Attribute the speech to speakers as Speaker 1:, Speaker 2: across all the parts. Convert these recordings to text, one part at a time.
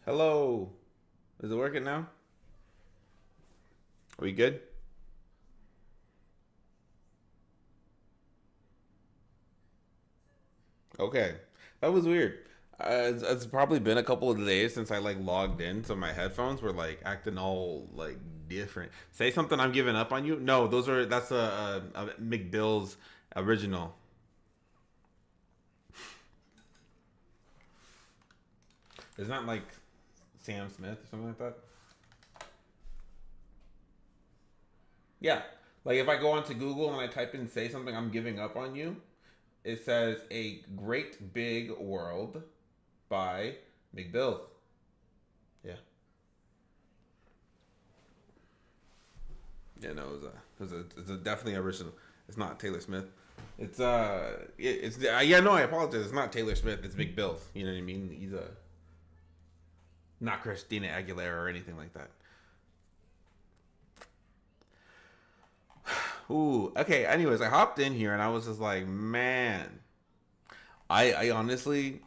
Speaker 1: Hello. Is it working now? Are we good? Okay. That was weird. It's probably been a couple of days since I like logged in, so my headphones were like acting all like different. Say something, I'm giving up on you. No, that's a McBill's original. It's not like Sam Smith or something like that. Yeah. Like if I go onto Google and I type in "say something, I'm giving up on you," it says "A Great Big World" by McBill. Yeah. Yeah, no, it's a definitely original. It's not Taylor Smith. Yeah, no, I apologize. It's not Taylor Smith. It's Big Bill. You know what I mean? He's a not Christina Aguilera or anything like that. Ooh, okay. Anyways, I hopped in here and I was just like, man, I honestly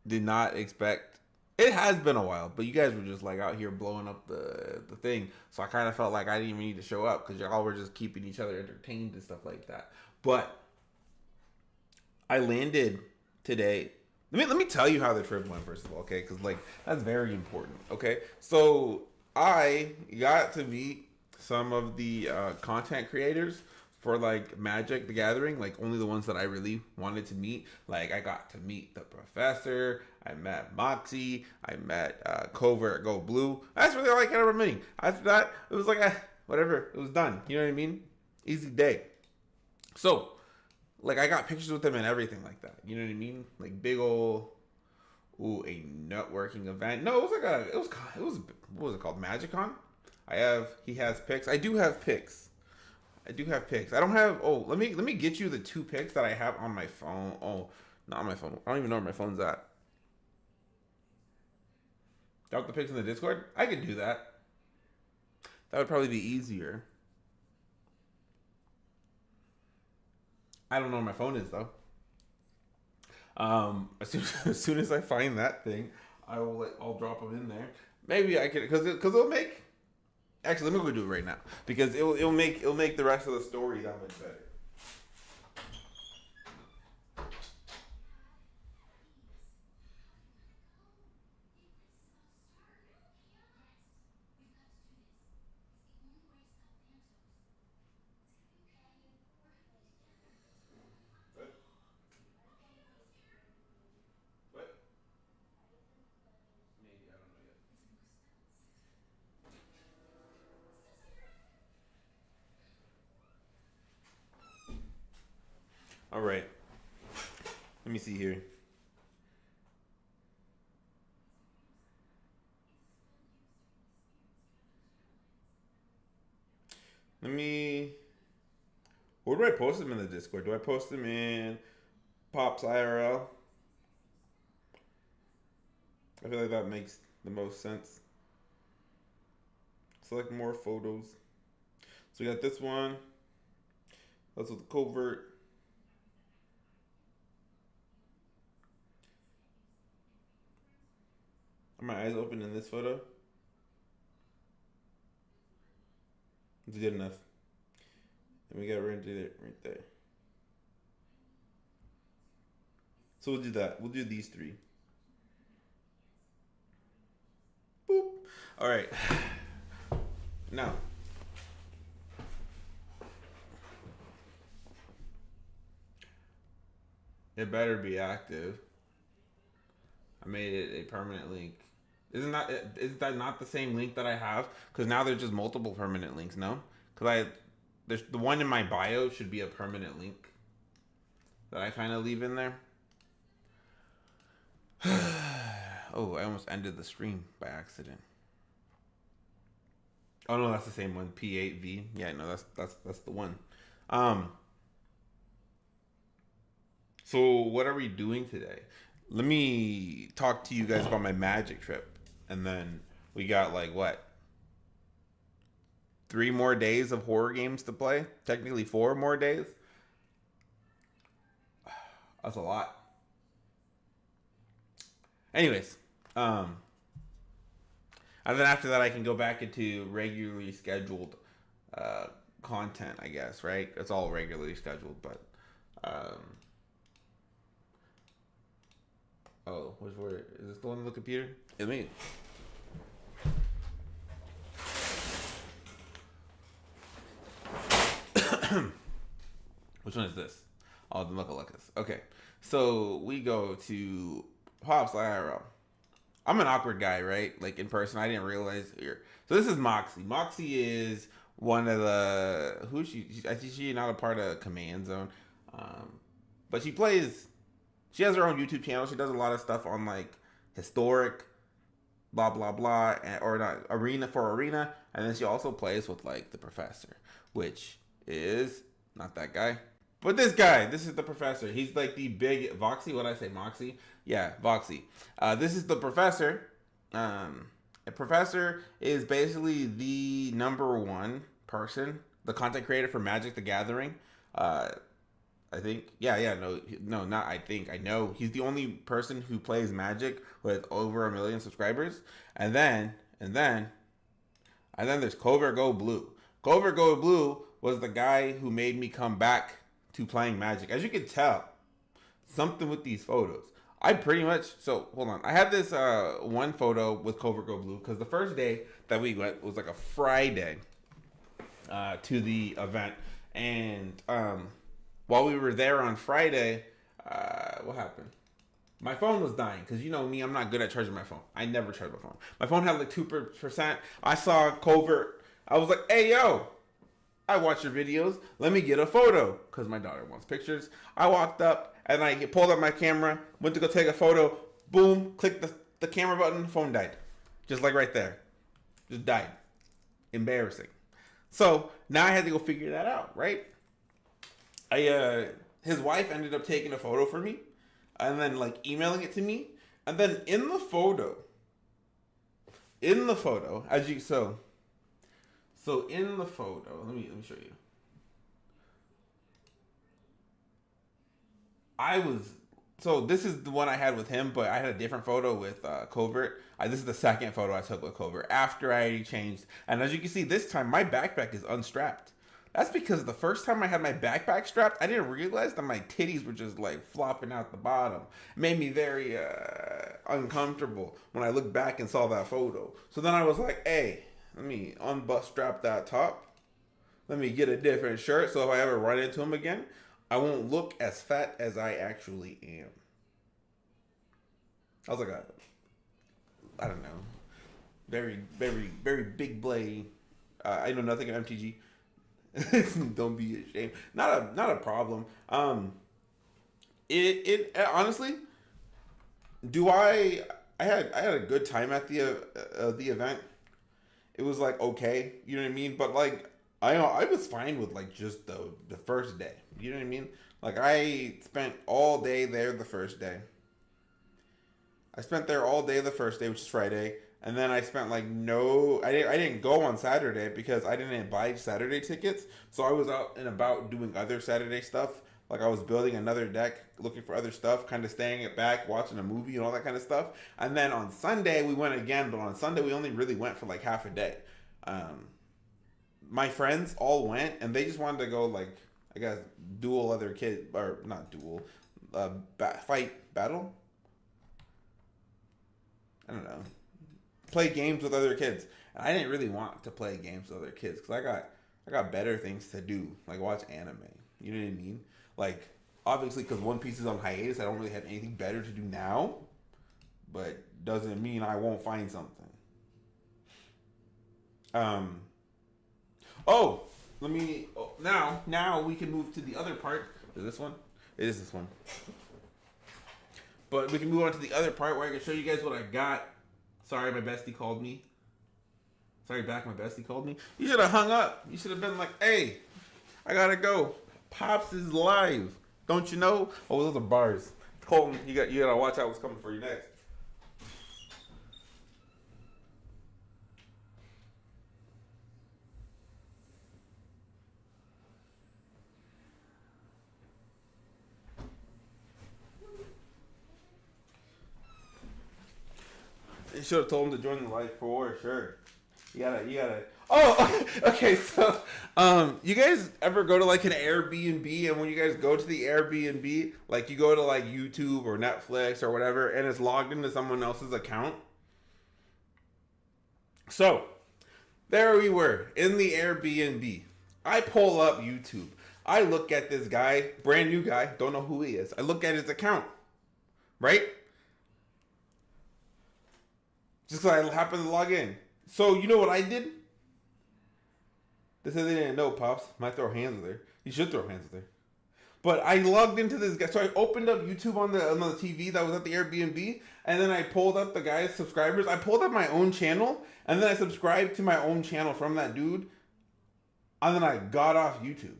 Speaker 1: did not expect. It has been a while, but you guys were just like out here blowing up the thing, so I kind of felt like I didn't even need to show up because y'all were just keeping each other entertained and stuff like that. But I landed today. Let me tell you how the trip went first of all, okay? Because like that's very important. Okay, so I got to meet some of the content creators for like Magic the Gathering, like only the ones that I really wanted to meet. Like I got to meet the professor. I met Moxie. I met Covert Go Blue. That's really all I ever meeting. After that, it was like whatever. It was done. You know what I mean? Easy day. So like I got pictures with them and everything like that. You know what I mean? Like big old a networking event. No, it was like it was what was it called? MagicCon. He has pics. I do have pics. I do have pics. I don't have let me get you the two pics that I have on my phone. Oh, not on my phone. I don't even know where my phone's at. Drop the pics in the Discord? I could do that. That would probably be easier. I don't know where my phone is though. As soon as I find that thing, I'll drop them in there. Maybe I could because it'll make. Actually, let me go do it right now because it'll make the rest of the story that much better. What? What? Maybe I don't know yet. All right. Let me see here. Let me. Where do I post them in the Discord? Do I post them in Pops IRL? I feel like that makes the most sense. Select more photos. So we got this one. That's with the covert. Are my eyes open in this photo? It's good enough. And we got right there, right there. So we'll do that. We'll do these three. Boop. All right. Now, it better be active. I made it a permanent link. Is that not the same link that I have? Because now there's just multiple permanent links. No, because there's the one in my bio should be a permanent link that I kind of leave in there. Oh, I almost ended the stream by accident. Oh no, that's the same one. P8V. Yeah, no, that's the one. Um, so what are we doing today? Let me talk to you guys about my magic trip, and then we got like what 3 more days of horror games to play. Technically, 4 more days. That's a lot. Anyways, um, And then after that, I can go back into regularly scheduled uh, content, I guess, right? It's all regularly scheduled, but um, oh, which word is this? The one on the computer? It's me. Which one is this? Oh, the Muckaluckas. Okay, so we go to Pops IRL. I'm an awkward guy, right? Like in person, I didn't realize here. So this is Moxie. Moxie is one of the who she. I think she's not a part of Command Zone, but she plays. She has her own YouTube channel. She does a lot of stuff on like historic, blah blah blah, or not arena for arena, and then she also plays with like the professor, which is not that guy. But this guy, this is the professor. He's like the big Voxy. What did I say, Moxie? Yeah, Voxy. This is the professor. A professor is basically the number one person, the content creator for Magic the Gathering. I think. Yeah. No, not I think. I know. He's the only person who plays Magic with over 1 million subscribers. And then there's Covert Go Blue. Covert Go Blue was the guy who made me come back to playing Magic. As you can tell, something with these photos. I pretty much, so hold on. I had this one photo with Covert Go Blue because the first day that we went was like a Friday to the event. And while we were there on Friday, what happened? My phone was dying because you know me, I'm not good at charging my phone. I never charge my phone. My phone had like 2%. I saw Covert. I was like, hey, yo, I watch your videos. Let me get a photo because my daughter wants pictures. I walked up and I pulled up my camera, went to go take a photo. Boom, clicked the camera button, phone died. Just like right there. Just died. Embarrassing. So now I had to go figure that out, right? His wife ended up taking a photo for me and then like emailing it to me. And then in the photo, as you so in the photo, let me show you. So this is the one I had with him, but I had a different photo with Covert. This is the second photo I took with Covert after I already changed. And as you can see, this time my backpack is unstrapped. That's because the first time I had my backpack strapped, I didn't realize that my titties were just like flopping out the bottom. It made me very uncomfortable when I looked back and saw that photo. So then I was like, hey, let me strap that top. Let me get a different shirt so if I ever run into him again, I won't look as fat as I actually am. I was like I don't know, very, very, very big blade. I know nothing of MTG. Don't be ashamed. Not a problem. It honestly, I had a good time at the event. It was like okay, you know what I mean. But like I was fine with like just the first day. You know what I mean? Like I spent all day there the first day. I spent there all day the first day, which is Friday, and then I spent like I didn't go on Saturday because I didn't buy Saturday tickets. So I was out and about doing other Saturday stuff. Like I was building another deck, looking for other stuff, kind of staying it back, watching a movie and all that kind of stuff. And then on Sunday we went again, but on Sunday we only really went for like half a day. My friends all went and they just wanted to go like I guess duel other kids or not duel, battle. I don't know. Play games with other kids. And I didn't really want to play games with other kids because I got better things to do, like watch anime. You know what I mean? Like obviously because One Piece is on hiatus, I don't really have anything better to do now. But doesn't mean I won't find something. Now we can move to the other part. Is this one? It is this one. But we can move on to the other part where I can show you guys what I got. Sorry, my bestie called me. My bestie called me. You should have hung up. You should have been like, hey, I gotta go. Pops is live. Don't you know? Oh, those are bars. Colton, you gotta watch out what's coming for you next. should have told him to join the live for sure. You gotta. Oh, okay. So, you guys ever go to like an Airbnb, and when you guys go to the Airbnb, like you go to like YouTube or Netflix or whatever, and it's logged into someone else's account? So, there we were in the Airbnb. I pull up YouTube. I look at this guy, brand new guy, don't know who he is. I look at his account, right? Just because I happened to log in. So, you know what I did? They said they didn't know, Pops. Might throw hands there. You should throw hands there. But I logged into this guy. So I opened up YouTube on the TV that was at the Airbnb. And then I pulled up the guy's subscribers. I pulled up my own channel. And then I subscribed to my own channel from that dude. And then I got off YouTube.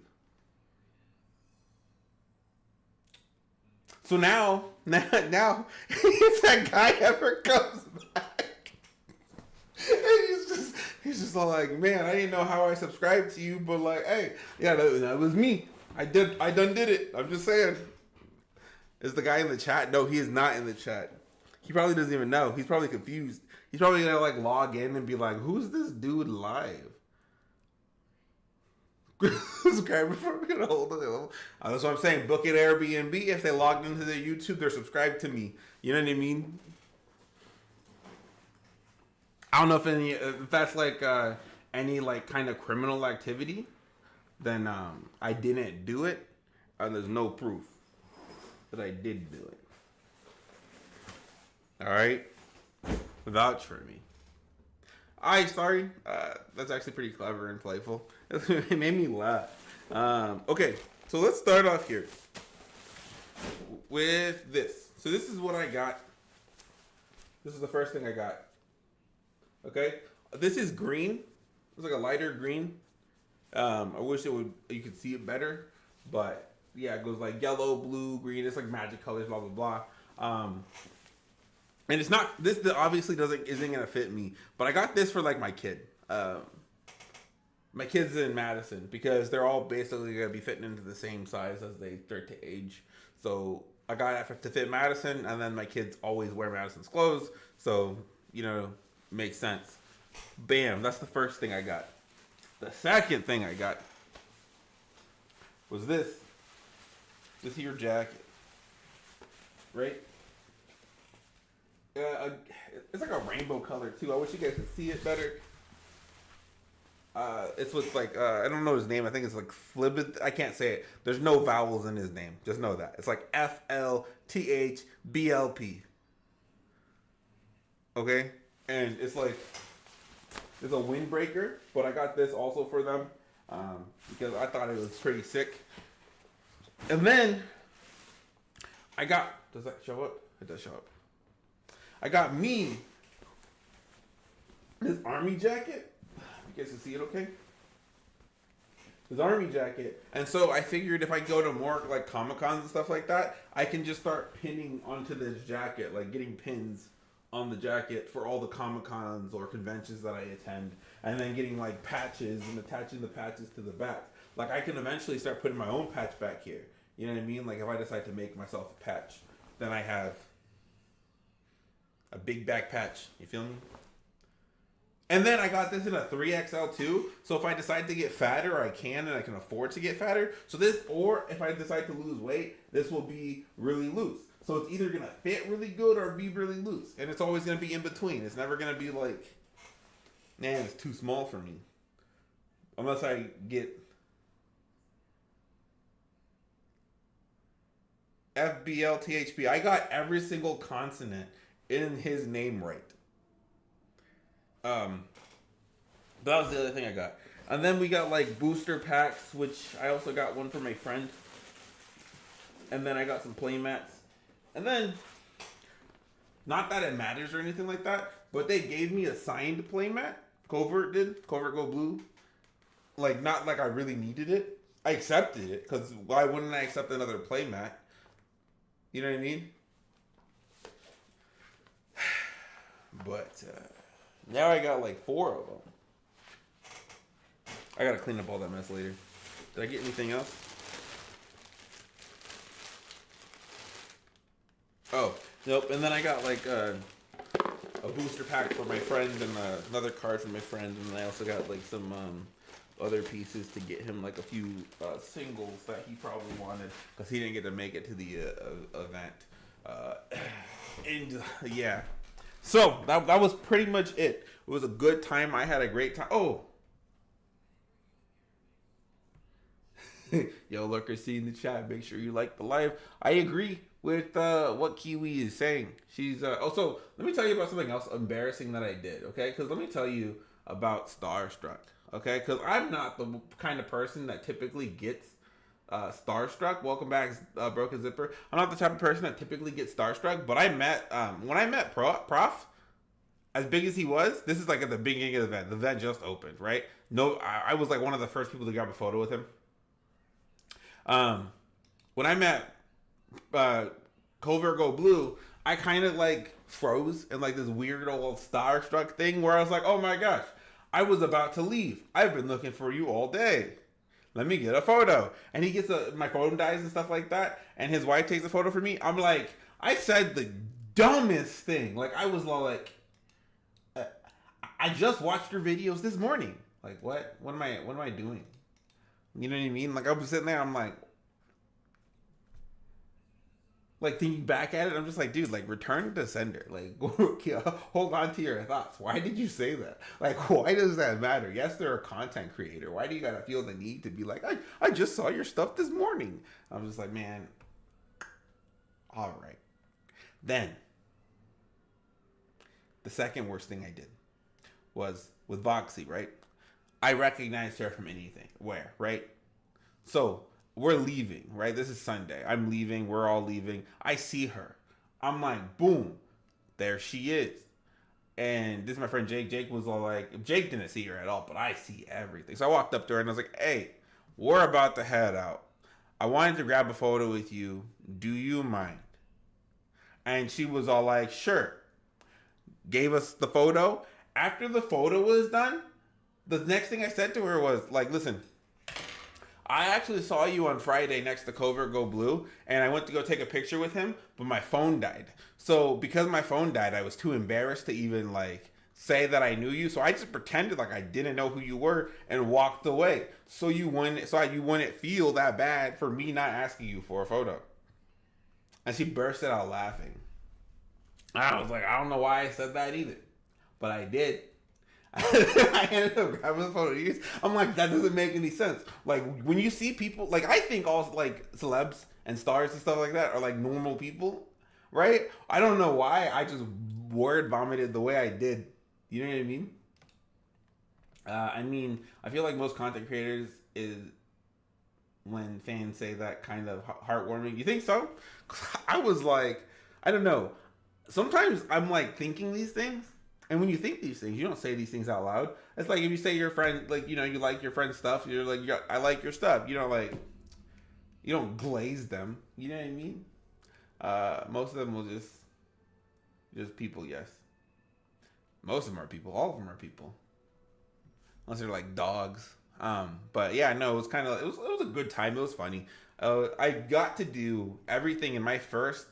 Speaker 1: So now, if that guy ever comes back, and he's just all like, man, I didn't know how I subscribed to you, but like, hey, yeah, that was me. I done did it. I'm just saying. Is the guy in the chat? No, he is not in the chat. He probably doesn't even know. He's probably confused. He's probably gonna like log in and be like, who's this dude live? Subscriber for gonna hold it. That's what I'm saying. Book it Airbnb. If they logged into their YouTube, they're subscribed to me. You know what I mean? I don't know if that's like any like kind of criminal activity. Then I didn't do it, and there's no proof that I did do it. All right, vouch for me. Sorry. That's actually pretty clever and playful. It made me laugh. Okay, so let's start off here with this. So this is what I got. This is the first thing I got. Okay, this is green. It's like a lighter green. I wish you could see it better, but yeah, it goes like yellow, blue, green. It's like magic colors, blah blah blah. And it's not this. Obviously isn't gonna fit me, but I got this for like my kid. My kid's in Madison because they're all basically gonna be fitting into the same size as they start to age. So I got it to fit Madison, and then my kids always wear Madison's clothes, so makes sense. Bam! That's the first thing I got. The second thing I got was this here jacket, right? It's like a rainbow color too. I wish you guys could see it better. It's with like I don't know his name. I think it's like Flibbit. I can't say it. There's no vowels in his name. Just know that it's like FLTHBLP. Okay, and it's like it's a windbreaker, but I got this also for them because I thought it was pretty sick. And then I got. Does that show up? It does show up. I got me this army jacket. You guys can see it okay? This army jacket. And so I figured if I go to more like Comic-Cons and stuff like that, I can just start pinning onto this jacket, like getting pins on the jacket for all the Comic-Cons or conventions that I attend, and then getting like patches and attaching the patches to the back. Like I can eventually start putting my own patch back here. You know what I mean? Like if I decide to make myself a patch, then I have a big back patch. You feel me? And then I got this in a 3XL too. So if I decide to get fatter, I can, and I can afford to get fatter. So this, or if I decide to lose weight, this will be really loose. So it's either going to fit really good or be really loose. And it's always going to be in between. It's never going to be like, man, it's too small for me. Unless I get FBLTHB. I got every single consonant in his name right. That was the other thing I got. And then we got like booster packs, which I also got one for my friend. And then I got some play mats. And then, not that it matters or anything like that, but they gave me a signed play mat. Covert Go Blue. Like, not like I really needed it. I accepted it, because why wouldn't I accept another play mat? You know what I mean? But, now I got like 4 of them. I gotta clean up all that mess later. Did I get anything else? Oh, nope. And then I got like a booster pack for my friend and another card for my friend, and I also got like some other pieces to get him like a few singles that he probably wanted because he didn't get to make it to the event. And yeah, so that was pretty much it. It was a good time. I had a great time. Oh, yo, lurker, see in the chat. Make sure you like the live. I agree with what Kiwi is saying. She's also. Let me tell you about something else embarrassing that I did. Okay, because let me tell you about Starstruck. Okay, because I'm not the kind of person that typically gets starstruck. Welcome back, Broken Zipper. I'm not the type of person that typically gets starstruck, but I met when I met Prof, as big as he was. This is like at the beginning of the event. The event just opened, right? No, I was like one of the first people to grab a photo with him. When I met Culver Go Blue, I kind of like froze in like this weird old starstruck thing where I was like, oh my gosh, I was about to leave. I've been looking for you all day. Let me get a photo. And he gets my phone dies and stuff like that. And his wife takes a photo for me. I'm like, I said the dumbest thing. Like, I was like, I just watched your videos this morning. Like, what? What am I doing? You know what I mean? Like, I was sitting there, I'm like thinking back at it, I'm just like, dude, like return to sender. Like, hold on to your thoughts. Why did you say that? Like, why does that matter? Yes, they're a content creator. Why do you gotta feel the need to be like, I just saw your stuff this morning? I'm just like, man, all right. Then, the second worst thing I did was with Voxy, right? I recognized her from anything. Where, right? So, we're leaving, right? This is Sunday. I'm leaving. We're all leaving. I see her. I'm like, boom. There she is. And this is my friend Jake. Jake was all like, Jake didn't see her at all, but I see everything. So I walked up to her and I was like, hey, we're about to head out. I wanted to grab a photo with you. Do you mind? And she was all like, sure. Gave us the photo. After the photo was done, the next thing I said to her was like, listen, I actually saw you on Friday next to Covert Go Blue, and I went to go take a picture with him, but my phone died. So because my phone died, I was too embarrassed to even like say that I knew you. So I just pretended like I didn't know who you were and walked away. So you wouldn't feel that bad for me not asking you for a photo. And she bursted out laughing. I was like, I don't know why I said that either, but I did. I ended up grabbing the photo. I'm like, that doesn't make any sense. Like, when you see people, like, I think all, like, celebs and stars and stuff like that are, like, normal people, right? I don't know why I just word vomited the way I did. You know what I mean? I feel like most content creators is when fans say that kind of heartwarming. You think so? I was like, I don't know. Sometimes I'm, like, thinking these things. And when you think these things, you don't say these things out loud. It's like if you say your friend, like, you know, you like your friend's stuff, you're like, I like your stuff. You know, like, you don't glaze them. You know what I mean? Most of them will just people, yes. Most of them are people. All of them are people. Unless they're like dogs. But yeah, no, it was a good time. It was funny. I got to do everything in my first,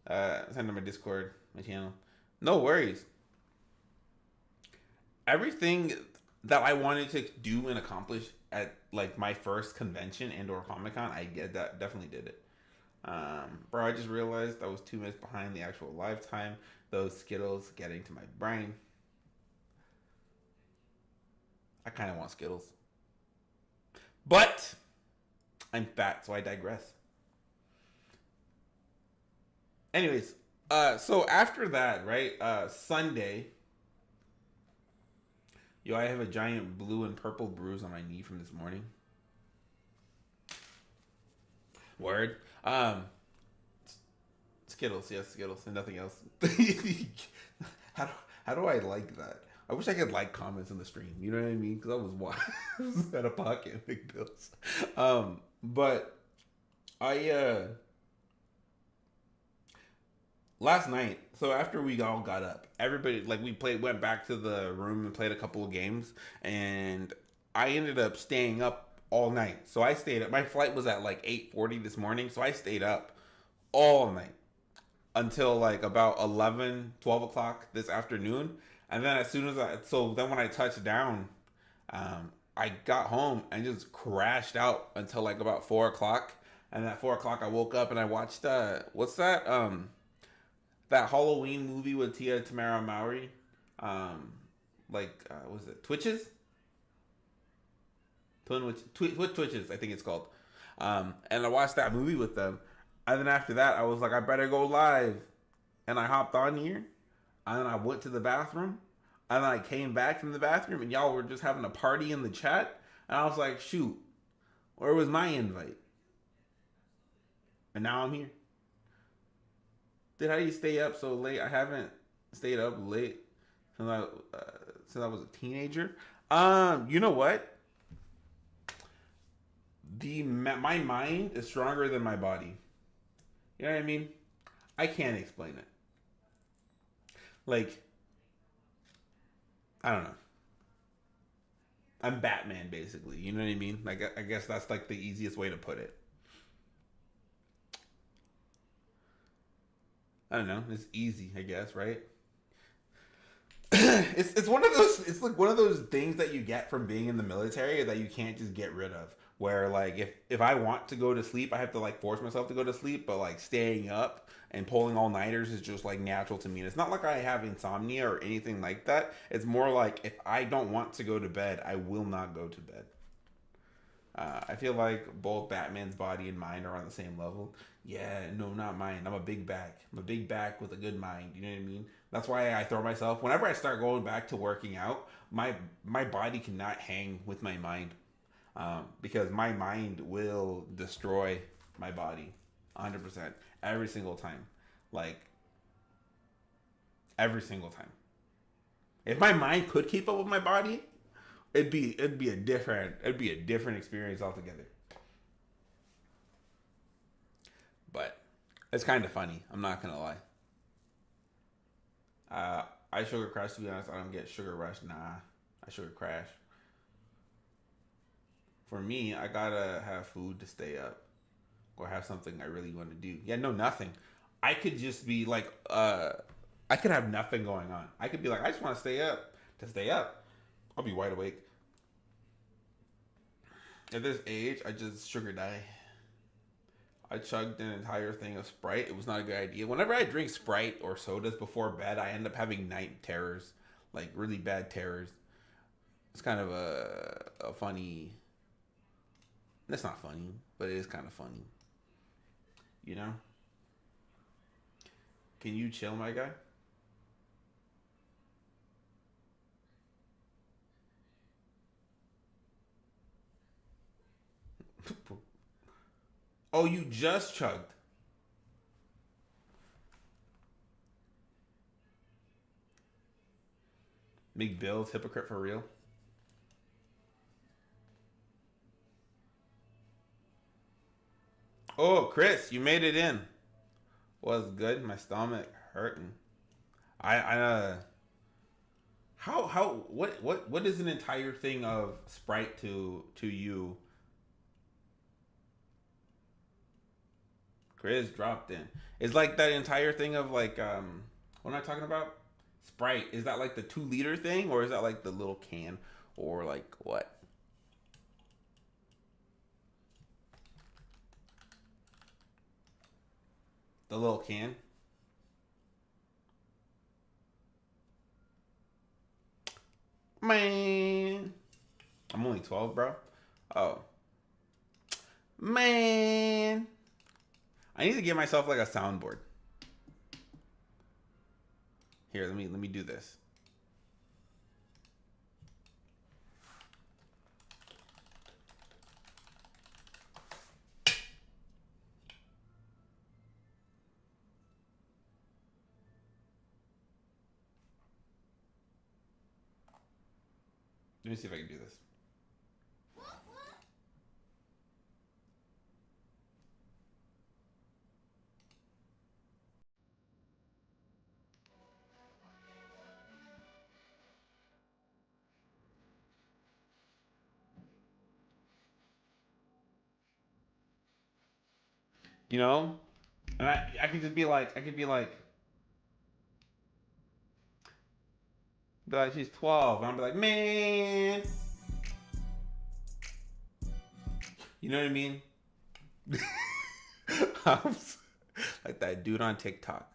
Speaker 1: send them my Discord, my channel. No worries. Everything that I wanted to do and accomplish at like my first convention and or Comic-Con, I definitely did it. Bro, I just realized I was 2 minutes behind the actual live time. Those Skittles getting to my brain. I kind of want Skittles. But I'm fat, so I digress. Anyways, so after that, right, Sunday, yo, I have a giant blue and purple bruise on my knee from this morning. Word. Skittles, yes, Skittles, and nothing else. How do I like that? I wish I could like comments in the stream. You know what I mean? Because I was out of pocket, big bills. But I last night, so after we all got up, everybody, like, went back to the room and played a couple of games, and I ended up staying up all night. So I stayed up. My flight was at like 8:40 this morning, so I stayed up all night. until like about 11, 12 o'clock this afternoon. And then as soon as so then when I touched down, I got home and just crashed out until like about 4 o'clock. And at 4 o'clock, I woke up and I watched what's that? That Halloween movie with Tia Tamara Mowry. Um, was it Twitches? Twitches, I think it's called. And I watched that movie with them. And then after that, I was like, I better go live. And I hopped on here. And then I went to the bathroom. And then I came back from the bathroom. And y'all were just having a party in the chat. And I was like, shoot, where was my invite? And now I'm here. Did I stay up so late? I haven't stayed up late since I was a teenager. You know what? My mind is stronger than my body. You know what I mean? I can't explain it. Like, I don't know. I'm Batman, basically. You know what I mean? Like, I guess that's like the easiest way to put it. I don't know. It's easy, I guess, right? It's one of those. It's like one of those things that you get from being in the military that you can't just get rid of. Where like if I want to go to sleep, I have to like force myself to go to sleep. But like staying up and pulling all nighters is just like natural to me. And it's not like I have insomnia or anything like that. It's more like if I don't want to go to bed, I will not go to bed. I feel like both Batman's body and mind are on the same level. Yeah, no, not mine. I'm a big back. I'm a big back with a good mind. You know what I mean? That's why I throw myself. Whenever I start going back to working out, my body cannot hang with my mind, because my mind will destroy my body, 100% every single time, like every single time. If my mind could keep up with my body, it'd be a different experience altogether. But it's kind of funny. I'm not gonna lie. I sugar crash. To be honest, I don't get sugar rush. Nah, I sugar crash. For me, I gotta have food to stay up, or have something I really want to do. Yeah, no, nothing. I could just be like, I could have nothing going on. I could be like, I just want to stay up to stay up. I'll be wide awake. At this age, I just sugar die. I chugged an entire thing of Sprite. It was not a good idea. Whenever I drink Sprite or sodas before bed, I end up having night terrors, like really bad terrors. It's kind of a funny. That's not funny, but it is kind of funny. You know? Can you chill, my guy? Oh, you just chugged. Big Bill's hypocrite for real. Oh, Chris, you made it in. Was good. My stomach hurting. I how what is an entire thing of Sprite to you? Chris dropped in. It's like that entire thing of like what am I talking about? Sprite. Is that like the 2 liter thing, or is that like the little can, or like what? The little can. Man, I'm only 12, bro. Oh man, I need to get myself like a soundboard. Here, let me do this. Let me see if I can do this. You know, And I could just be like, she's 12. And I'll be like, man, you know what I mean? Like that dude on TikTok.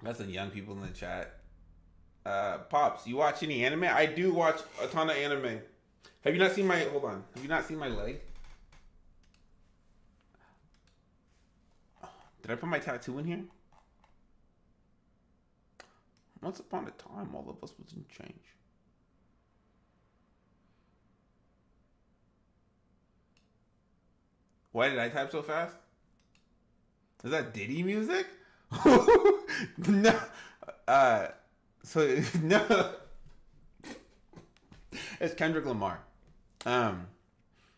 Speaker 1: That's some young people in the chat. Pops, you watch any anime? I do watch a ton of anime. Have you not seen my? Hold on. Have you not seen my leg? Did I put my tattoo in here? Once upon a time, all of us was in change. Why did I type so fast? Is that Diddy music? No. So no. It's Kendrick Lamar. Um.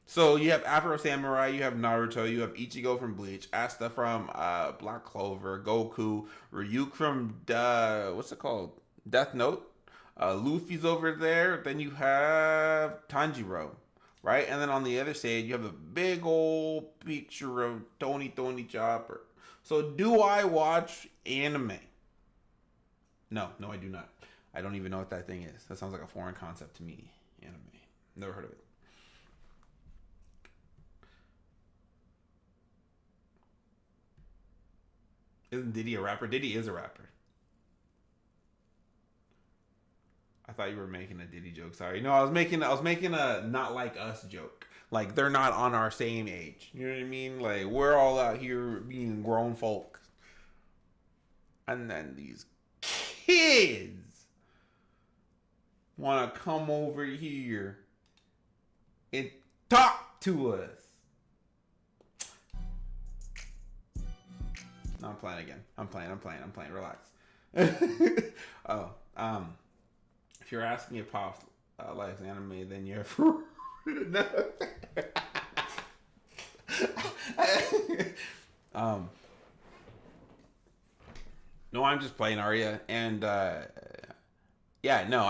Speaker 1: So you have Afro Samurai, you have Naruto, you have Ichigo from Bleach, Asta from Black Clover, Goku, Ryuk from what's it called? Death Note. Luffy's over there. Then you have Tanjiro, right? And then on the other side, you have a big old picture of Tony Chopper. So do I watch anime? No, no, I do not. I don't even know what that thing is. That sounds like a foreign concept to me. Anime. Never heard of it. Isn't Diddy a rapper? Diddy is a rapper. I thought you were making a Diddy joke. Sorry. No, I was making a not like us joke. Like they're not on our same age. You know what I mean? Like we're all out here being grown folk. And then these kids want to come over here and talk to us. No, I'm playing again. I'm playing. Relax. Oh, if you're asking if Pop likes anime, then you're no. um, no, I'm just playing Arya, and yeah, no,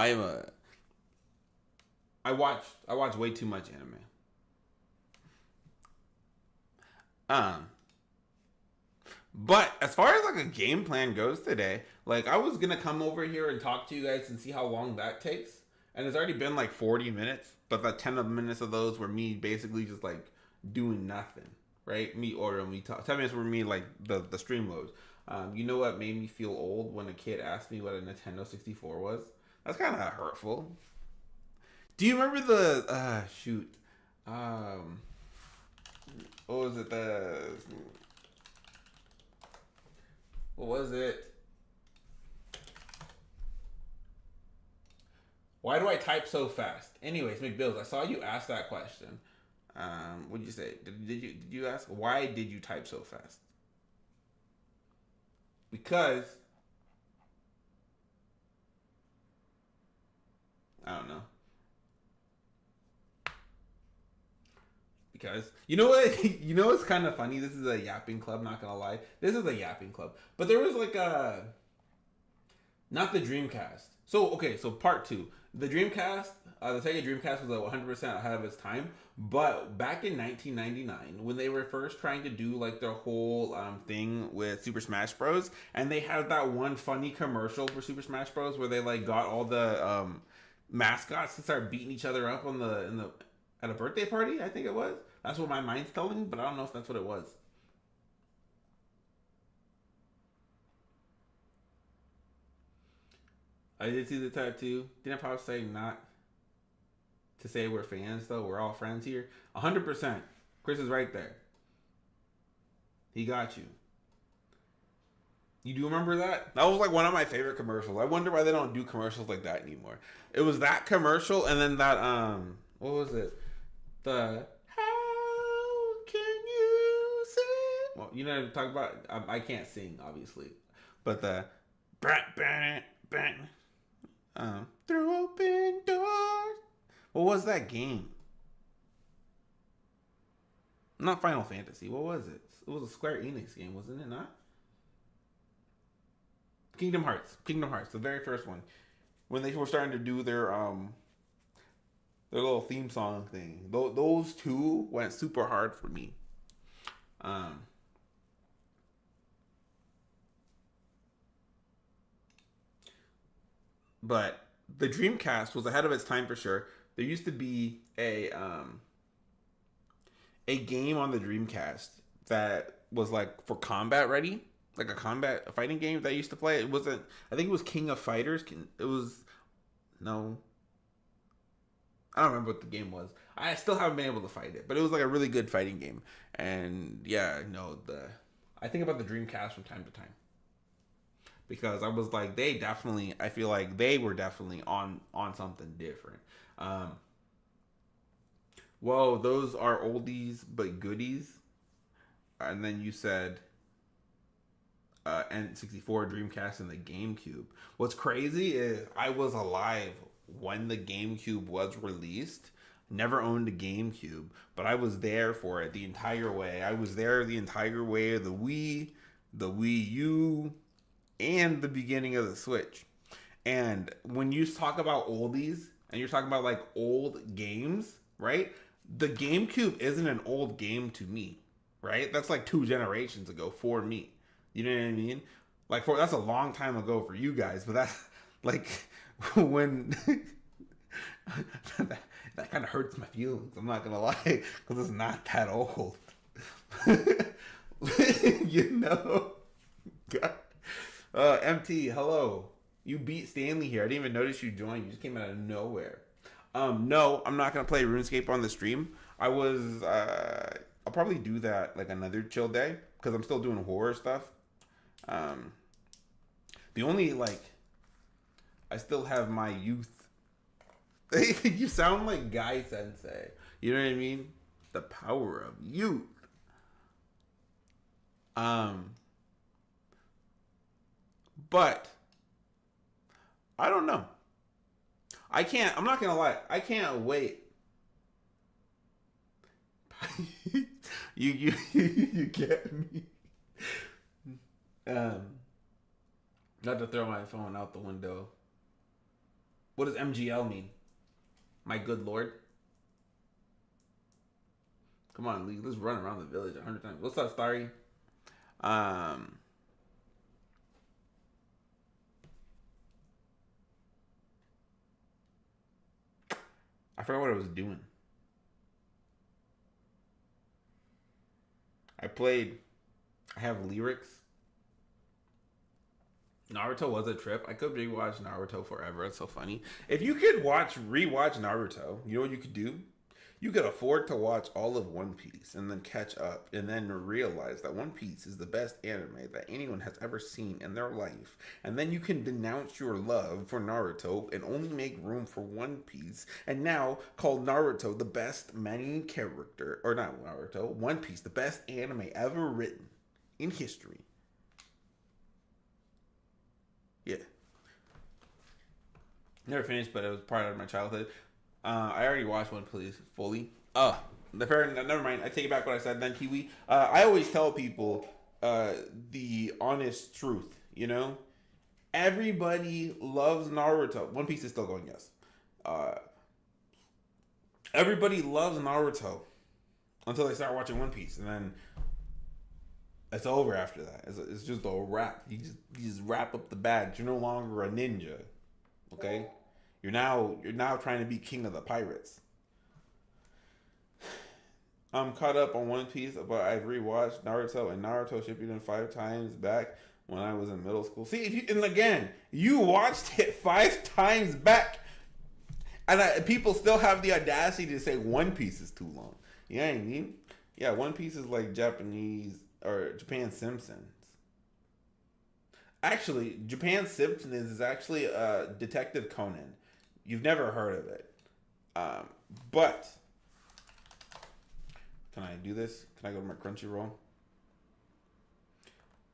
Speaker 1: I watch way too much anime. Um, But as far as like a game plan goes today, like I was gonna come over here and talk to you guys and see how long that takes. And it's already been like 40 minutes, but the 10 minutes of those were me basically just like doing nothing, right? Me ordering, me talk. 10 minutes were me like the stream loads. You know what made me feel old when a kid asked me what a Nintendo 64 was? That's kind of hurtful. Do you remember the shoot? Um, what was it? What was it? Why do I type so fast? Anyways, McBills, I saw you ask that question. What did you say? Did you ask why did you type so fast? Because I don't know. Because you know what? You know what's kind of funny? This is a yapping club. Not gonna lie, this is a yapping club. But there was like a not the Dreamcast. So okay, so part two. The Dreamcast, the Sega Dreamcast was 100% ahead of its time. But back in 1999, when they were first trying to do like their whole thing with Super Smash Bros, and they had that one funny commercial for Super Smash Bros where they like got all the mascots to start beating each other up on the in the at a birthday party. I think it was. That's what my mind's telling me, but I don't know if that's what it was. I did see the tattoo. Didn't Pop say not to say we're fans though? We're all friends here. 100%. Chris is right there. He got you. You do remember that? That was like one of my favorite commercials. I wonder why they don't do commercials like that anymore. It was that commercial and then that what was it? The how can you sing? Well, you know what I'm talking about? I can't sing obviously. But the through open doors. What was that game? Not Final Fantasy. What was it? It was a Square Enix game, wasn't it not? Kingdom Hearts, the very first one, when they were starting to do their little theme song thing. Those two went super hard for me. Um, but the Dreamcast was ahead of its time for sure. There used to be a game on the Dreamcast that was like for combat ready, like a combat fighting game that I used to play. It wasn't. I think it was King of Fighters. It was no. I don't remember what the game was. I still haven't been able to fight it, but it was like a really good fighting game. And yeah, no, the I think about the Dreamcast from time to time because I was like, they definitely. I feel like they were definitely on something different. Um, Whoa, those are oldies but goodies. And then you said N64, Dreamcast, and the GameCube. What's crazy is I was alive when the GameCube was released. Never owned a GameCube, but I was there for it the entire way. I was there the entire way of the Wii U, and the beginning of the Switch. And when you talk about oldies and you're talking about like old games, right? The GameCube isn't an old game to me, right? That's like 2 generations ago for me. You know what I mean? Like for that's a long time ago for you guys, but that's like when that, that kind of hurts my feelings. I'm not gonna lie, because it's not that old. You know, God. MT, hello. You beat Stanley here. I didn't even notice you joined. You just came out of nowhere. No, I'm not gonna play RuneScape on the stream. I'll probably do that like another chill day because I'm still doing horror stuff. Um, the only like, I still have my youth. You sound like Guy Sensei. You know what I mean? The power of youth. Um, but I don't know. I can't. I'm not gonna lie. I can't wait. You get me. Um, Not to throw my phone out the window. What does MGL mean? My good lord. Come on, Lee. Let's run around the village 100 times. What's up, Starry? Um, I forgot what I was doing. I played. I have lyrics. Naruto was a trip. I could rewatch Naruto forever. It's so funny. If you could rewatch Naruto, you know what you could do? You could afford to watch all of One Piece and then catch up and then realize that One Piece is the best anime that anyone has ever seen in their life. And then you can denounce your love for Naruto and only make room for One Piece and now call Naruto the best main character, or not Naruto, One Piece, the best anime ever written in history. Yeah. Never finished, but it was part of my childhood. I already watched One Piece fully. Never mind. I take it back what I said. Then Kiwi. I always tell people the honest truth. You know, everybody loves Naruto. One Piece is still going. Yes. Everybody loves Naruto until they start watching One Piece, and then it's over after that. It's just a wrap. You just wrap up the bags. You're no longer a ninja. Okay. You're now trying to be king of the pirates. I'm caught up on One Piece, but I've rewatched Naruto and Naruto Shippuden 5 times back when I was in middle school. See, and again, you watched it 5 times back, and people still have the audacity to say One Piece is too long. You know what I mean? Yeah, One Piece is like Japanese or Japan Simpsons. Actually, Japan Simpsons is actually Detective Conan. You've never heard of it. But, can I do this? Can I go to my Crunchyroll?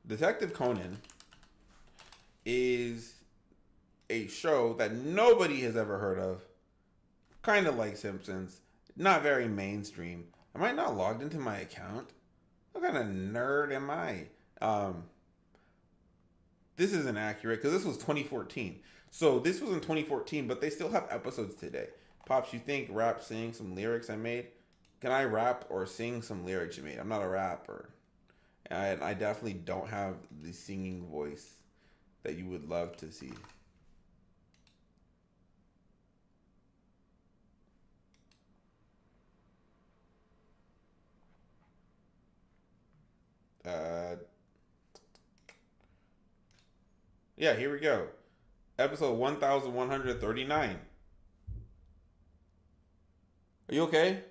Speaker 1: Detective Conan is a show that nobody has ever heard of. Kind of like Simpsons. Not very mainstream. Am I not logged into my account? What kind of nerd am I? this isn't accurate because this was 2014. So this was in 2014, but they still have episodes today. Pops, you think rap, sing some lyrics I made? Can I rap or sing some lyrics you made? I'm not a rapper. And I definitely don't have the singing voice that you would love to see. Uh, yeah, here we go. Episode 1139. Are you okay?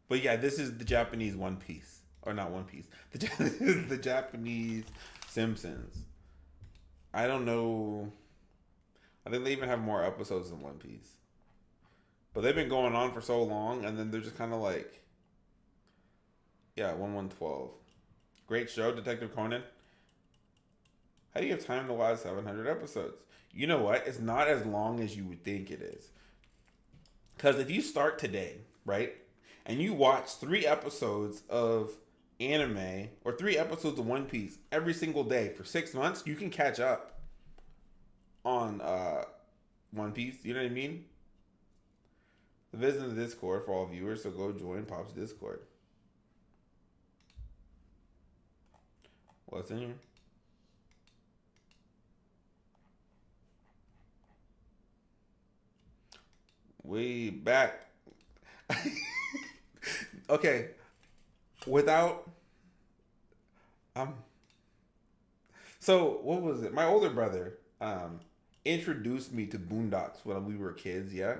Speaker 1: But yeah, this is the Japanese One Piece. Or not One Piece. The Japanese Simpsons. I don't know. I think they even have more episodes than One Piece. But they've been going on for so long, and then they're just kind of like, yeah, 1112. Great show, Detective Conan. How do you have time to watch 700 episodes? You know what? It's not as long as you would think it is. Because if you start today, right, and you watch 3 episodes of anime or 3 episodes of One Piece every single day for 6 months, you can catch up on One Piece. You know what I mean? Visit the Discord for all viewers, so go join Pop's Discord. What's in here? Way back. Okay, without so what was it? My older brother introduced me to Boondocks when we were kids. Yeah,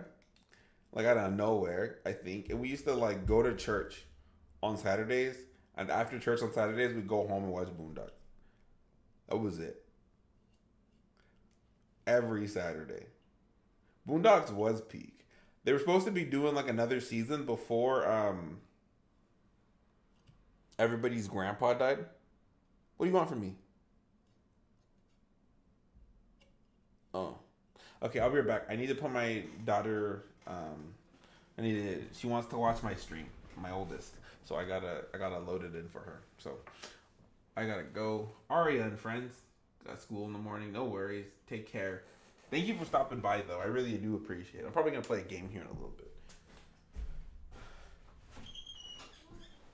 Speaker 1: like out of nowhere, I think. And we used to like go to church on Saturdays, and after church on Saturdays, we'd go home and watch Boondocks. That was it. Every Saturday. Boondocks was peak. They were supposed to be doing like another season before everybody's grandpa died. What do you want from me? Oh. Okay, I'll be right back. I need to put my daughter I need to she wants to watch my stream, my oldest. So I gotta load it in for her. So I gotta go. Aria and friends. Got school in the morning. No worries. Take care. Thank you for stopping by though. I really do appreciate it. I'm probably gonna play a game here in a little bit.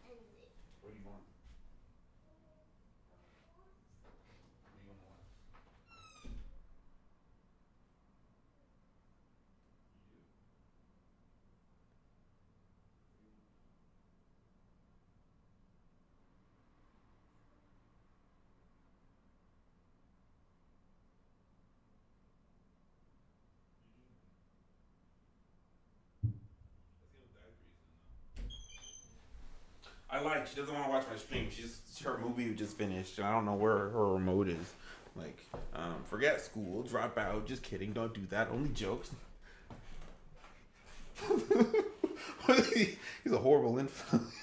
Speaker 1: What do you want? What do you want? I like. She doesn't want to watch my stream. Her movie just finished, and I don't know where her remote is. Like, forget school, drop out. Just kidding. Don't do that. Only jokes. He's a horrible influence.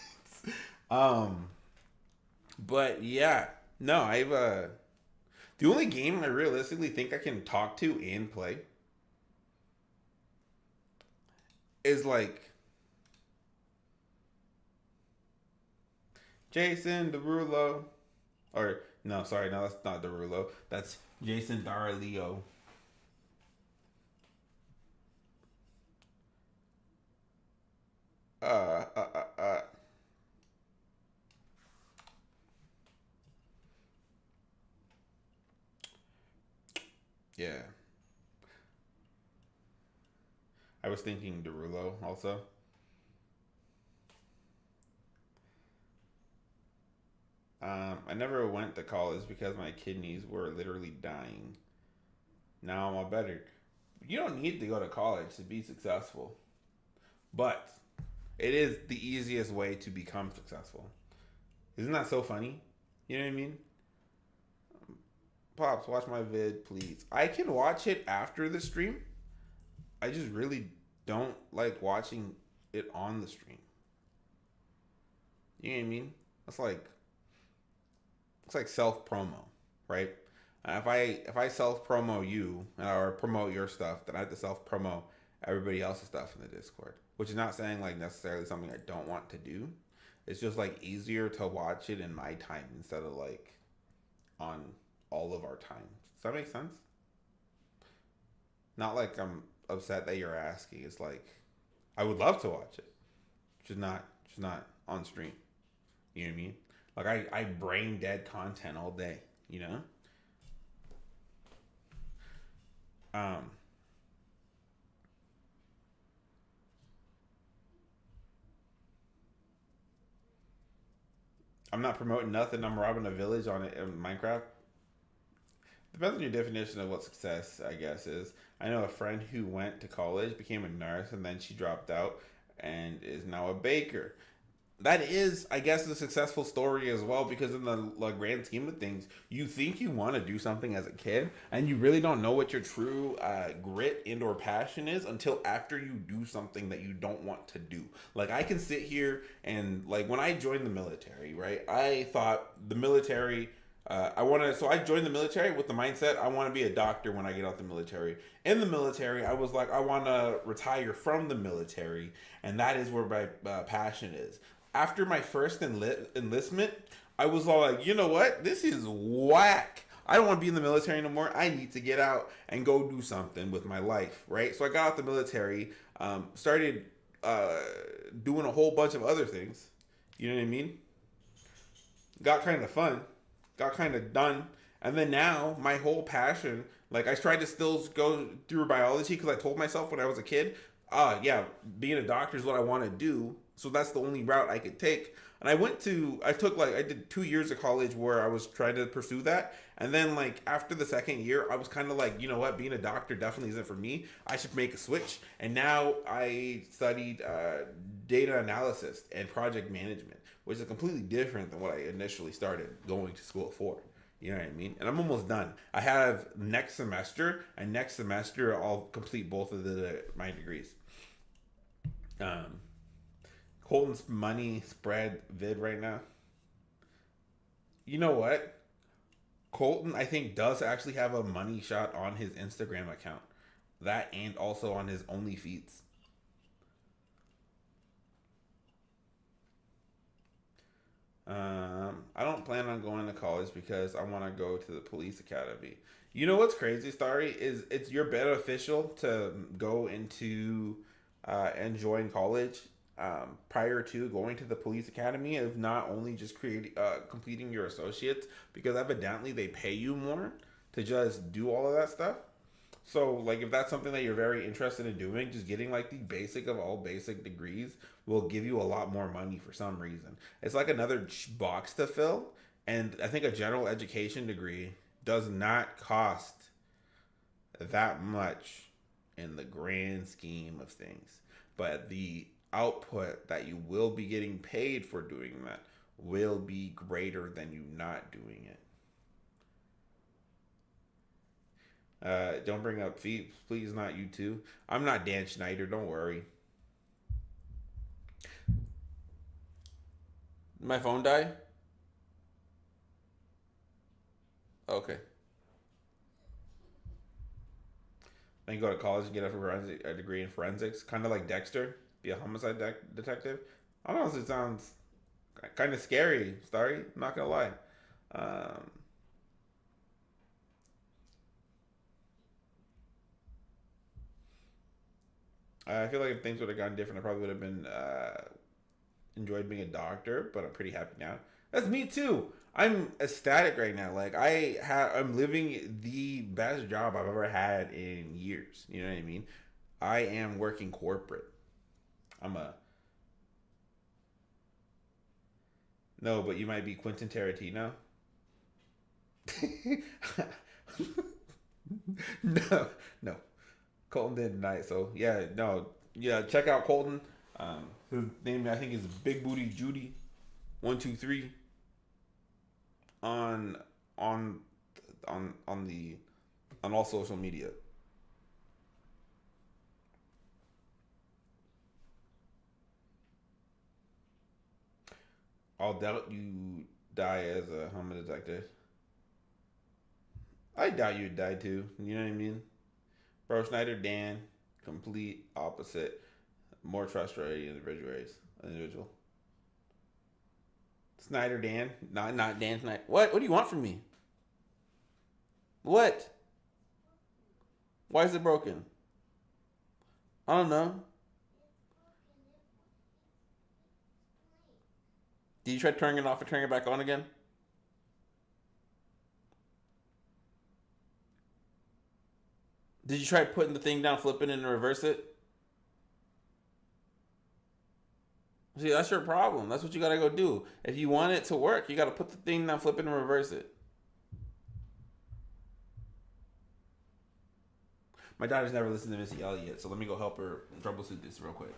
Speaker 1: Um, but yeah, no, I've the only game I realistically think I can talk to and play is like Jason Derulo, or no, sorry, no, that's not Derulo. That's Jason Darlio. Uh, uh, uh, uh. Yeah, I was thinking Derulo also. I never went to college because my kidneys were literally dying. Now I'm all better. You don't need to go to college to be successful, but it is the easiest way to become successful. Isn't that so funny? You know what I mean? Pops, watch my vid, please. I can watch it after the stream. I just really don't like watching it on the stream. You know what I mean? It's like self promo, right? If I self promo you or promote your stuff, then I have to self promo everybody else's stuff in the Discord, which is not saying like necessarily something I don't want to do. It's just like easier to watch it in my time instead of like on all of our time. Does that make sense? Not like I'm upset that you're asking. It's like I would love to watch it. Just not on stream. You know what I mean? Like I brain dead content all day, you know? Um I'm not promoting nothing. I'm robbing a village on it in Minecraft. Depends on your definition of what success, I guess, is. I know a friend who went to college, became a nurse, and then she dropped out and is now a baker. That is, I guess, a successful story as well because in the like, grand scheme of things, you think you want to do something as a kid, and you really don't know what your true grit and or passion is until after you do something that you don't want to do. Like I can sit here and like when I joined the military, right? I thought the military. I want to, so I joined the military with the mindset I want to be a doctor when I get out the military. In the military, I was like, I want to retire from the military, and that is where my passion is. After my first enlistment, I was all like, you know what? This is whack. I don't want to be in the military anymore. I need to get out and go do something with my life, right? So I got out the military, started uh, doing a whole bunch of other things. You know what I mean? Got kind of fun, got kind of done, and then now my whole passion, like I tried to still go through biology because I told myself when I was a kid, yeah, being a doctor is what I want to do, so that's the only route I could take. And I took like I did 2 years of college where I was trying to pursue that, and then like after the second year, I was kind of like, you know what, being a doctor definitely isn't for me. I should make a switch, and now I studied data analysis and project management, which is completely different than what I initially started going to school for. You know what I mean? And I'm almost done. I have next semester, and next semester I'll complete both of my degrees. Um, Colton's money spread vid right now. You know what? Colton, I think, does actually have a money shot on his Instagram account. That and also on his only feeds. I don't plan on going to college because I want to go to the police academy. You know what's crazy, Starry, is it's you're beneficial to go into and join college prior to going to the police academy of not only just completing your associates because evidently they pay you more to just do all of that stuff. So, like, if that's something that you're very interested in doing, just getting like the basic of all basic degrees will give you a lot more money for some reason. It's like another box to fill, and I think a general education degree does not cost that much in the grand scheme of things. But the output that you will be getting paid for doing that will be greater than you not doing it. Don't bring up feet, please. Not you too. I'm not Dan Schneider. Don't worry. My phone died. Okay. Then go to college and get a degree in forensics, kind of like Dexter, be a homicide detective. I don't know. It sounds kind of scary. Sorry, I'm not gonna lie. Um, I feel like if things would have gone different, I probably would have been enjoyed being a doctor, but I'm pretty happy now. That's me too. I'm ecstatic right now. Like I'm living the best job I've ever had in years. You know what I mean? I am working corporate. I'm a no, but you might be Quentin Tarantino. No, no. Colton didn't deny it. So yeah, no, yeah. Check out Colton. His name I think is Big Booty Judy. 123 on on on the on all social media. I'll doubt you die as a homo detective. I doubt you'd die too. You know what I mean? Bro Schneider Dan, complete opposite, more trustworthy individual. Snyder Dan. Not Dan Snyder. What? What do you want from me? What? Why is it broken? I don't know. Did you try turning it off and turning it back on again? Did you try putting the thing down, flipping it, and reverse it? See, that's your problem. That's what you gotta go do. If you want it to work, you gotta put the thing down, flip it, and reverse it. My daughter's never listened to Missy Elliott, so let me go help her troubleshoot this real quick.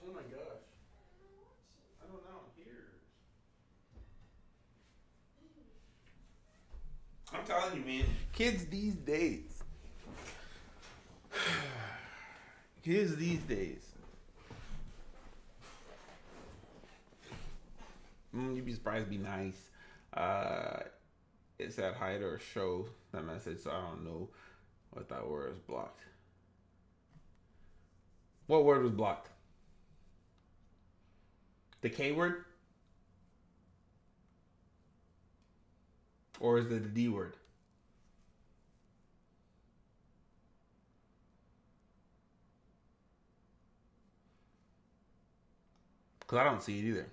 Speaker 1: Oh my gosh. I don't know. Here. I'm telling you, man. Kids these days. Kids these days. You'd be surprised. Be nice. It said hide or show that message, so I don't know what that word is blocked. What word was blocked? The K word? Or is it the D word? Because I don't see it either.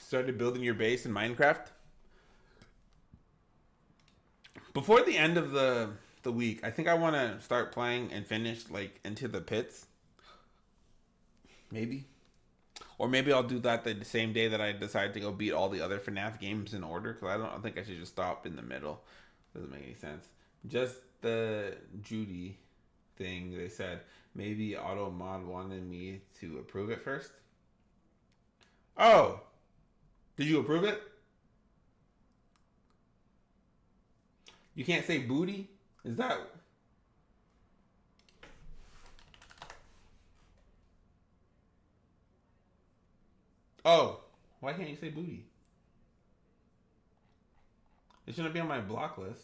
Speaker 1: Started building your base in Minecraft? Before the end of the week, I think I want to start playing and finish like Into the Pits. Maybe. Or maybe I'll do that the same day that I decide to go beat all the other FNAF games in order. Because I think I should just stop in the middle. Doesn't make any sense. Just the Judy thing, they said maybe AutoMod wanted me to approve it first. Oh, did you approve it? You can't say booty? Is that... Oh, why can't you say booty? It shouldn't be on my block list.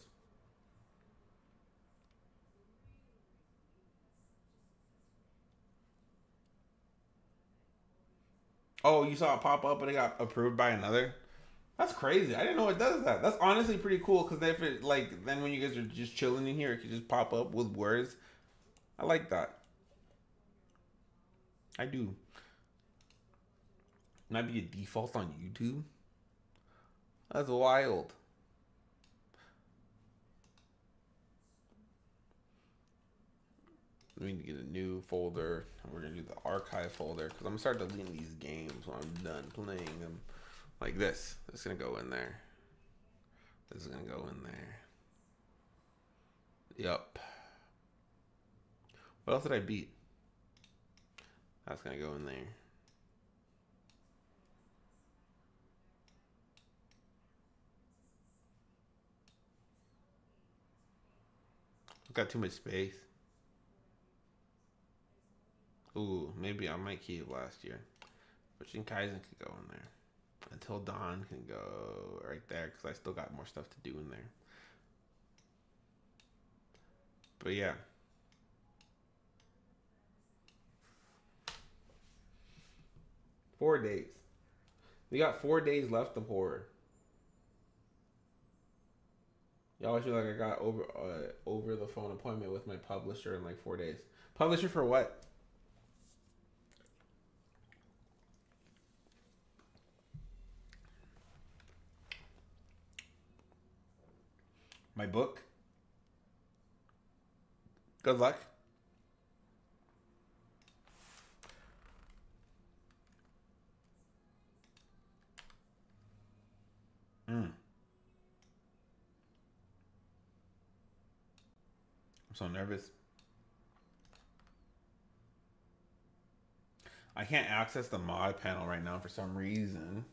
Speaker 1: Oh, you saw it pop up and it got approved by another? That's crazy. I didn't know it does that. That's honestly pretty cool because if it, like, then when you guys are just chilling in here, it could just pop up with words. I like that. I do. Might be a default on YouTube. That's wild. We need to get a new folder. We're gonna do the archive folder because I'm gonna start deleting these games when I'm done playing them. Like this. This is gonna go in there. This is gonna go in there. Yup. What else did I beat? That's gonna go in there. Got too much space. Ooh, maybe I might keep last year. But Kaizen could go in there. Until Dawn can go right there because I still got more stuff to do in there. But yeah. Four days. We got 4 days left of horror. Y'all always feel like I got over the phone appointment with my publisher in like 4 days. Publisher for what? My book? Good luck. so nervous. I can't access the mod panel right now for some reason.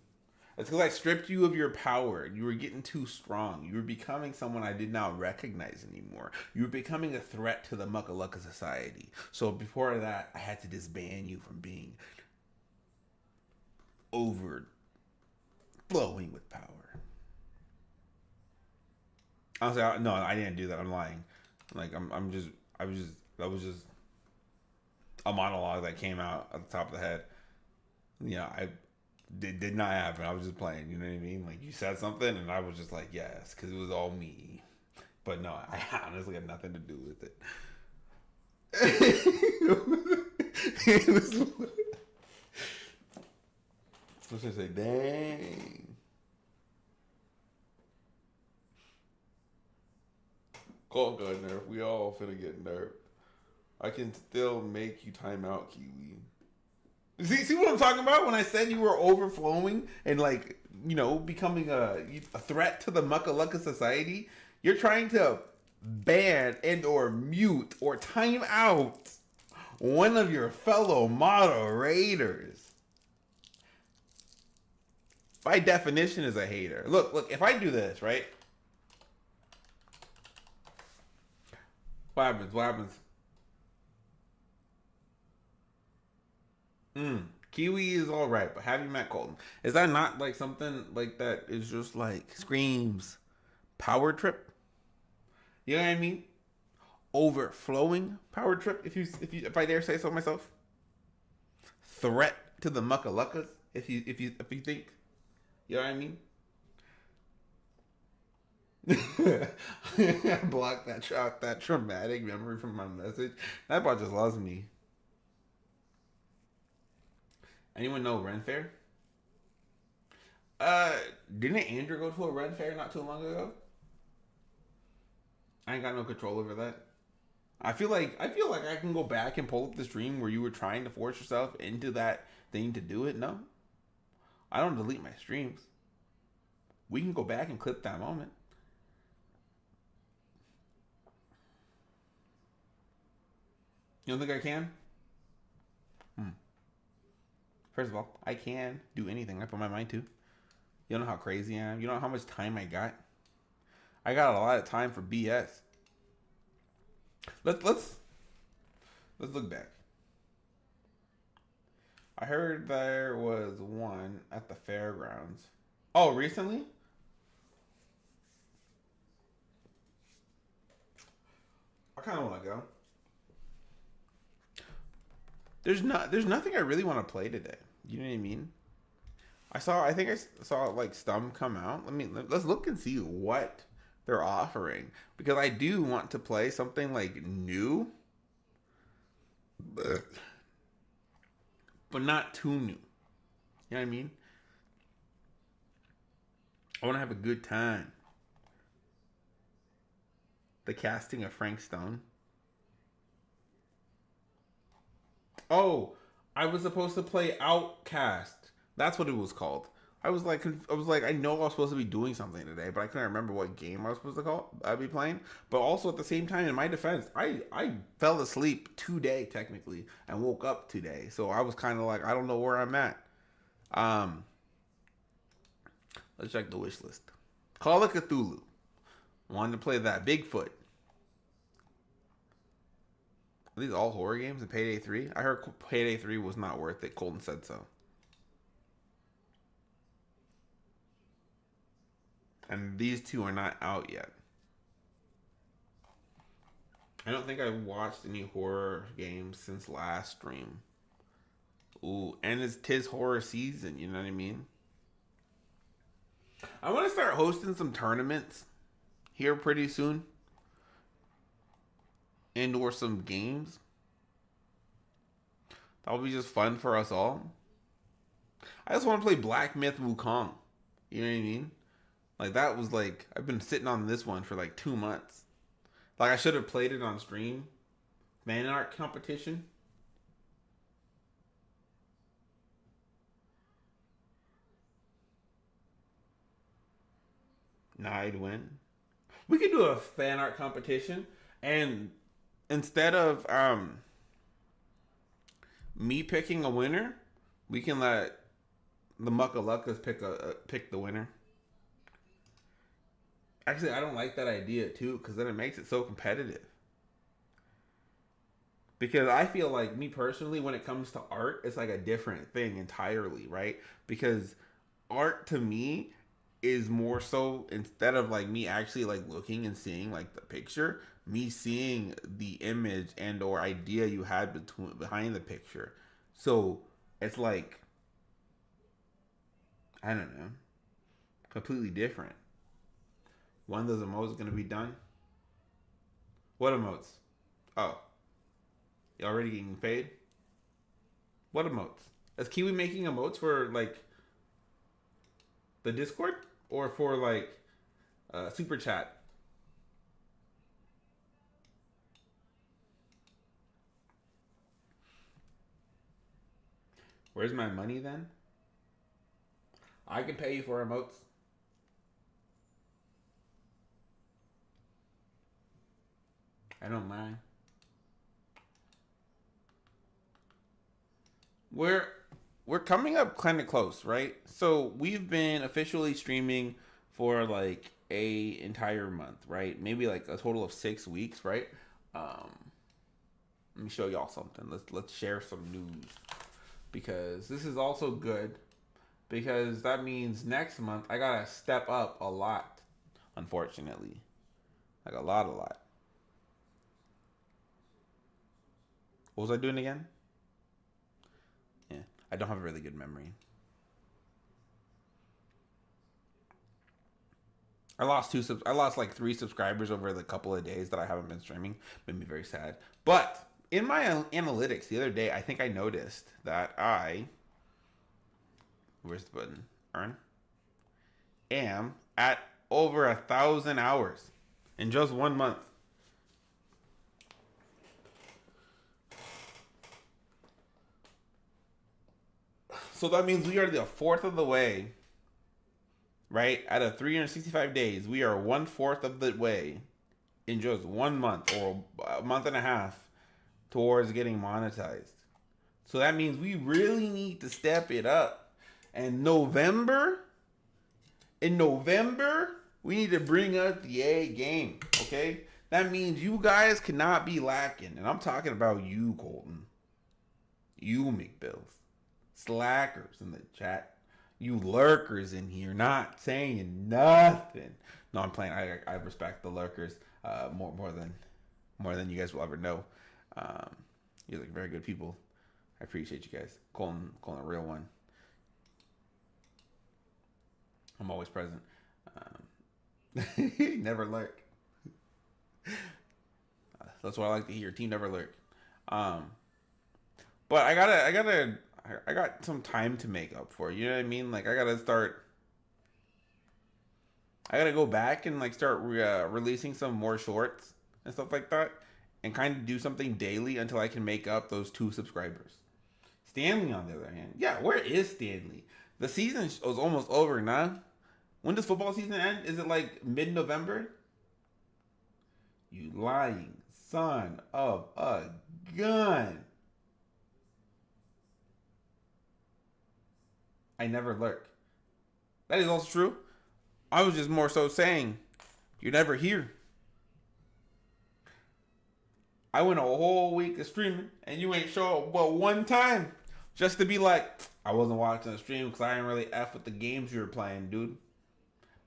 Speaker 1: It's because I stripped you of your power. You were getting too strong. You were becoming someone I did not recognize anymore. You were becoming a threat to the Muckalooka society. So before that, I had to disband you from being overflowing with power. Honestly, no, I didn't do that. I'm lying. Like that was just a monologue that came out at the top of the head. I did not happen. I was just playing. You know what I mean? Like you said something, and I was just like, yes, because it was all me. But no, I honestly had nothing to do with it. It was, I was gonna say, dang. Cole got nerfed. We all finna get nerfed. I can still make you time out, Kiwi. See what I'm talking about when I said you were overflowing and like becoming a threat to the Muckalooka society. You're trying to ban and or mute or time out one of your fellow moderators. By definition, is a hater. Look. If I do this, right? What happens? What happens? Kiwi is all right, but have you met Colton? Is that not like something like that? Is just like screams power trip? You know what I mean? Overflowing power trip. If I dare say so myself. Threat to the Muckalookas. If you think, you know what I mean? Block that traumatic memory from my message. That bot just loves me. Anyone know Ren Fair? Didn't Andrew go to a Ren Fair not too long ago? I ain't got no control over that. I feel like I can go back and pull up the stream where you were trying to force yourself into that thing to do it. No, I don't delete my streams. We can go back and clip that moment. You don't think I can? First of all, I can do anything I put my mind to. You don't know how crazy I am. You don't know how much time I got. I got a lot of time for BS. Let's look back. I heard there was one at the fairgrounds. Oh, recently? I kind of want to go. There's nothing I really want to play today. You know what I mean? I think I saw like Stum come out. Let's look and see what they're offering, because I do want to play something like new, but not too new. You know what I mean? I want to have a good time. The casting of Frank Stone. Oh, I was supposed to play Outcast. That's what it was called. I was like, I know I was supposed to be doing something today, but I couldn't remember what game I was supposed to be playing. But also at the same time, in my defense, I fell asleep today technically and woke up today, so I was kind of like, I don't know where I'm at. Let's check the wish list. Call of Cthulhu. Wanted to play that. Bigfoot. Are these all horror games in Payday 3? I heard Payday 3 was not worth it. Colton said so. And these two are not out yet. I don't think I've watched any horror games since last stream. Ooh, and it's 'tis horror season, you know what I mean? I want to start hosting some tournaments here pretty soon. And or some games. That'll be just fun for us all. I just want to play Black Myth Wukong. You know what I mean? Like that was like, I've been sitting on this one for like 2 months. Like I should have played it on stream. Man art competition. Nah, I'd win. We could do a fan art competition and instead of me picking a winner, we can let the Muckaluckas pick the winner. Actually, I don't like that idea too, because then it makes it so competitive. Because I feel like me personally, when it comes to art, it's like a different thing entirely, right? Because art to me is more so, instead of like me actually like looking and seeing like the picture, me seeing the image and or idea you had behind the picture. So it's like, I don't know, completely different. One of those emotes is gonna be done. What emotes? Oh, you already getting paid? What emotes? Is Kiwi making emotes for like the Discord or for like super chat? Where's my money then? I can pay you for emotes. I don't mind. We're we're coming up kind of close, right? So we've been officially streaming for like a entire month, right? Maybe like a total of 6 weeks, right? Um, Let me show y'all something. Let's share some news because this is also good because that means next month I gotta step up a lot. Unfortunately, like a lot, a lot. What was I doing again? Yeah, I don't have a really good memory. I lost like 3 subscribers over the couple of days that I haven't been streaming. Made me very sad. But in my analytics the other day, I think I noticed that where's the button? Earn am at over 1,000 hours in just 1 month. So that means we are the fourth of the way, right? Out of 365 days, we are 1/4 of the way in just 1 month or a month and a half towards getting monetized. So that means we really need to step it up. And in November, we need to bring up the A game. Okay? That means you guys cannot be lacking. And I'm talking about you, Colton. You, McBills. Slackers in the chat. You lurkers in here not saying nothing. No, I'm playing. I respect the lurkers more than you guys will ever know. Um, you're like very good people. I appreciate you guys. Calling a real one. I'm always present. Never lurk. That's what I like to hear. Team never lurk. Um, but I got some time to make up for. You know what I mean? Like I gotta go back and like start releasing some more shorts and stuff like that, and kind of do something daily until I can make up those 2 subscribers. Stanley, on the other hand, yeah, where is Stanley? The season was almost over, nah. When does football season end? Is it like mid-November? You lying son of a gun! I never lurk. That is also true. I was just more so saying you're never here. I went a whole week of streaming and you ain't show up but one time just to be like, I wasn't watching the stream because I didn't really F with the games you were playing, dude.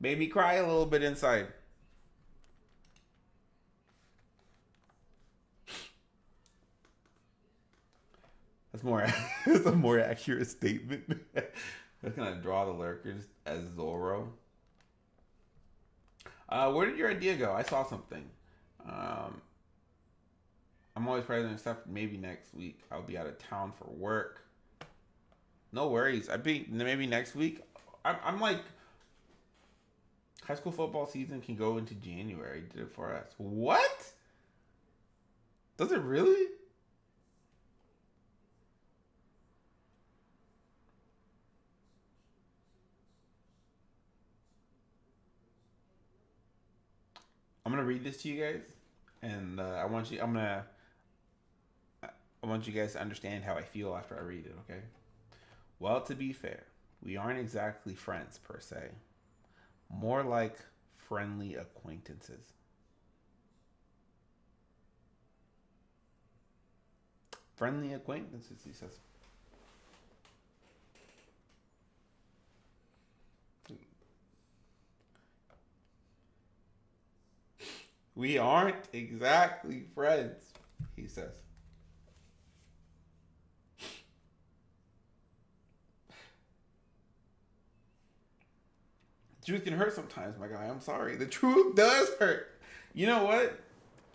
Speaker 1: Made me cry a little bit inside. That's more. That's a more accurate statement. That's gonna draw the lurkers as Zorro. Where did your idea go? I saw something. Um, I'm always present except maybe next week. I'll be out of town for work. No worries. I be maybe next week. I'm like high school football season can go into January. Did it for us. What? Does it really? I'm gonna read this to you guys, and I want you. I'm gonna I want you guys to understand how I feel after I read it, okay? Well, to be fair, we aren't exactly friends per se. More like friendly acquaintances. Friendly acquaintances, he says. We aren't exactly friends, he says. The truth can hurt sometimes, my guy. I'm sorry. The truth does hurt. You know what?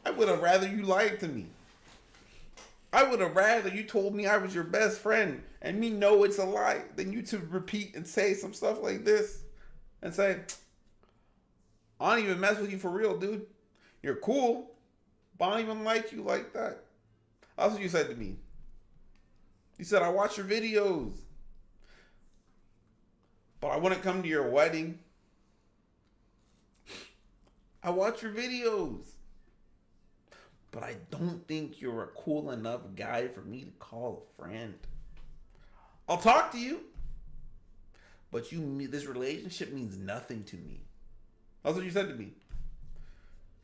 Speaker 1: I would have rather you lied to me. I would have rather you told me I was your best friend and me know it's a lie than you to repeat and say some stuff like this and say, I don't even mess with you for real, dude. You're cool, but I don't even like you like that. That's what you said to me. You said, I watch your videos, but I wouldn't come to your wedding. I watch your videos, but I don't think you're a cool enough guy for me to call a friend. I'll talk to you, but this relationship means nothing to me. That's what you said to me.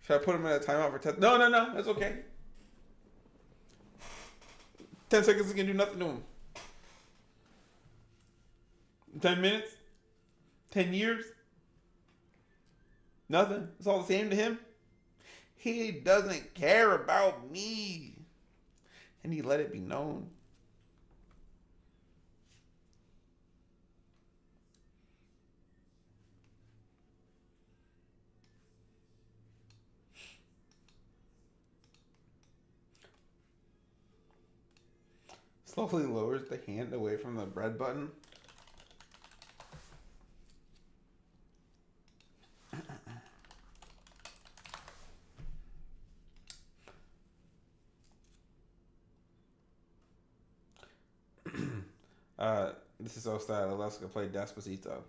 Speaker 1: Should I put him in a timeout for 10? No. That's okay. 10 seconds is going to do nothing to him. 10 minutes? 10 years? Nothing. It's all the same to him. He doesn't care about me. And he let it be known. Slowly lowers the hand away from the red button. This is so sad. Alexa play Despacito.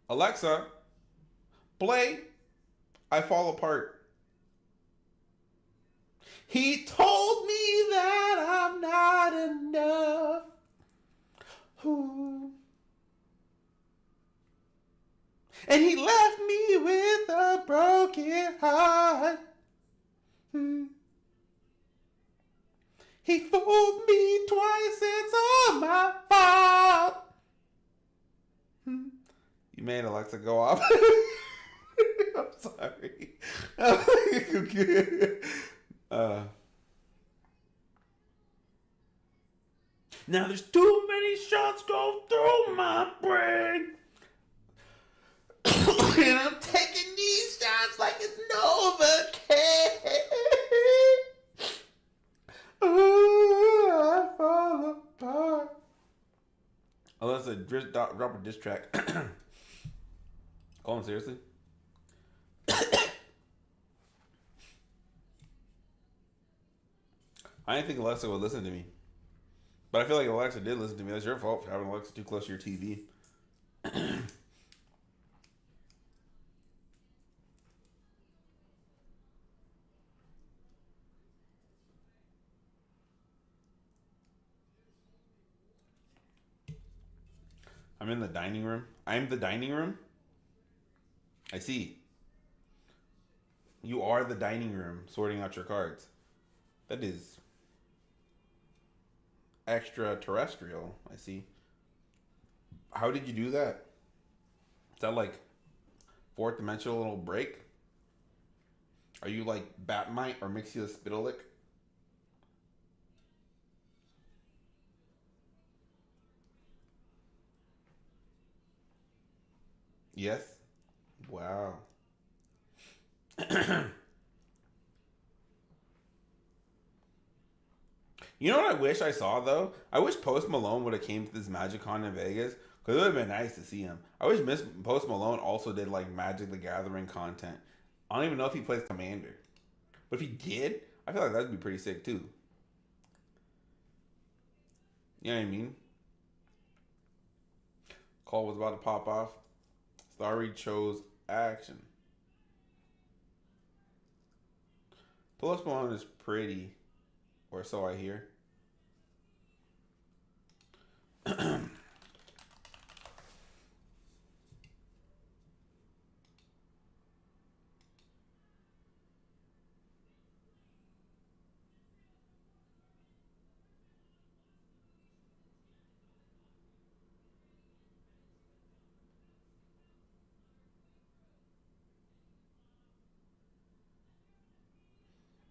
Speaker 1: Alexa, play I Fall Apart. He told me that I'm not enough. Ooh. And he left me with a broken heart. He fooled me twice, it's all my fault. You made Alexa go off. I'm sorry. Now there's too many shots go through my brain. And I'm taking these shots like it's Novocaine. I fall apart. Alexa, drop a diss track. Call him seriously? I didn't think Alexa would listen to me. But I feel like Alexa did listen to me. That's your fault for having Alexa too close to your TV. I'm in the dining room. I'm the dining room? I see. You are the dining room sorting out your cards. That is extraterrestrial. I see. How did you do that? Is that like fourth dimensional break? Are you like Batmite or Mixia Spitalik? Yes. Wow. You know what I wish I saw though? I wish Post Malone would have came to this Magic Con in Vegas because it would have been nice to see him. I wish Post Malone also did like Magic the Gathering content. I don't even know if he plays Commander, but if he did, I feel like that'd be pretty sick too. You know what I mean? Call was about to pop off. Starry chose action. Post Malone is pretty, or so I hear.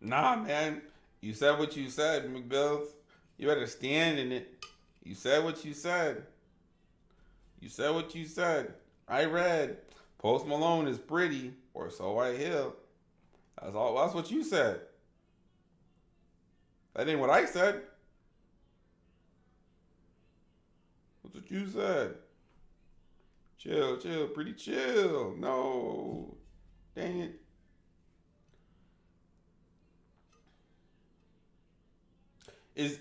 Speaker 1: Nah, man. You said what you said, McBills. You better stand in it. You said what you said. You said what you said. I read. Post Malone is pretty, or so I hear. That's all. That's what you said. That ain't what I said. That's what you said. Chill, chill, pretty chill. No, dang it.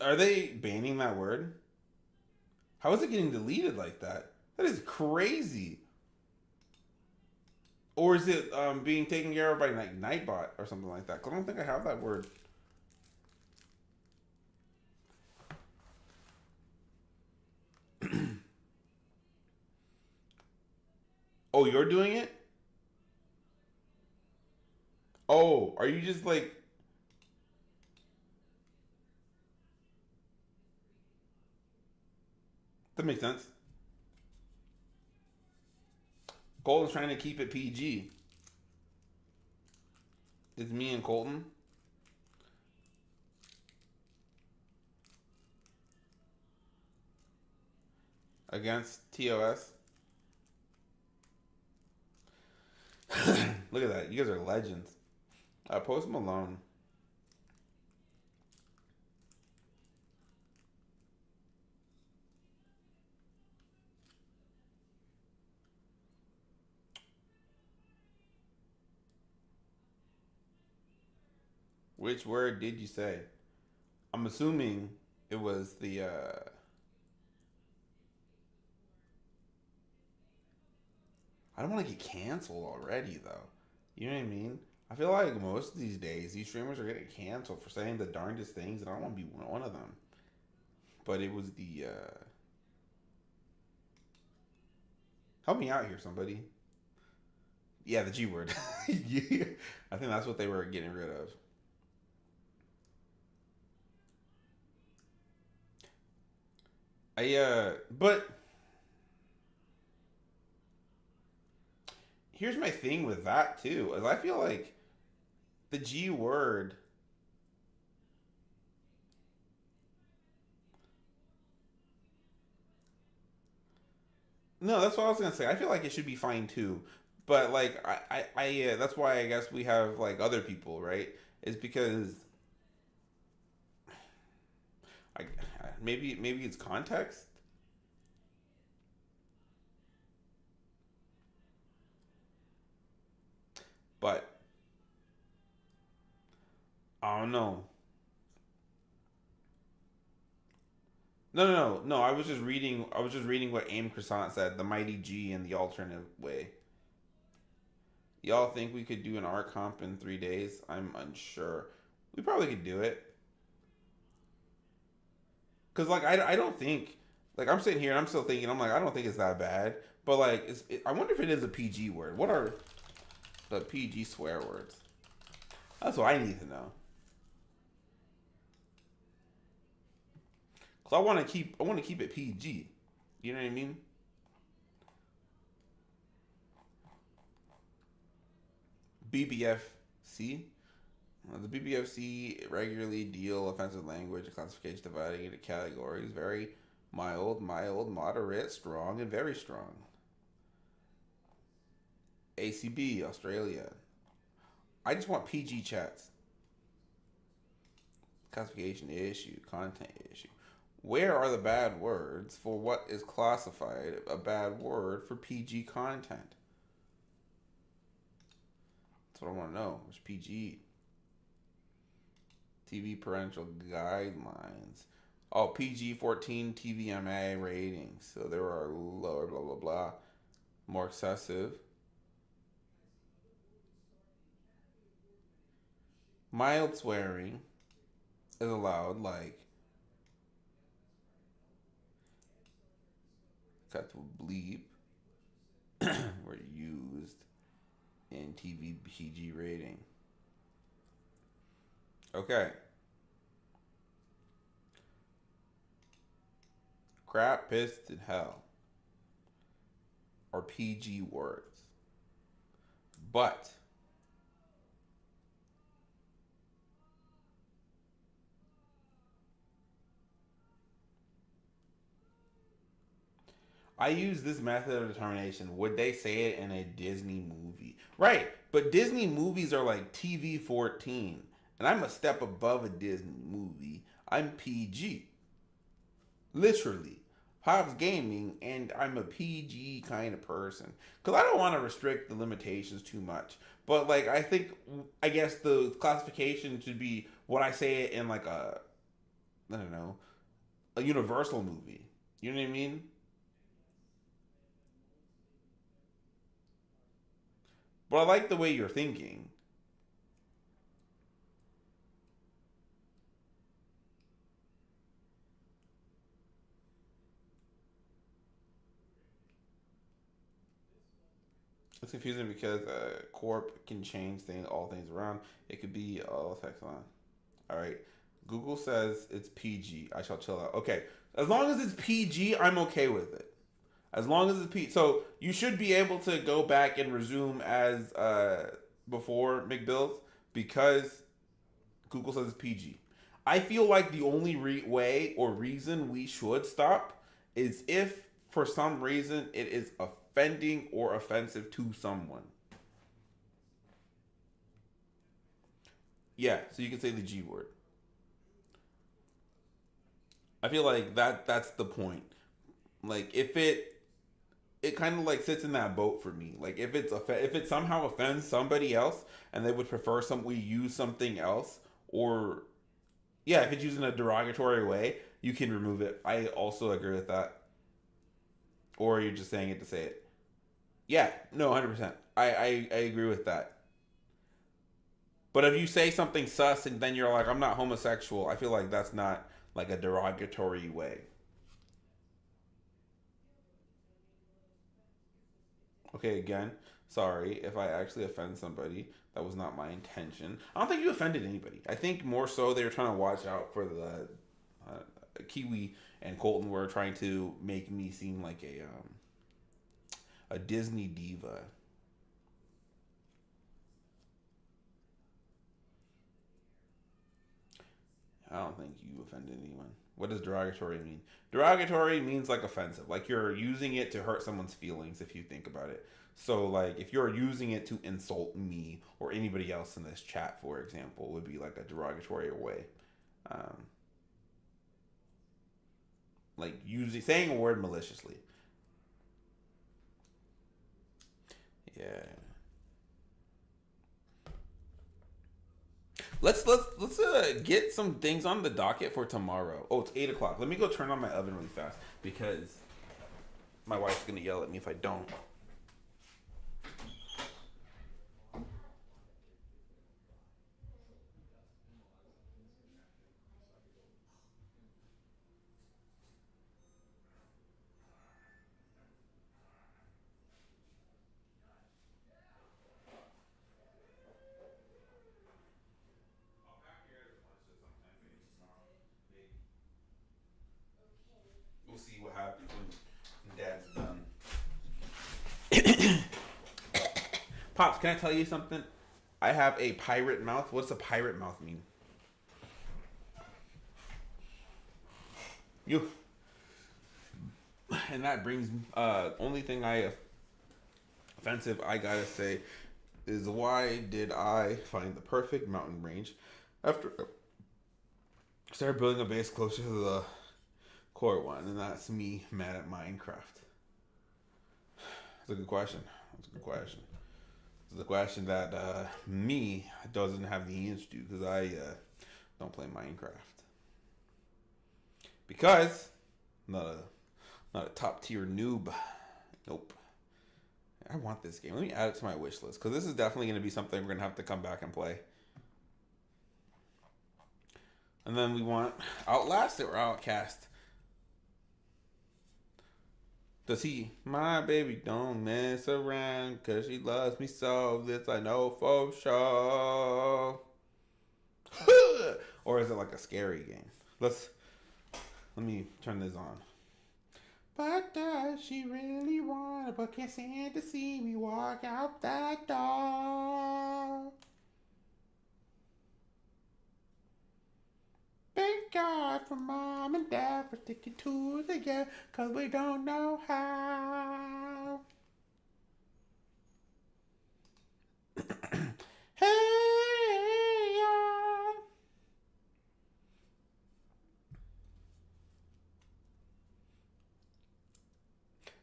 Speaker 1: Are they banning that word? How is it getting deleted like that? That is crazy. Or is it being taken care of by like Nightbot or something like that? 'Cause I don't think I have that word. Oh, you're doing it? Oh, are you just like that makes sense. Colton's trying to keep it PG. It's me and Colton against TOS. Look at that. You guys are legends. Post Malone. Which word did you say? I'm assuming it was the I don't want to get canceled already though. You know what I mean? I feel like most of these days these streamers are getting canceled for saying the darndest things, and I don't want to be one of them. But it was the help me out here, somebody. Yeah, the G word. Yeah. I think that's what they were getting rid of. But here's my thing with that too, is I feel like the G word. No, that's what I was gonna say. I feel like it should be fine too, but like that's why I guess we have like other people, right? Is because I maybe it's context, but I don't know. No. I was just reading. I was just reading what Aim Croissant said. The mighty G in the alternate way. Y'all think we could do an art comp in 3 days? I'm unsure. We probably could do it. Cause like I don't think like I'm sitting here and I'm still thinking I'm like I don't think it's that bad. But like I wonder if it is a PG word. What are the PG swear words? That's what I need to know. Cause I want to keep it PG. You know what I mean? BBFC. The BBFC regularly deal offensive language classification dividing into categories: very mild, moderate, strong, and very strong. ACB, Australia. I just want PG chats. Classification issue, content issue. Where are the bad words for what is classified a bad word for PG content? That's what I want to know. It's PG. TV parental guidelines. Oh, PG 14 TVMA ratings. So there are lower, blah, blah, blah. More excessive. Mild swearing is allowed, like cut to bleep, were used in TV PG rating. Okay. Crap, pissed, and hell are PG words. But I use this method of determination. Would they say it in a Disney movie? Right, but Disney movies are like TV 14, and I'm a step above a Disney movie. I'm PG, literally. Pop's gaming, and I'm a PG kind of person because I don't want to restrict the limitations too much. But like, I guess the classification should be what I say it in like a, I don't know, a Universal movie. You know what I mean? But I like the way you're thinking. It's confusing because corp can change all things around. It could be all text on. All right. Google says it's PG. I shall chill out. Okay. As long as it's PG, I'm okay with it. As long as it's PG. So you should be able to go back and resume as before McBill's because Google says it's PG. I feel like the only way or reason we should stop is if for some reason it is offending or offensive to someone. Yeah, so you can say the G word. I feel like that's the point. Like if it kind of like sits in that boat for me. Like if it somehow offends somebody else and they would prefer some we use something else or yeah, if it's used in a derogatory way, you can remove it. I also agree with that. Or you're just saying it to say it. Yeah, no, 100%. I agree with that. But if you say something sus and then you're like, I'm not homosexual, I feel like that's not like a derogatory way. Okay, again, sorry if I actually offend somebody. That was not my intention. I don't think you offended anybody. I think more so they were trying to watch out for the Kiwi and Colton were trying to make me seem like a Disney diva. I don't think you offended anyone. What does derogatory mean? Derogatory means like offensive. Like you're using it to hurt someone's feelings if you think about it. So like if you're using it to insult me or anybody else in this chat, for example, would be like a derogatory way. Um, like using saying a word maliciously. Yeah. Let's get some things on the docket for tomorrow. Oh, it's 8 o'clock. Let me go turn on my oven really fast because my wife's gonna yell at me if I don't. We'll see what happens when Dad's done. Pops, can I tell you something? I have a pirate mouth. What's a pirate mouth mean? You. And that brings only thing I offensive I gotta say is why did I find the perfect mountain range after I started building a base closer to the core one, and that's me mad at Minecraft. That's a good question. That's a good question. It's the question that me doesn't have the answer to because I don't play Minecraft because I'm not a top tier noob. Nope. I want this game. Let me add it to my wish list because this is definitely going to be something we're going to have to come back and play. And then we want Outlast or Outcast. Does he? My baby don't mess around because she loves me so. This I know for sure. Or is it like a scary game? Let me turn this on. But does she really want it? But can't stand to see me walk out that door. Thank God for mom and dad for sticking to it again, cause we don't know how. Hey,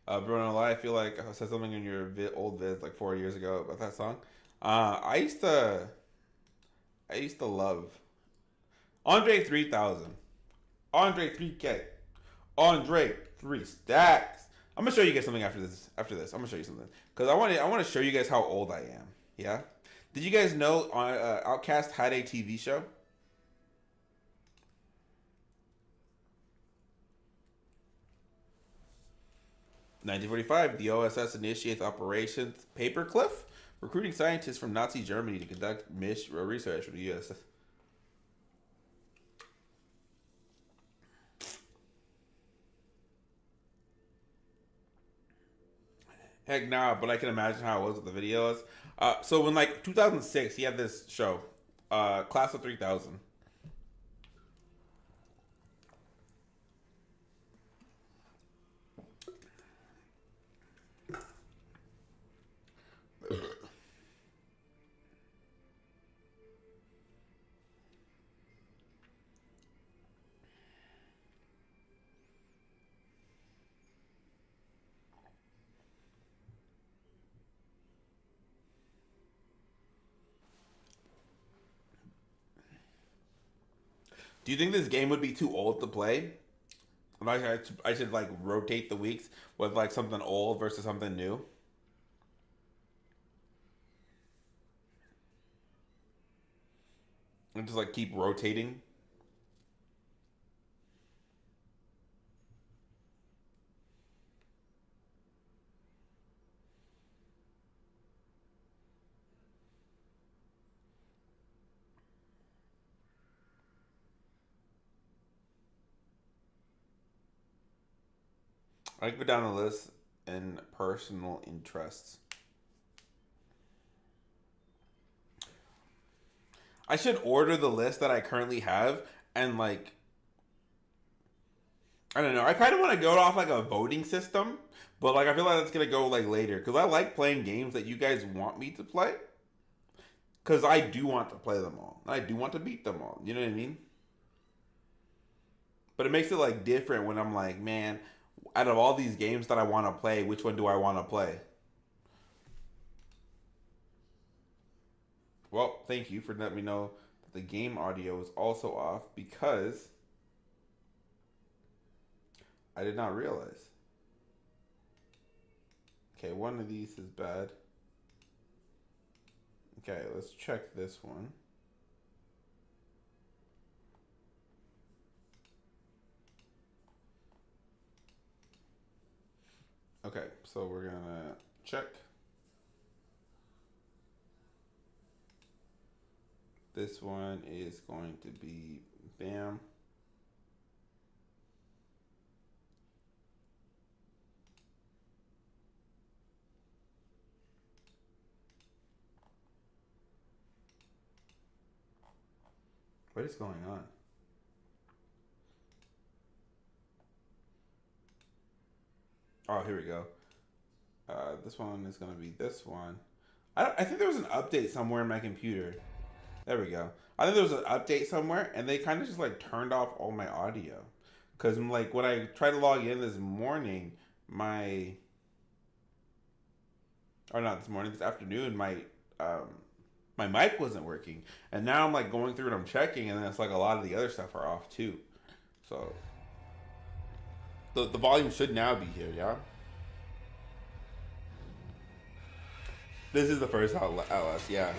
Speaker 1: yeah. Bruno, I feel like I said something in your old vids like 4 years ago about that song. I used to love Andre 3000, Andre 3K, Andre 3 Stacks. I'm gonna show you guys something after this. I'm gonna show you something because I want to show you guys how old I am. Yeah. Did you guys know Outkast had a TV show? 1945, the OSS initiates Operation Paperclip, recruiting scientists from Nazi Germany to conduct research for the U.S. Heck nah, but I can imagine how it was with the videos. So in like 2006, he had this show, Class of 3000. Do you think this game would be too old to play? Like I should like rotate the weeks with like something old versus something new. And just like keep rotating. I go down the list in personal interests. I should order the list that I currently have and like I don't know. I kind of want to go off like a voting system, but like I feel like that's gonna go like later because I like playing games that you guys want me to play because I do want to play them all. I do want to beat them all. You know what I mean? But it makes it like different when I'm like, man, out of all these games that I want to play, which one do I want to play? Well, thank you for letting me know that the game audio is also off because I did not realize. Okay, one of these is bad. Okay, let's check this one. Okay, so we're gonna check. This one is going to be bam. What is going on? Oh, here we go. This one is going to be this one. I think there was an update somewhere in my computer. There we go. I think there was an update somewhere, and they kind of just like turned off all my audio. Because like when I tried to log in this morning, my or not this morning, this afternoon, um, my mic wasn't working, and now I'm like going through and I'm checking, and then it's like a lot of the other stuff are off too. So the volume should now be here, yeah. This is the first LS, yeah.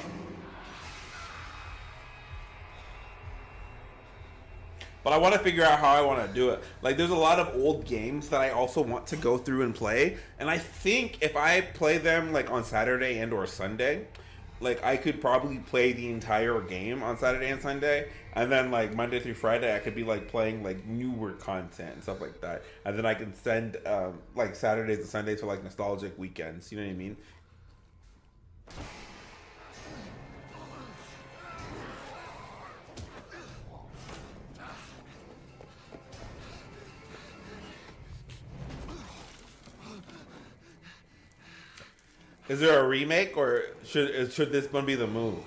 Speaker 1: But I want to figure out how I want to do it. Like, there's a lot of old games that I also want to go through and play, and I think if I play them like on Saturday and or Sunday, like I could probably play the entire game on Saturday and Sunday, and then like Monday through Friday I could be like playing like newer content and stuff like that, and then I can send like Saturdays and Sundays for like nostalgic weekends. You know what I mean? Is there a remake, or should this one be the move?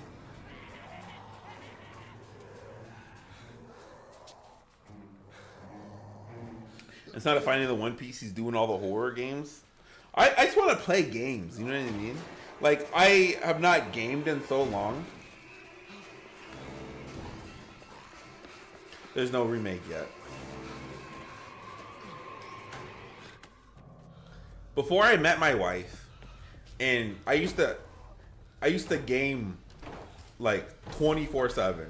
Speaker 1: Instead of finding the One Piece, he's doing all the horror games. I just want to play games. You know what I mean? Like I have not gamed in so long. There's no remake yet. Before I met my wife, and I used to game like 24/7.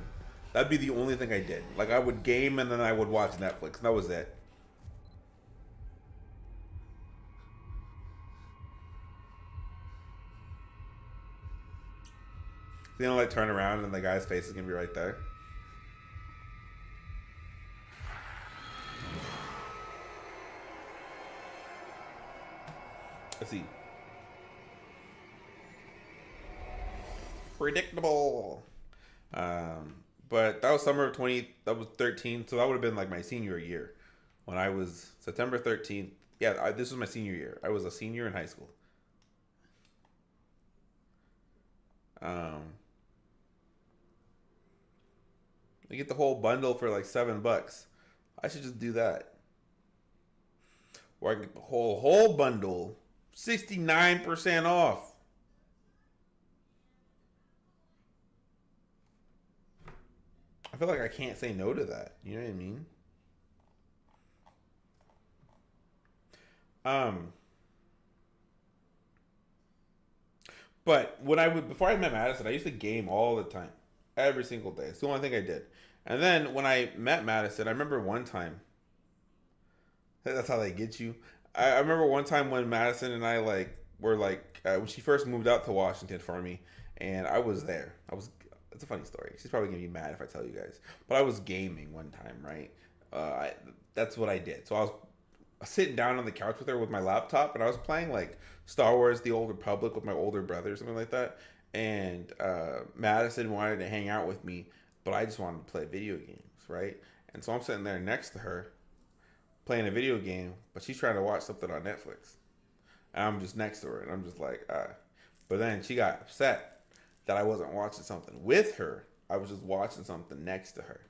Speaker 1: That'd be the only thing I did. Like I would game and then I would watch Netflix. That was it. You know, like turn around and the guy's face is gonna be right there. Let's see. Predictable. But that was summer of 20. That was 13. So that would have been like my senior year, when I was September 13th. Yeah, this was my senior year. I was a senior in high school. Um, I get the whole bundle for like $7. I should just do that. Or I get the whole bundle, 69% off. I feel like I can't say no to that. You know what I mean? Um, but when I would before I met Madison, I used to game all the time, every single day. It's the only thing I did. And then when I met Madison, I remember one time. That's how they get you. I remember one time when Madison and I like were like when she first moved out to Washington for me, and I was there. I was. It's a funny story. She's probably gonna be mad if I tell you guys, but I was gaming one time, right? That's what I did. So I was sitting down on the couch with her with my laptop, and I was playing like Star Wars: The Old Republic with my older brother, or something like that. And Madison wanted to hang out with me, but I just wanted to play video games, right? And so I'm sitting there next to her playing a video game, but she's trying to watch something on Netflix. And I'm just next to her, and I'm just like, ah. But then she got upset that I wasn't watching something with her. I was just watching something next to her.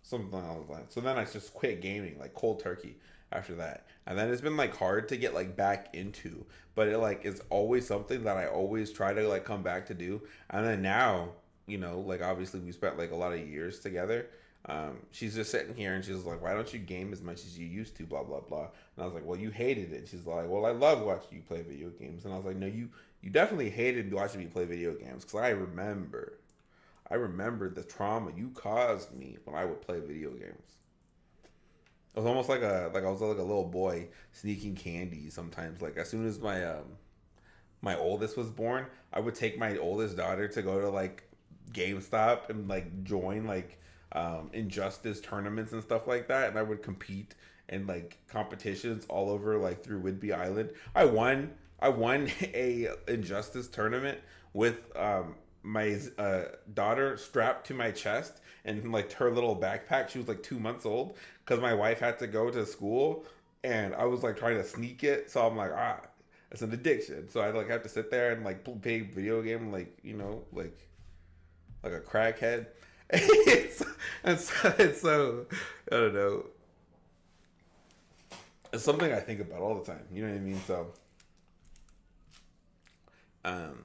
Speaker 1: Something along those lines. So then I just quit gaming, like cold turkey after that. And then it's been like hard to get like back into, but it like is always something that I always try to like come back to do. And then now, like obviously we spent like a lot of years together. She's just sitting here and she's like, "Why don't you game as much as you used to?" Blah blah blah. And I was like, "Well, you hated it." She's like, "Well, I love watching you play video games." And I was like, "No, you definitely hated watching me play video games because I remember the trauma you caused me when I would play video games. It was almost like I was like a little boy sneaking candy sometimes. Like as soon as my oldest was born, I would take my oldest daughter to go to like GameStop and like join like injustice tournaments and stuff like that, and I would compete in like competitions all over like through Whidbey Island. I won a injustice tournament with my daughter strapped to my chest and like her little backpack. She was like 2 months old because my wife had to go to school, and I was like trying to sneak it. So I'm like, it's an addiction. So I like have to sit there and like play video game like like a crackhead. it's, it's so I don't know. It's something I think about all the time. You know what I mean? So um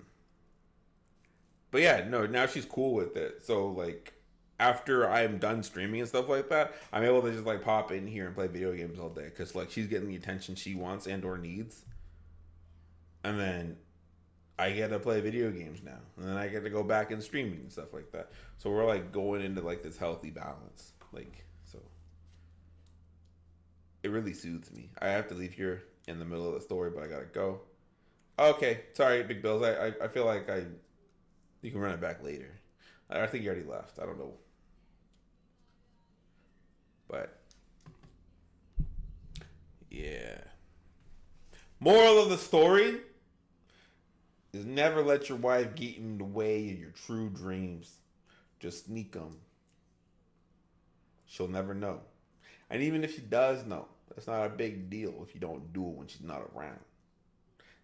Speaker 1: but yeah, no, now she's cool with it. So like after I'm done streaming and stuff like that, I'm able to just like pop in here and play video games all day because like she's getting the attention she wants and or needs, and then I get to play video games now, and then I get to go back and streaming and stuff like that. So we're like going into like this healthy balance, like so. It really soothes me. I have to leave here in the middle of the story, but I gotta go. Okay, sorry, Big Bills. I feel like you can run it back later. I think you already left. I don't know, but yeah. Moral of the story is never let your wife get in the way of your true dreams. Just sneak them. She'll never know. And even if she does know, that's not a big deal if you don't do it when she's not around.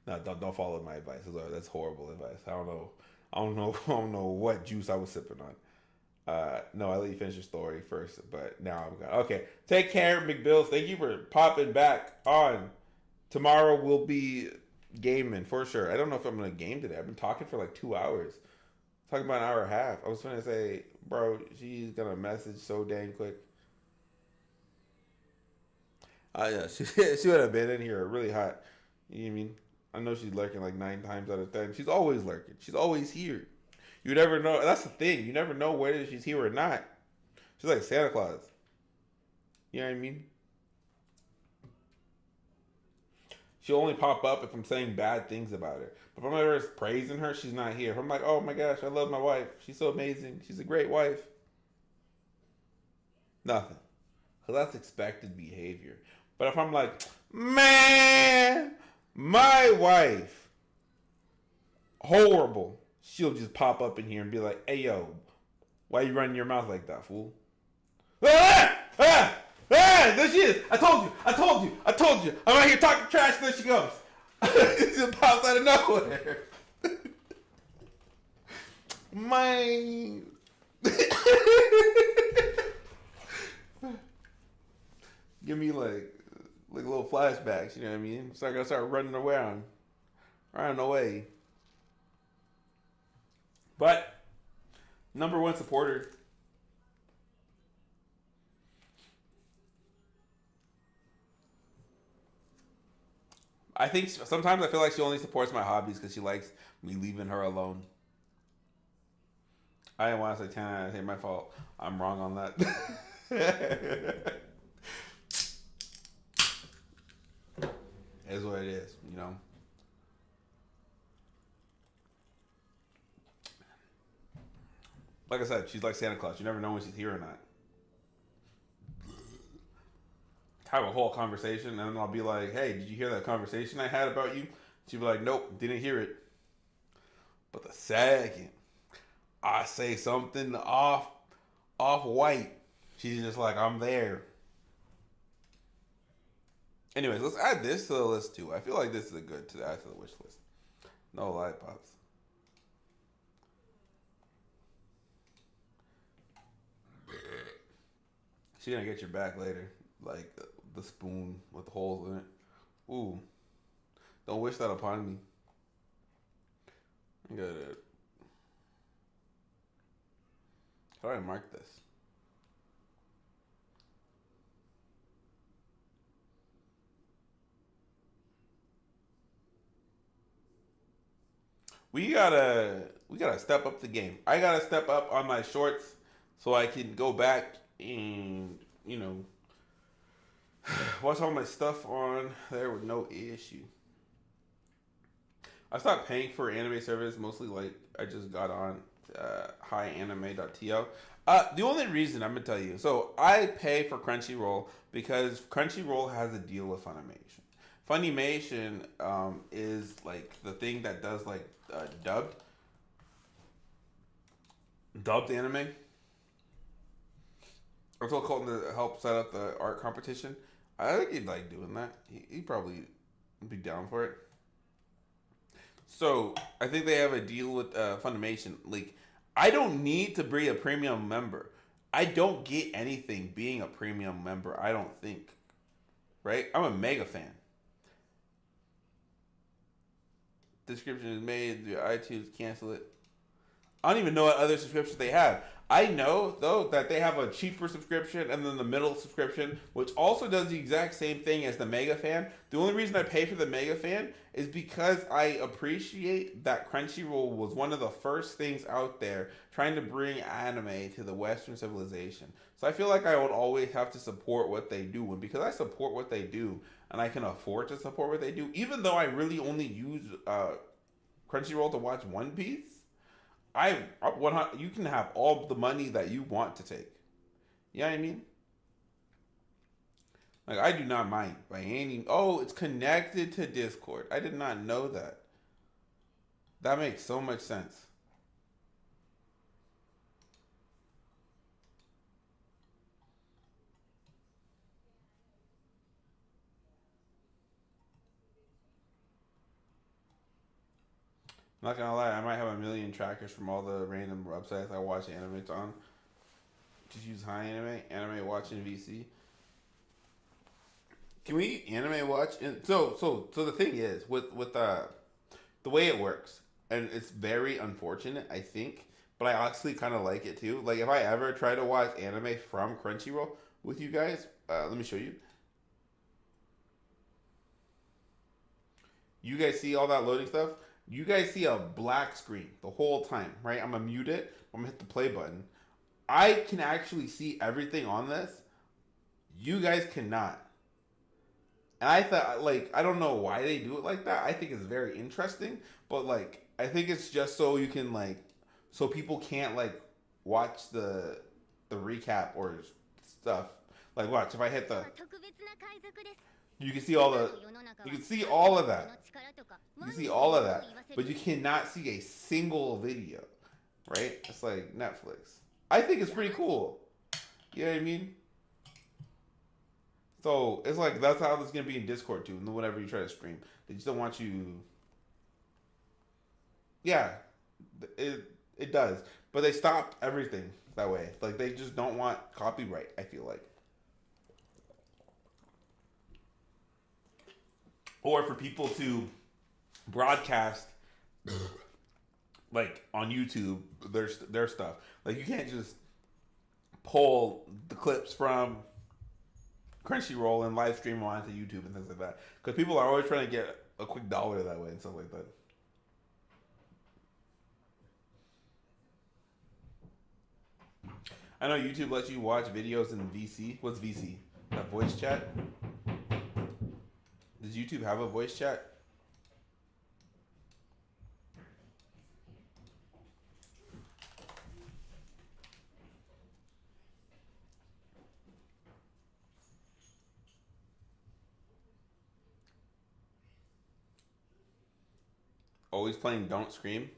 Speaker 1: No, don't follow my advice. That's horrible advice. I don't know. I don't know. I don't know what juice I was sipping on. No, I let you finish your story first, but now I'm gone. Okay, take care, McBills. Thank you for popping back on. Tomorrow we'll be gaming for sure. I don't know if I'm gonna game today. I've been talking for like 2 hours, talking about an hour and a half. I was gonna say, bro, she's gonna message so dang quick. Yeah, she would have been in here really hot. You know what I mean? I know she's lurking like 9 times out of 10. She's always lurking. She's always here. You never know. That's the thing. You never know whether she's here or not. She's like Santa Claus. You know what I mean? She'll only pop up if I'm saying bad things about her. But if I'm ever praising her, she's not here. If I'm like, oh my gosh, I love my wife. She's so amazing. She's a great wife. Nothing. Because that's expected behavior. But if I'm like, man, my wife, horrible, she'll just pop up in here and be like, hey, yo, why you running your mouth like that, fool? Ah! Ah! Ah! There she is. I told you. I told you. I told you. I'm out here talking trash, and there she goes. She just pops out of nowhere. My... Give me like little flashbacks, you know what I mean? So I gotta start running around away. But number one supporter. I think sometimes I feel like she only supports my hobbies because she likes me leaving her alone. I didn't want to say 10 out of 10. My fault. I'm wrong on that. It is what it is, you know. Like I said, she's like Santa Claus. You never know when she's here or not. Have a whole conversation, and then I'll be like, "Hey, did you hear that conversation I had about you?" She'll be like, "Nope, didn't hear it." But the second I say something off white, she's just like, "I'm there." Anyways, let's add this to the list too. I feel like this is a good to add to the wish list. No lie, pops. She's gonna get your back later, like the spoon with the holes in it. Ooh, don't wish that upon me. I gotta. How do I mark this? We gotta step up the game. I gotta step up on my shorts so I can go back and watch all my stuff on there with no issue. I stopped paying for anime service mostly like I just got on hianime.to. The only reason I'm gonna tell you, so I pay for Crunchyroll because Crunchyroll has a deal with Funimation. Funimation is like the thing that does like dubbed anime. I told Colton to help set up the art competition. I think he'd like doing that. He'd probably be down for it. So I think they have a deal with Funimation. Like, I don't need to be a premium member. I don't get anything being a premium member. I don't think. Right? I'm a mega fan. Description is made through iTunes. Cancel it. I don't even know what other subscriptions they have. I know though that they have a cheaper subscription and then the middle subscription, which also does the exact same thing as the Mega Fan. The only reason I pay for the Mega Fan is because I appreciate that Crunchyroll was one of the first things out there trying to bring anime to the Western civilization. So I feel like I would always have to support what they do, and because I support what they do and I can afford to support what they do, even though I really only use Crunchyroll to watch One Piece. You can have all the money that you want to take. You know what I mean? Like, I do not mind by any. Oh, it's connected to Discord. I did not know that. That makes so much sense. Not gonna lie, I might have a million trackers from all the random websites I watch anime on. Just use High Anime watching VC. Can we anime watch? And so the thing is with the way it works, and it's very unfortunate, I think, but I actually kind of like it too. Like if I ever try to watch anime from Crunchyroll with you guys, let me show you. You guys see all that loading stuff? You guys see a black screen the whole time, right? I'm gonna mute it. I'm gonna hit the play button. I can actually see everything on this. You guys cannot. And I thought, like, I don't know why they do it like that. I think it's very interesting, but like, I think it's just so you can like, so people can't like watch the recap or stuff. Like, watch if I hit the, you can see all the, you can see all of that. You can see all of that, but you cannot see a single video, right? It's like Netflix. I think it's pretty cool. You know what I mean? So it's like that's how it's gonna be in Discord too. Whenever you try to stream, they just don't want you. Yeah, it does, but they stop everything that way. Like they just don't want copyright. I feel like, or for people to broadcast like on YouTube their stuff. Like you can't just pull the clips from Crunchyroll and live stream onto YouTube and things like that. Because people are always trying to get a quick dollar that way and stuff like that. I know YouTube lets you watch videos in VC. What's VC? That voice chat? Does YouTube have a voice chat? Always playing Don't Scream.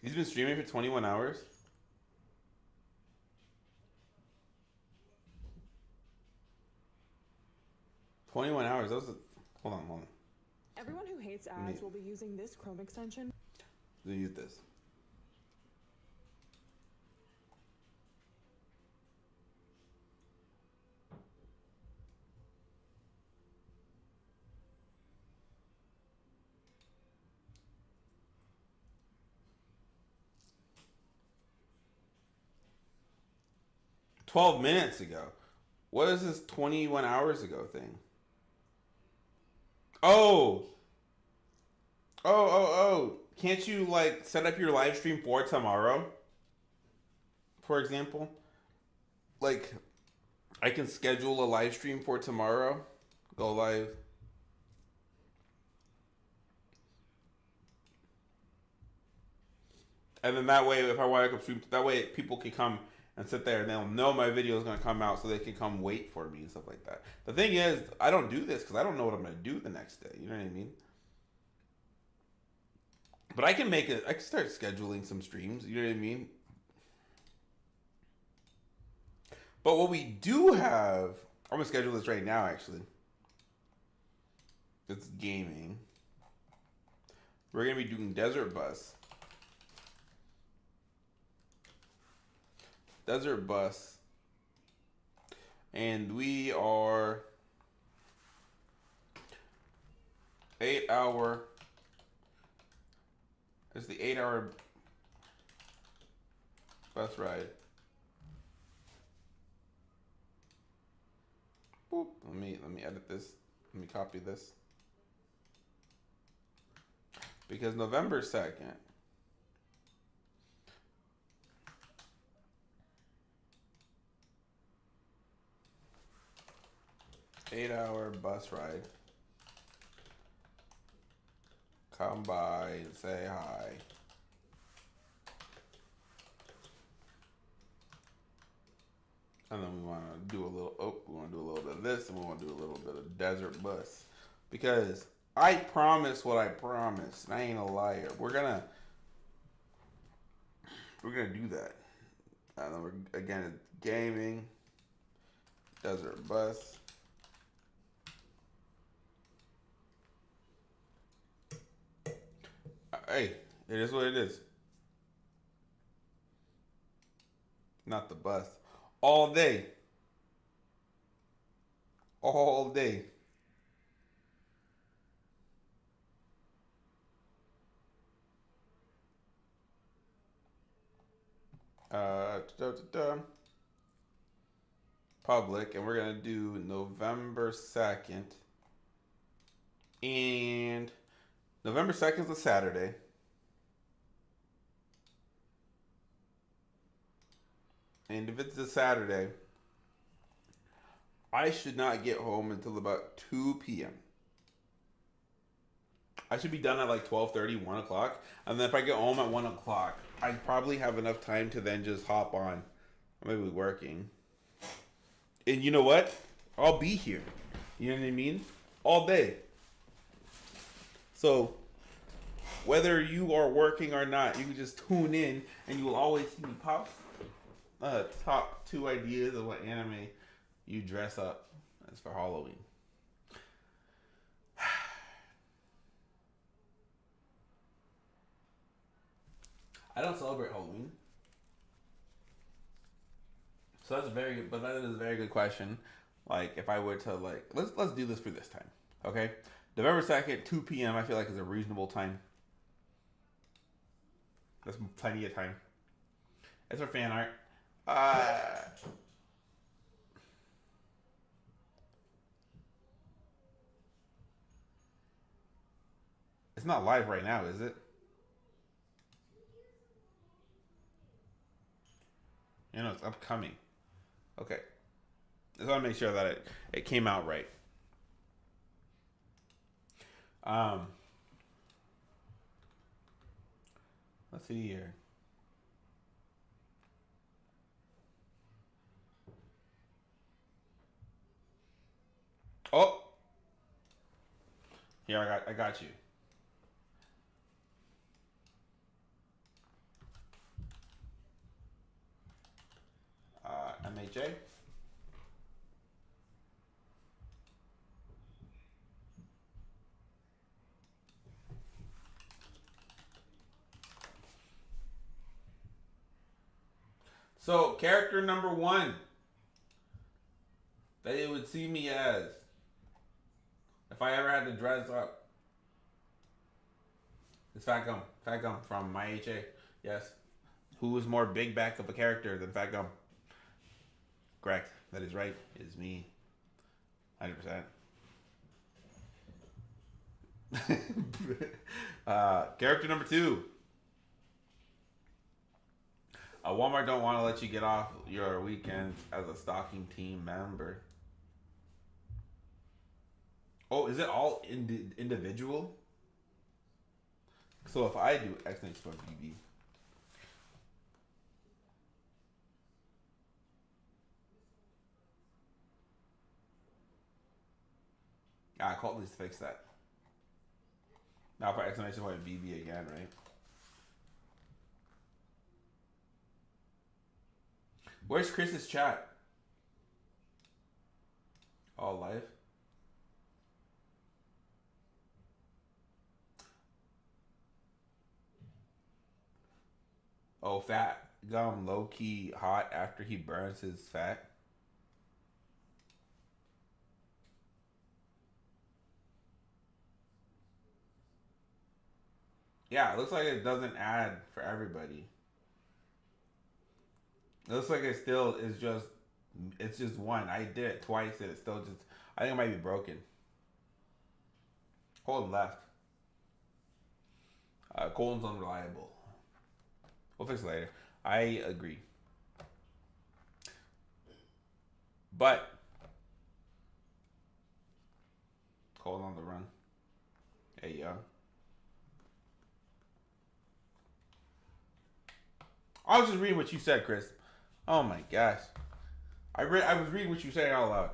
Speaker 1: He's been streaming for 21 hours. 21 hours. That was a, hold on.
Speaker 2: Everyone who hates ads will be using this Chrome extension.
Speaker 1: Let me use this. $12 minutes ago. What is this 21 hours ago thing? Oh. Oh. Can't you like set up your live stream for tomorrow? For example? Like I can schedule a live stream for tomorrow. Go live. And then that way if I want to come stream, that way people can come and sit there and they'll know my video is going to come out so they can come wait for me and stuff like that. The thing is, I don't do this because I don't know what I'm going to do the next day. You know what I mean? But I can make it. I can start scheduling some streams. You know what I mean? But what we do have, I'm gonna schedule this right now. Actually, it's gaming. We're gonna be doing Desert Bus, and we are 8 hour. It's the 8 hour bus ride. Boop. Let me edit this. Let me copy this. Because November 2nd. Eight-hour bus ride. Come by and say hi. And then we want to do a little, we want to do a little bit of this, and we want to do a little bit of Desert Bus. Because I promise what I promised, and I ain't a liar. We're gonna do that. And then again, it's gaming, Desert Bus. Hey, it is what it is. Not the bus. All day. All day. Da, da, da. Public, and we're gonna do November 2nd. And November 2nd is a Saturday. And if it's a Saturday, I should not get home until about 2 p.m. I should be done at like 12:30, 1 o'clock. And then if I get home at 1 o'clock, I probably have enough time to then just hop on. I may be working. And you know what? I'll be here. You know what I mean? All day. So, whether you are working or not, you can just tune in and you will always see me pop top 2 ideas of what anime you dress up as for Halloween. I don't celebrate Halloween. So that's very good, but that is a very good question. Like if I were to like let's do this for this time. Okay? November 2nd, 2 p.m. I feel like is a reasonable time. That's plenty of time. That's our fan art. It's not live right now, is it? You know, it's upcoming. Okay. Just want to make sure that it came out right. Um, let's see here. Oh, here I got you. MHA. So character number 1 that it would see me as if I ever had to dress up is Fat Gum. Fat Gum from My HA. Yes. Who is more big back of a character than Fat Gum? Correct. That is right. It is me. 100%. Character number 2. Walmart don't want to let you get off your weekends as a stocking team member. Oh, is it all individual? So if I do X-Next for BB. I call this to fix that. Now for exclamation point BB again, right? Where's Chris's chat? All live. Oh, Fat Gum low key hot after he burns his fat. Yeah, it looks like it doesn't add for everybody. It looks like it still is just, it's just one. I did it twice and it's still just, I think it might be broken. Hold left. Colton's unreliable. We'll fix it later. I agree. But, Colton on the run. Hey, yo. I was just reading what you said, Chris. Oh my gosh. I was reading what you said out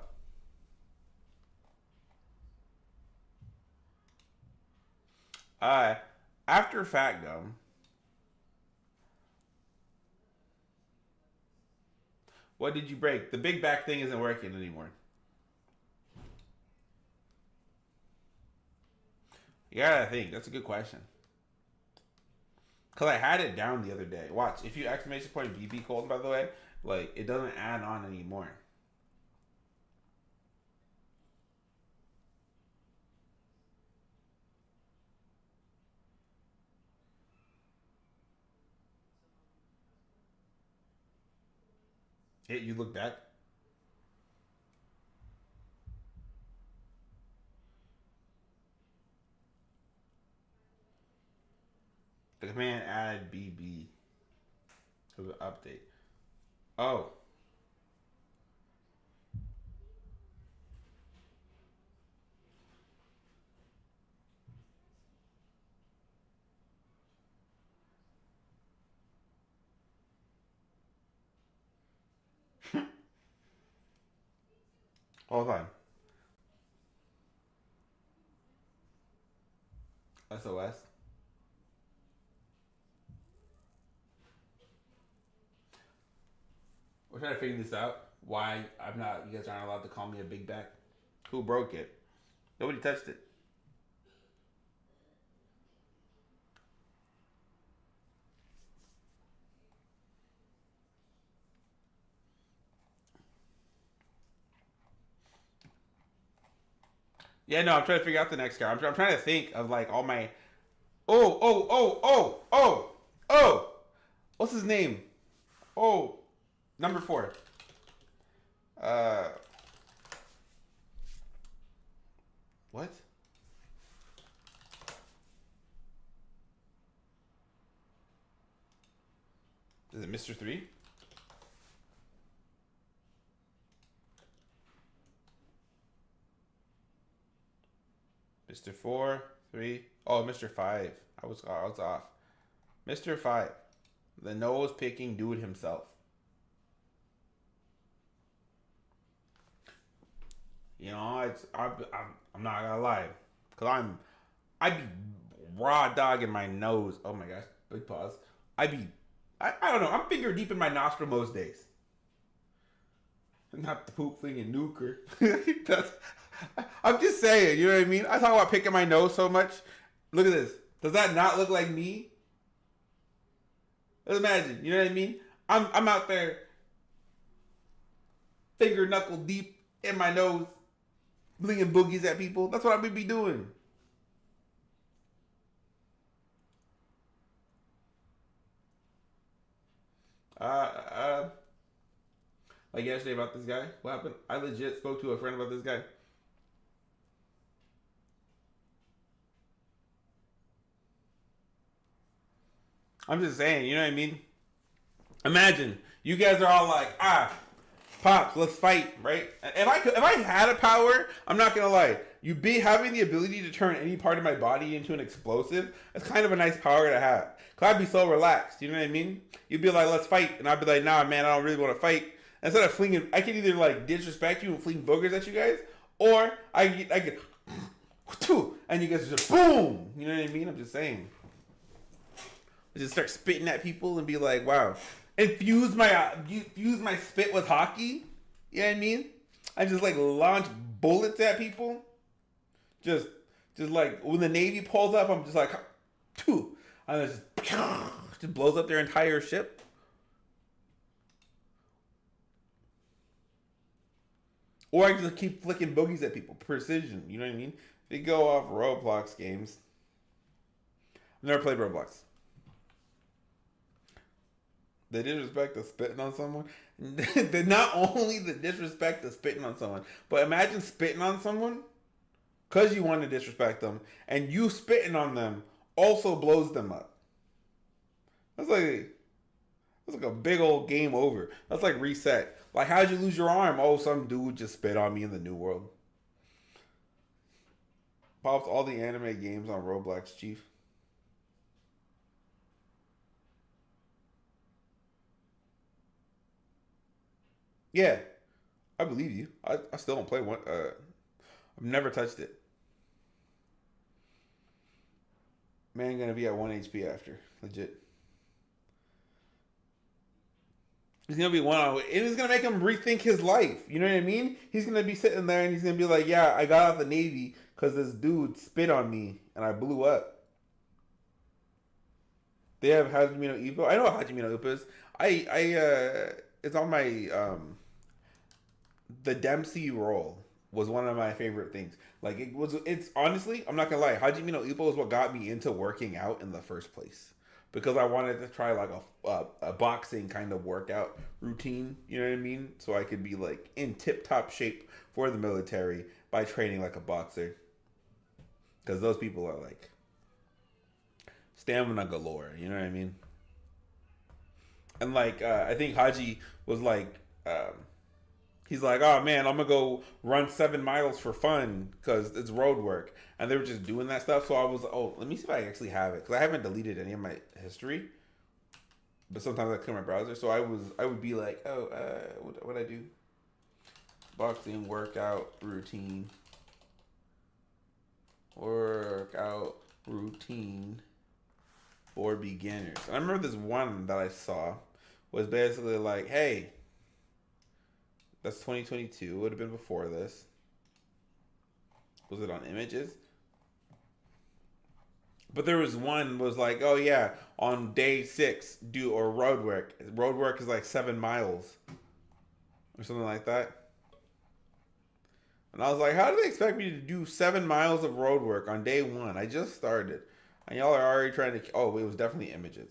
Speaker 1: loud. After Fat Gum, what did you break? The big back thing isn't working anymore. You gotta think. That's a good question. Cause I had it down the other day. Watch, if you exclamation point BB colon, by the way, like it doesn't add on anymore. Hey, you look back. The command add BB to the update. Oh, hold on. SOS. We're trying to figure this out. Why I'm not? You guys aren't allowed to call me a big back. Who broke it? Nobody touched it. Yeah, no, I'm trying to figure out the next guy. I'm trying to think of like all my. Oh. What's his name? Oh, number 4. Uh, what? Is it Mr. 3? Mr. 4, 3. Oh, Mr. 5. I was off. Mr. 5. The nose picking dude himself. You know, I'm not gonna lie, cause I be raw dogging my nose. Oh my gosh, big pause. I don't know. I'm finger deep in my nostril most days. Not the poop thing in nuker. That's, I'm just saying. You know what I mean? I talk about picking my nose so much. Look at this. Does that not look like me? Let's imagine. You know what I mean? I'm out there, finger knuckle deep in my nose, flinging boogies at people. That's what I would be doing. Uh, like yesterday about this guy. What happened? I legit spoke to a friend about this guy. I'm just saying, you know what I mean? Imagine you guys are all like, pops, let's fight, right? If I had a power, I'm not gonna lie, you be having the ability to turn any part of my body into an explosive. That's kind of a nice power to have. Cause I'd be so relaxed, you know what I mean? You'd be like, let's fight, and I'd be like, nah, man, I don't really want to fight. Instead of flinging, I can either like disrespect you and fling boogers at you guys, or I get, and you guys just boom. You know what I mean? I'm just saying. Just start spitting at people and be like, wow. Infuse my spit with hockey. You know what I mean? I just like launch bullets at people. Just like when the Navy pulls up, I'm just like, two, and it just blows up their entire ship. Or I just keep flicking boogies at people. Precision. You know what I mean? They go off Roblox games. I've never played Roblox. The disrespect of spitting on someone. Not only the disrespect of spitting on someone, but imagine spitting on someone because you want to disrespect them, and you spitting on them also blows them up. That's like a big old game over. That's like reset. Like, how'd you lose your arm? Oh, some dude just spit on me in the new world. Pops all the anime games on Roblox, Chief. Yeah, I believe you. I still don't play one. I've never touched it. Man, gonna be at 1 HP after. Legit. He's gonna be one on, and it's gonna make him rethink his life. You know what I mean? He's gonna be sitting there and he's gonna be like, "Yeah, I got out the Navy because this dude spit on me and I blew up." They have Hajime no Ippo. I know what Hajime no Ippo is. It's on my the Dempsey roll was one of my favorite things. Like it's honestly, I'm not gonna lie, Hajime no Ippo is what got me into working out in the first place because I wanted to try like a boxing kind of workout routine. You know what I mean? So I could be like in tip top shape for the military by training like a boxer. Because those people are like stamina galore. You know what I mean? And like I think Haji was like. He's like, oh man, I'm gonna go run 7 miles for fun because it's road work, and they were just doing that stuff. So I was, oh, let me see if I actually have it because I haven't deleted any of my history, but sometimes I clear my browser. So I would be like, oh, what I do? Boxing workout routine for beginners. And I remember this one that I saw was basically like, hey. That's 2022. It would have been before this. Was it on images? But there was one was like, oh yeah, on day 6, do or road work. Road work is like 7 miles or something like that. And I was like, how do they expect me to do 7 miles of road work on day 1? I just started, and y'all are already trying to. Oh, it was definitely images.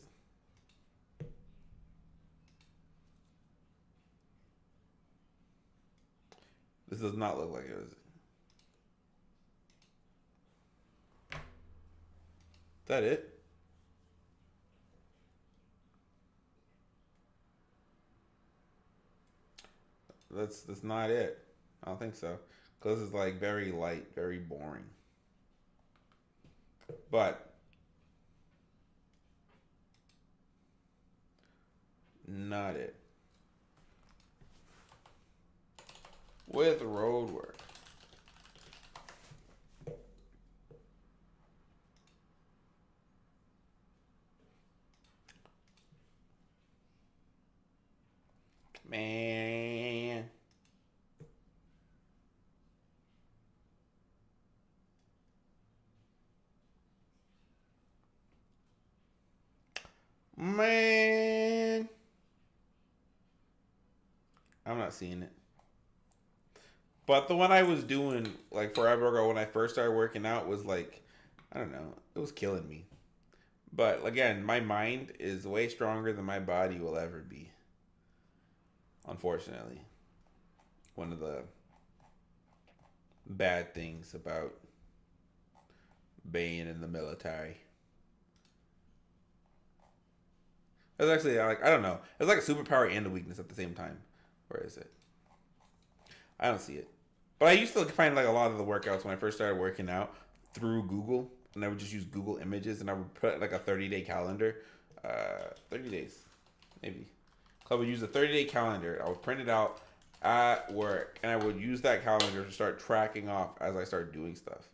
Speaker 1: This does not look like it was. Is that it? That's not it. I don't think so. Because it's like very light, very boring. But not it. With road work. Man. Man. I'm not seeing it. But the one I was doing like forever ago when I first started working out was like, I don't know, it was killing me. But again, my mind is way stronger than my body will ever be. Unfortunately. One of the bad things about being in the military. It's actually like I don't know. It's like a superpower and a weakness at the same time. Where is it? I don't see it. But I used to find like a lot of the workouts when I first started working out through Google, and I would just use Google Images, and I would put like a 30-day calendar, 30 days, maybe. So I would use a 30-day calendar. I would print it out at work, and I would use that calendar to start tracking off as I start doing stuff.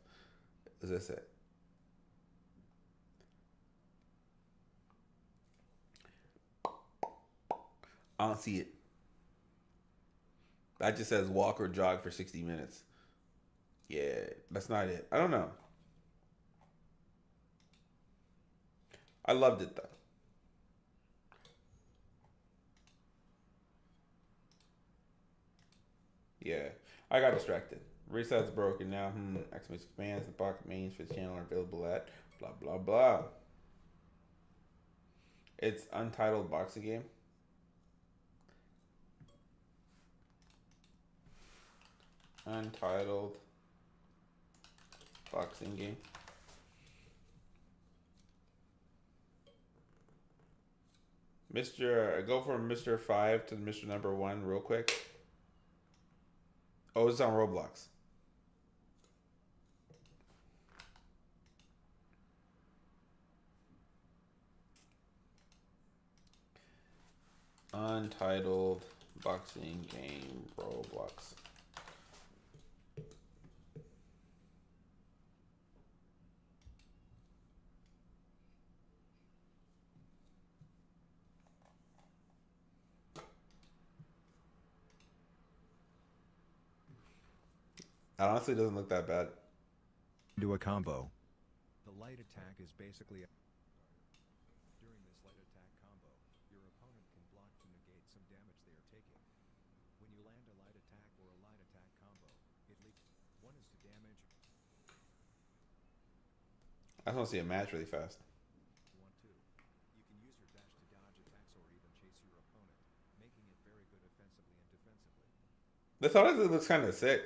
Speaker 1: Is this it? I don't see it. That just says walk or jog for 60 minutes. Yeah, that's not it. I don't know. I loved it though. Yeah, I got distracted. Reset's broken now. Exclamation commands. The pocket mains for the channel are available at blah blah blah. It's untitled boxing game. Untitled boxing game. Go from Mr. 5 to Mr. Number 1 real quick. Oh, it's on Roblox. Untitled boxing game Roblox. It honestly doesn't look that bad.
Speaker 3: Do a combo. The light attack is basically during
Speaker 1: I just want to see a match really fast. The thought of it looks kind of sick.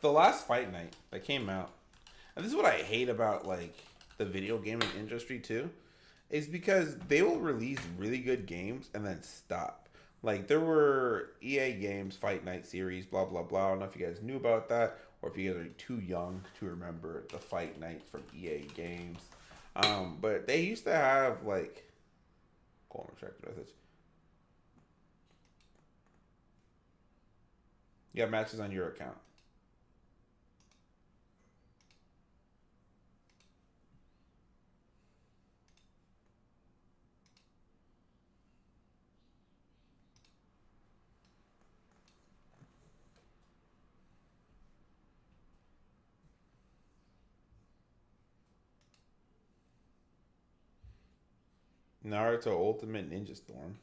Speaker 1: The last Fight Night that came out, and this is what I hate about like the video gaming industry too, is because they will release really good games and then stop. Like there were EA games, Fight Night series, blah blah blah. I don't know if you guys knew about that or if you guys are too young to remember the Fight Night from EA games. But they used to have like, call and check the message. You got matches on your account. Naruto Ultimate Ninja Storm.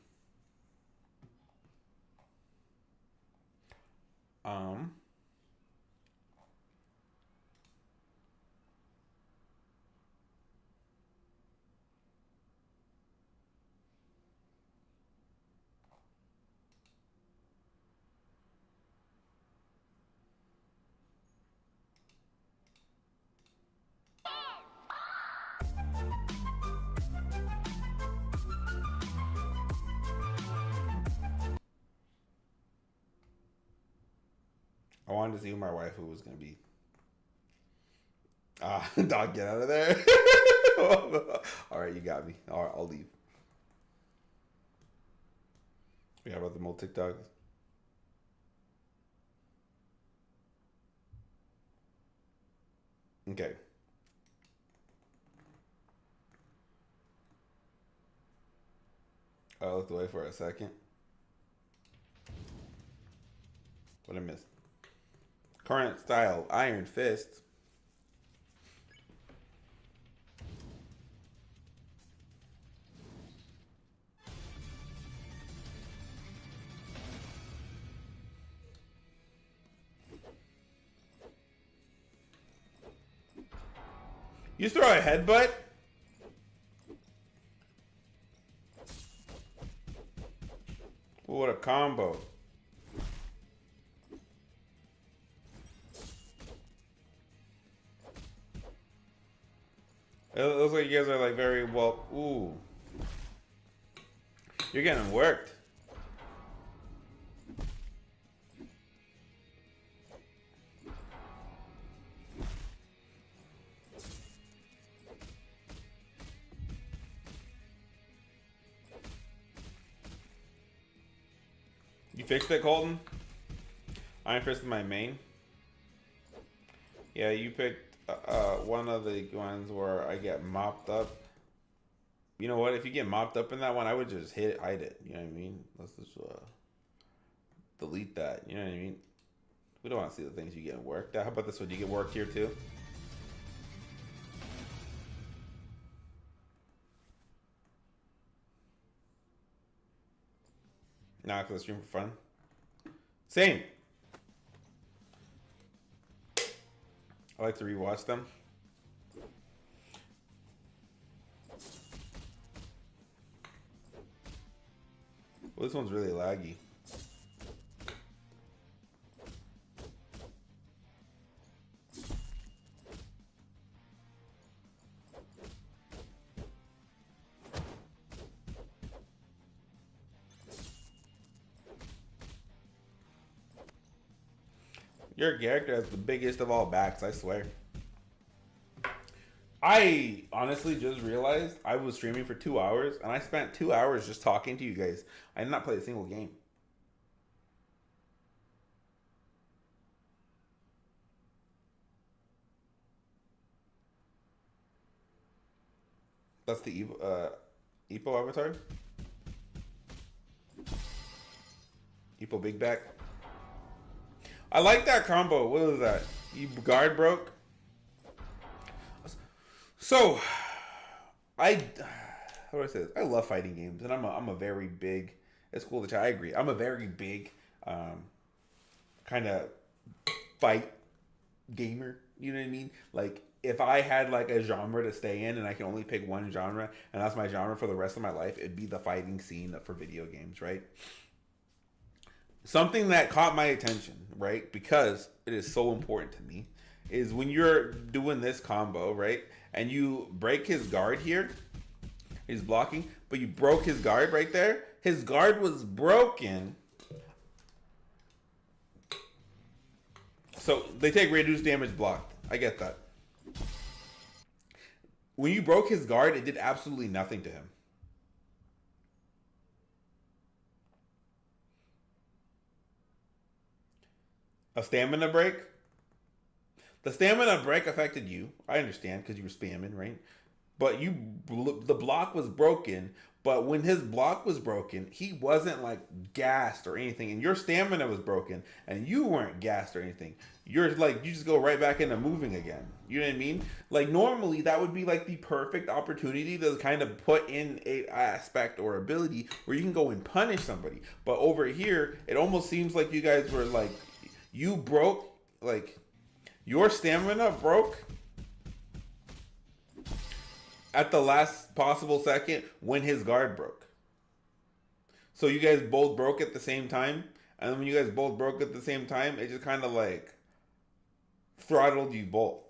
Speaker 1: Um, I wanted to see who my waifu was gonna be. Dog, get out of there. All right, you got me. All right, I'll leave. Yeah, about the old TikToks. Okay. I looked away for a second. What I missed? Current style, Iron Fist. You throw a headbutt? What a combo. It looks like you guys are like very well. Ooh. You're getting worked. You fixed it, Colton? Iron Fist is my main. Yeah, you picked one of the ones where I get mopped up. You know what? If you get mopped up in that one, I would just hide it. You know what I mean? Let's just delete that. You know what I mean? We don't want to see the things you get worked at. How about this one? You get worked here too? Nah, because I stream for fun. Same. I like to rewatch them. Well, this one's really laggy. Your character has the biggest of all backs, I swear. I honestly just realized I was streaming for 2 hours, and I spent 2 hours just talking to you guys. I did not play a single game. That's the Epo avatar. Epo Big Back. I like that combo. What was that? You guard broke. So, how do I say this? I love fighting games, and I'm a very big. It's cool that I agree. I'm a very big kind of fight gamer. You know what I mean? Like, if I had like a genre to stay in and I can only pick one genre and that's my genre for the rest of my life, it'd be the fighting scene for video games, right? Something that caught my attention, right? Because it is so important to me, is when you're doing this combo, right? And you break his guard here, he's blocking, but you broke his guard right there. His guard was broken. So they take reduced damage blocked. I get that. When you broke his guard, it did absolutely nothing to him. A stamina break? The stamina break affected you. I understand because you were spamming, right? But the block was broken. But when his block was broken, he wasn't like gassed or anything. And your stamina was broken and you weren't gassed or anything. You're like, you just go right back into moving again. You know what I mean? Like normally that would be like the perfect opportunity to kind of put in a aspect or ability where you can go and punish somebody. But over here, it almost seems like you guys were like, you broke, like your stamina broke at the last possible second when his guard broke. So you guys both broke at the same time. And when you guys both broke at the same time, it just kind of like throttled you both.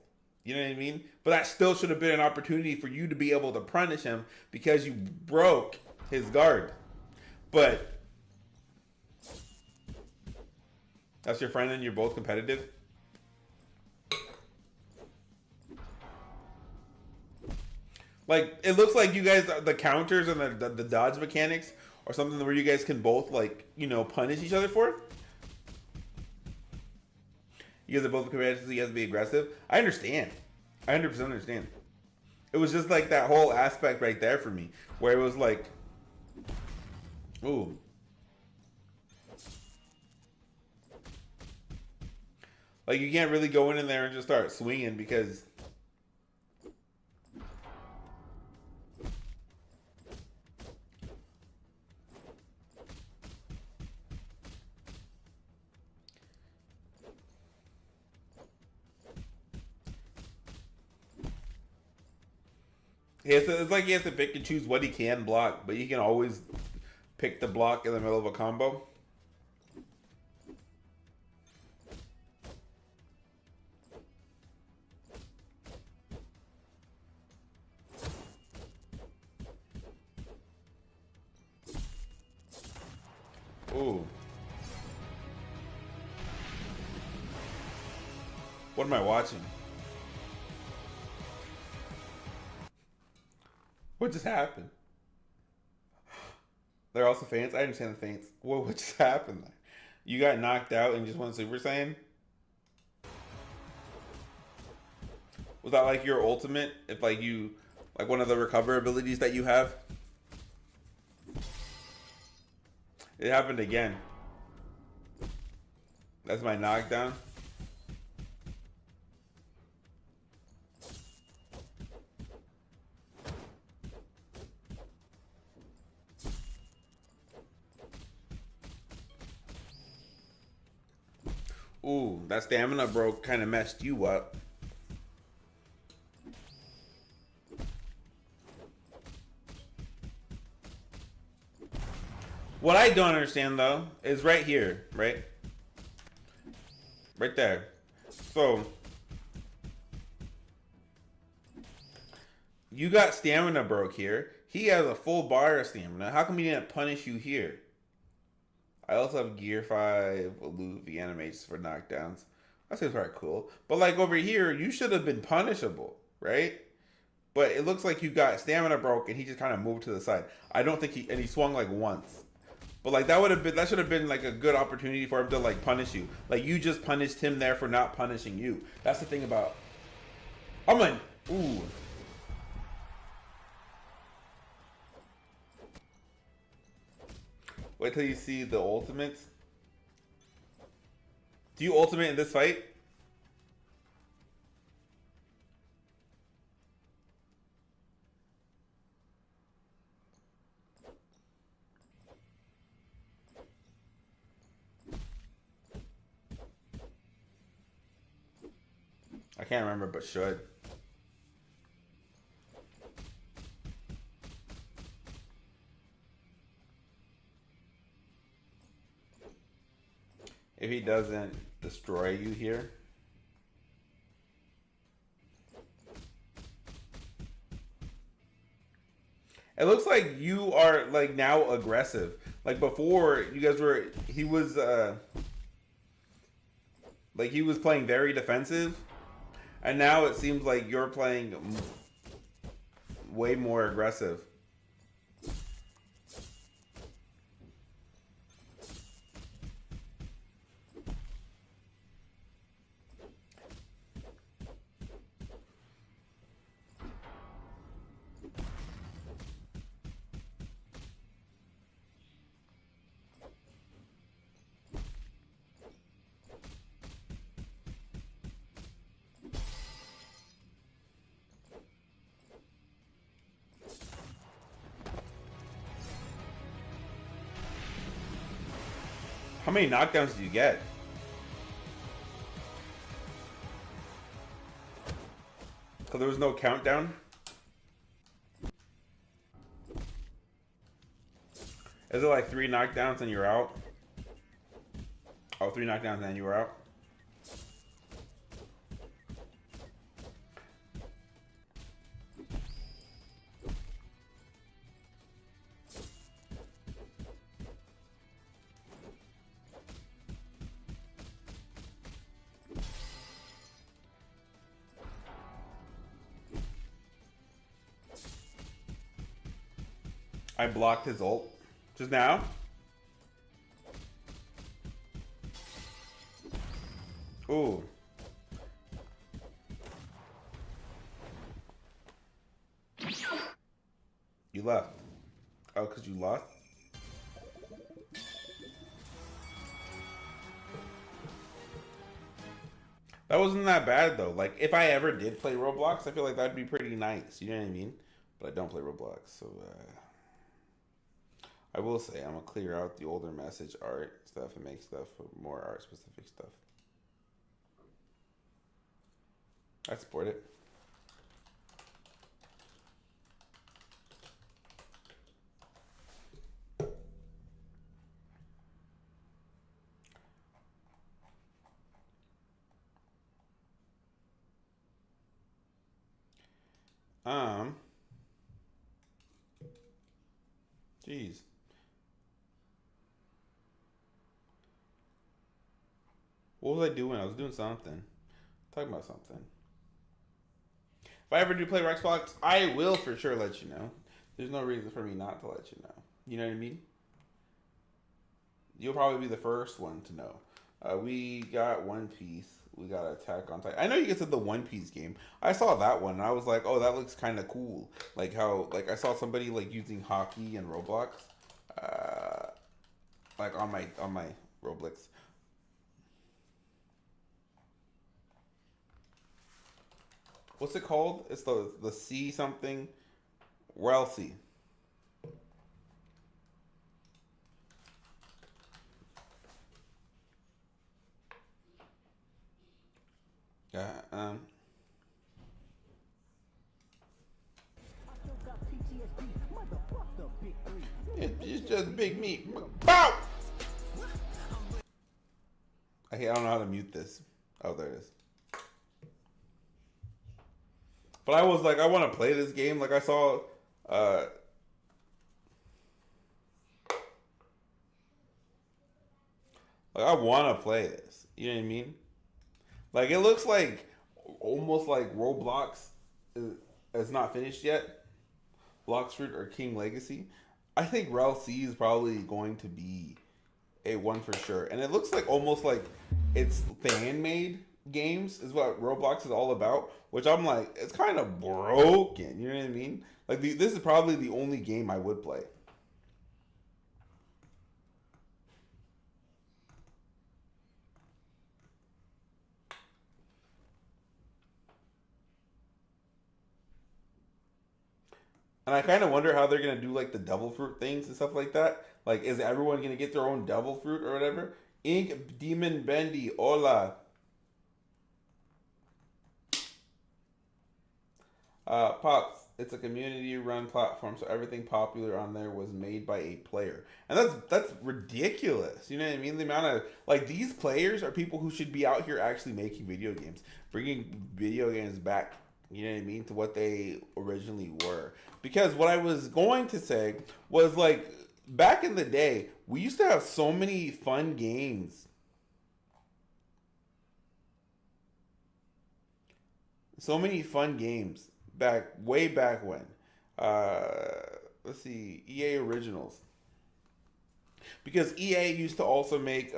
Speaker 1: You know what I mean? But that still should have been an opportunity for you to be able to punish him because you broke his guard. But that's your friend and you're both competitive? Like, it looks like you guys, the counters and the dodge mechanics or something where you guys can both, like, you know, punish each other for it. You guys are both competitive, so you guys be aggressive. I understand. I 100% understand. It was just like that whole aspect right there for me, where it was like, ooh. Like, you can't really go in there and just start swinging because it's like he has to pick and choose what he can block, but he can always pick the block in the middle of a combo. Ooh. What am I watching? What just happened? They're also fans? I understand the fans. What just happened? You got knocked out and just went Super Saiyan? Was that like your ultimate? If like you, like one of the recover abilities that you have? It happened again. That's my knockdown. Ooh, that stamina broke kind of messed you up. What I don't understand though is right here, right? Right there. So you got stamina broke here. He has a full bar of stamina. How come he didn't punish you here? I also have Gear 5 Luffy animations for knockdowns. That seems pretty cool. But like over here, you should have been punishable, right? But it looks like you got stamina broke and he just kind of moved to the side. I don't think he swung like once. But like that should have been like a good opportunity for him to like punish you. Like you just punished him there for not punishing you. That's the thing about. I'm like, ooh. Wait till you see the ultimates. Do you ultimate in this fight? I can't remember, but should. If he doesn't destroy you here. It looks like you are like now aggressive. Like before, you guys were. He was like he was playing very defensive, and now it seems like you're playing way more aggressive. How many knockdowns do you get? Because there was no countdown. Is it like 3 knockdowns and you're out? Oh, 3 knockdowns and you were out? I blocked his ult just now. Ooh. You left. Oh, because you lost? That wasn't that bad though. Like if I ever did play Roblox, I feel like that'd be pretty nice. You know what I mean? But I don't play Roblox, so I will say I'm gonna clear out the older message art stuff and make stuff more art specific stuff. I support it. Jeez. What was I doing? I was doing something. Talking about something. If I ever do play Xbox, I will for sure let you know. There's no reason for me not to let you know. You know what I mean? You'll probably be the first one to know. We got One Piece. We got Attack on Titan. I know you guys said the One Piece game. I saw that one and I was like, oh, that looks kind of cool. Like how, like I saw somebody like using hockey and Roblox, like on my Roblox. What's it called? It's the C something, Ralsei. Yeah. It's just big meat. Bow! I don't know how to mute this. Oh, there it is. But I was like, I want to play this game. Like I saw, like I want to play this. You know what I mean? Like it looks like almost like Roblox is not finished yet. Bloxfruit or King Legacy. I think Ralph C is probably going to be a one for sure. And it looks like almost like it's fan made games is what Roblox is all about. Which I'm like, it's kind of broken. You know what I mean? Like this is probably the only game I would play. And I kind of wonder how they're gonna do like the devil fruit things and stuff like that. Like, is everyone gonna get their own devil fruit or whatever? Ink Demon Bendy, hola. Pops, it's a community-run platform, so everything popular on there was made by a player, and that's ridiculous. You know what I mean? The amount of like these players are people who should be out here actually making video games, bringing video games back. You know what I mean, to what they originally were. Because what I was going to say was like back in the day, we used to have so many fun games. So many fun games back way back when. Uh, let's see, EA Originals, because EA used to also make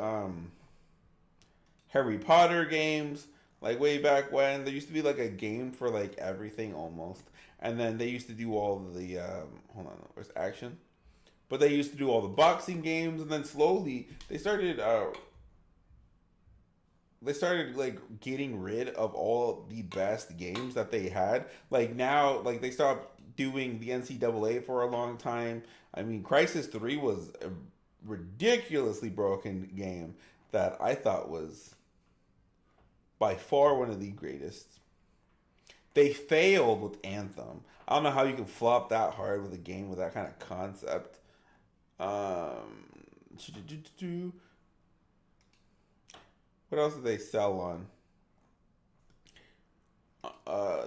Speaker 1: Harry Potter games. Like way back when, there used to be like a game for like everything almost, and then they used to do all the hold on, where's action? But they used to do all the boxing games, and then slowly they started like getting rid of all the best games that they had. Like now, like they stopped doing the NCAA for a long time. I mean, Crisis 3 was a ridiculously broken game that I thought was by far one of the greatest. They failed with Anthem. I don't know how you can flop that hard with a game with that kind of concept. What else did they sell on? Uh,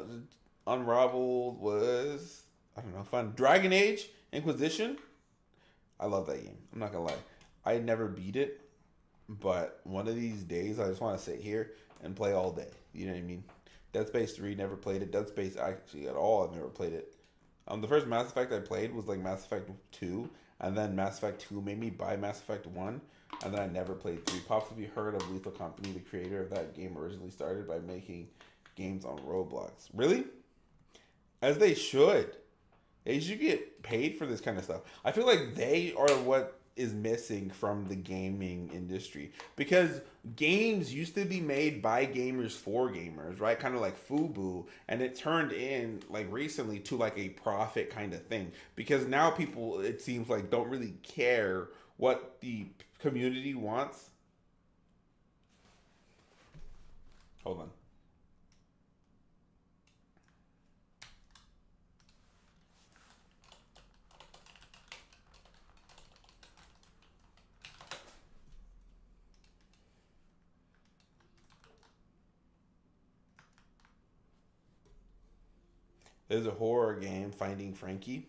Speaker 1: Unraveled was, I don't know, fun. Dragon Age Inquisition. I love that game. I'm not gonna lie. I never beat it, but one of these days I just want to sit here and play all day. You know what I mean? Dead Space 3, never played it. Dead Space actually at all, I've never played it. The first Mass Effect I played was like Mass Effect 2, and then Mass Effect 2 made me buy Mass Effect 1, and then I never played 3. Pops, have you heard of Lethal Company? The creator of that game originally started by making games on Roblox. Really? As they should. They should get paid for this kind of stuff. I feel like they are what is missing from the gaming industry, because games used to be made by gamers for gamers, right? Kind of like FUBU, and it turned in like recently to like a profit kind of thing, because now people, it seems like, don't really care what the community wants. Hold on. There's a horror game, Finding Frankie.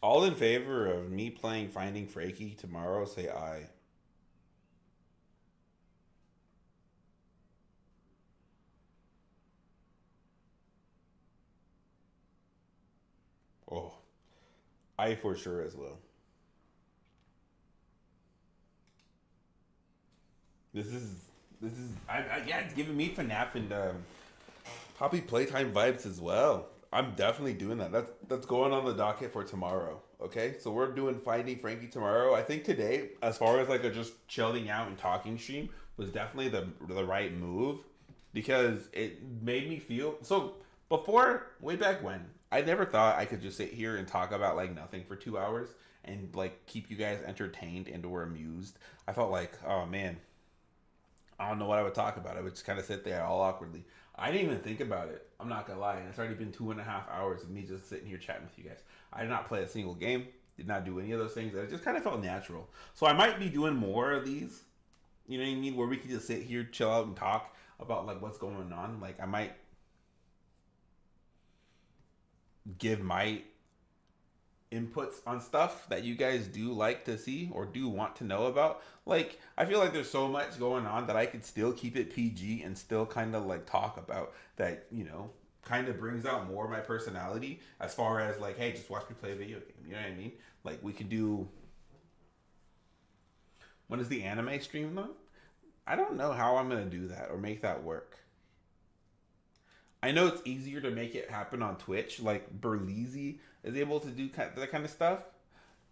Speaker 1: All in favor of me playing Finding Frankie tomorrow, say aye. Oh, I for sure as well. This is yeah, it's giving me FNAF and Poppy Playtime vibes as well. I'm definitely doing that. That's going on the docket for tomorrow. Okay, so we're doing Finding Frankie tomorrow. I think today, as far as like a just chilling out and talking stream, was definitely the right move because it made me feel so. Before, way back when, I never thought I could just sit here and talk about like nothing for 2 hours and like keep you guys entertained and or amused. I felt like, oh man, I don't know what I would talk about. I would just kind of sit there all awkwardly. I didn't even think about it. I'm not gonna lie, and it's already been 2.5 hours of me just sitting here chatting with you guys. I did not play a single game. Did not do any of those things. It just kind of felt natural. So I might be doing more of these. You know what I mean? Where we can just sit here, chill out, and talk about like what's going on. Like I might give my inputs on stuff that you guys do like to see or do want to know about. Like, I feel like there's so much going on that I could still keep it PG and still kind of like talk about that, kind of brings out more of my personality as far as like, hey, just watch me play a video game. You know what I mean? Like, we can do. When is the anime stream though? I don't know how I'm going to do that or make that work. I know it's easier to make it happen on Twitch. Like Berleezy is able to do that kind of stuff.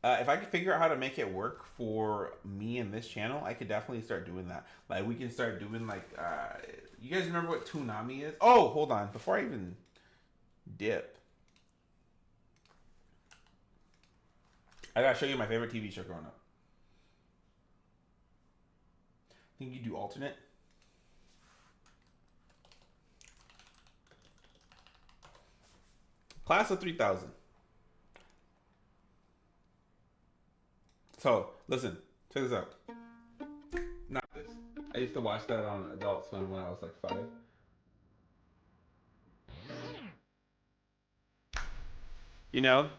Speaker 1: If I could figure out how to make it work for me and this channel, I could definitely start doing that. Like we can start doing like, you guys remember what Toonami is? Oh, hold on, before I even dip, I gotta show you my favorite TV show growing up. I think you do alternate. Class of 3000. So listen, check this out. Not this. I used to watch that on Adult Swim when I was like 5. You know,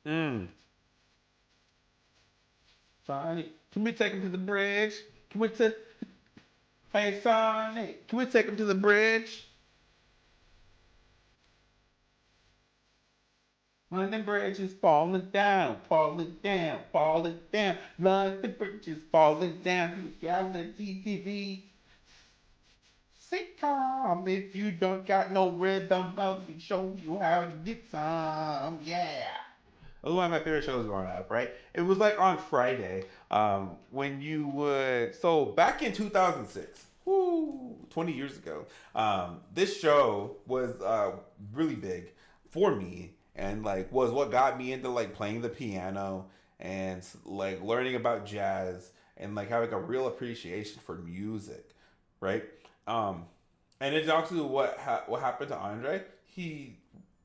Speaker 1: mm. Sonny, can we take him to the bridge? Can we take? Hey, Sonny, can we take him to the bridge? When the bridge is falling down, falling down, falling down. Like the bridge is falling down. You got the TV sitcom. If you don't got no rhythm, I'll be showing you how to get some. Yeah. It was one of my favorite shows growing up, right? It was like on Friday, when you would. So back in 2006, whoo, 20 years ago, this show was really big for me and like was what got me into like playing the piano and like learning about jazz and like having a real appreciation for music, right? Um, and it's actually what happened to Andre. He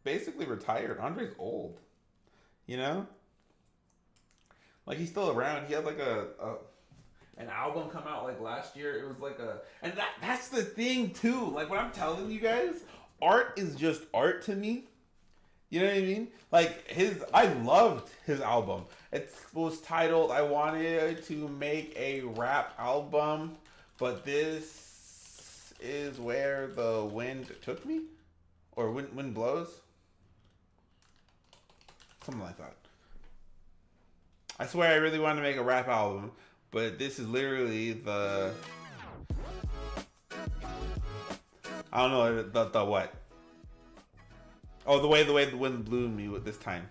Speaker 1: basically retired. Andre's old, you know, like he's still around. He had like a an album come out like last year. It was like and that's the thing too. Like when I'm telling you guys, art is just art to me. You know what I mean? Like I loved his album. It was titled "I Wanted to Make a Rap Album, but this is where the wind took me, or wind blows, something like that." I swear I really wanted to make a rap album, but this is literally I don't know the what. Oh, the way the wind blew me with this time.